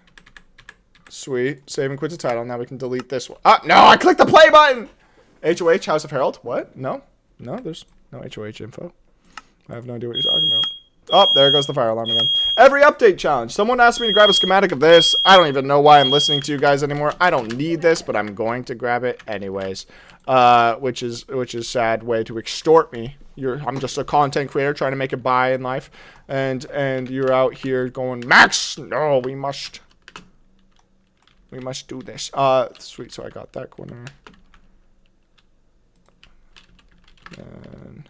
Sweet. Save and quit the title. Now we can delete this one. Ah, no, I clicked the play button! HOH, House of Herald. What? No, there's no HOH info. I have no idea what you're talking about. Oh, there goes the fire alarm again. Every update challenge. Someone asked me to grab a schematic of this. I don't even know why I'm listening to you guys anymore. I don't need this, but I'm going to grab it anyways. Which is a sad way to extort me. I'm just a content creator trying to make it by in life, and you're out here going, Max, no, we must do this. Sweet. So I got that corner. And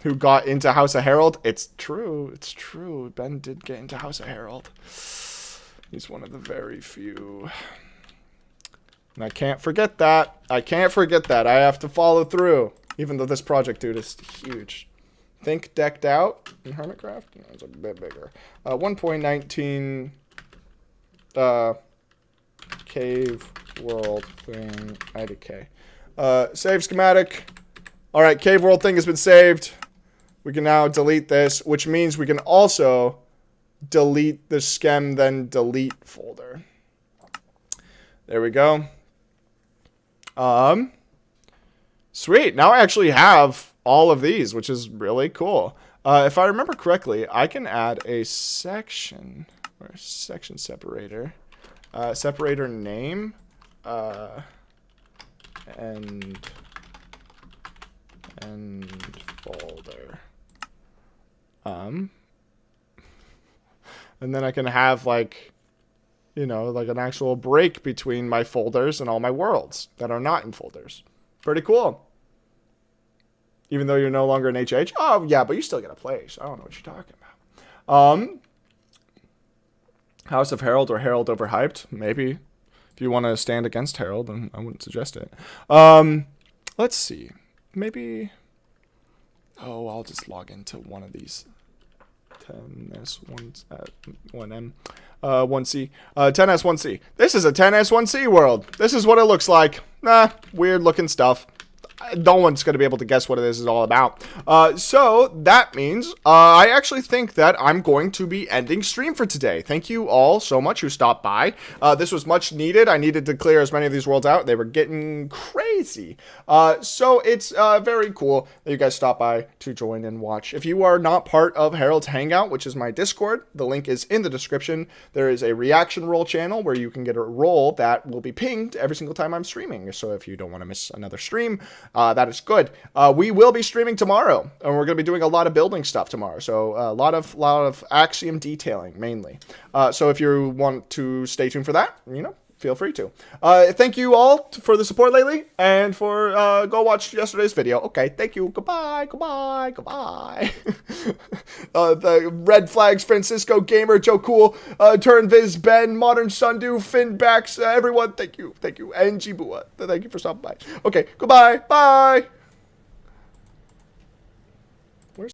who got into House of Herald. It's true. It's true. Ben did get into House of Herald. He's one of the very few. And I can't forget that. I can't forget that. I have to follow through. Even though this project, dude, is huge. Think decked out in Hermitcraft? No, it's a bit bigger. 1.19 cave world thing IDK. Save schematic. Alright, cave world thing has been saved. We can now delete this, which means we can also delete the schem then delete folder. There we go. Sweet. Now I actually have all of these, which is really cool. If I remember correctly, I can add a section or a section separator. Separator name and folder. And then I can have like, you know, like an actual break between my folders and all my worlds that are not in folders. Pretty cool. Even though you're no longer an HH. Oh, yeah, but you still get a place. I don't know what you're talking about. House of Herald or Herald overhyped? Maybe. If you want to stand against Herald, then I wouldn't suggest it. Let's see. Maybe... Oh, I'll just log into one of these. 10S1, 1M, 1C. 10S1C. This is a 10S1C world. This is what it looks like. Nah, weird looking stuff. No one's going to be able to guess what this is all about. So that means I actually think that I'm going to be ending stream for today. Thank you all so much who stopped by. This was much needed. I needed to clear as many of these worlds out. They were getting crazy. So it's very cool that you guys stopped by to join and watch. If you are not part of Herald's Hangout, which is my Discord, the link is in the description. There is a reaction roll channel where you can get a roll that will be pinged every single time I'm streaming. So if you don't want to miss another stream, that is good. We will be streaming tomorrow, and we're going to be doing a lot of building stuff tomorrow. So a lot of Axiom detailing mainly. So if you want to stay tuned for that, you know, feel free to. Thank you all for the support lately, and for go watch yesterday's video. Okay, thank you. Goodbye, goodbye, goodbye. The Red Flags, Francisco Gamer, Joe Cool, Turnviz, Ben, Modern Sundew, Finbacks, everyone. Thank you, and Jibua. Thank you for stopping by. Okay, goodbye, bye.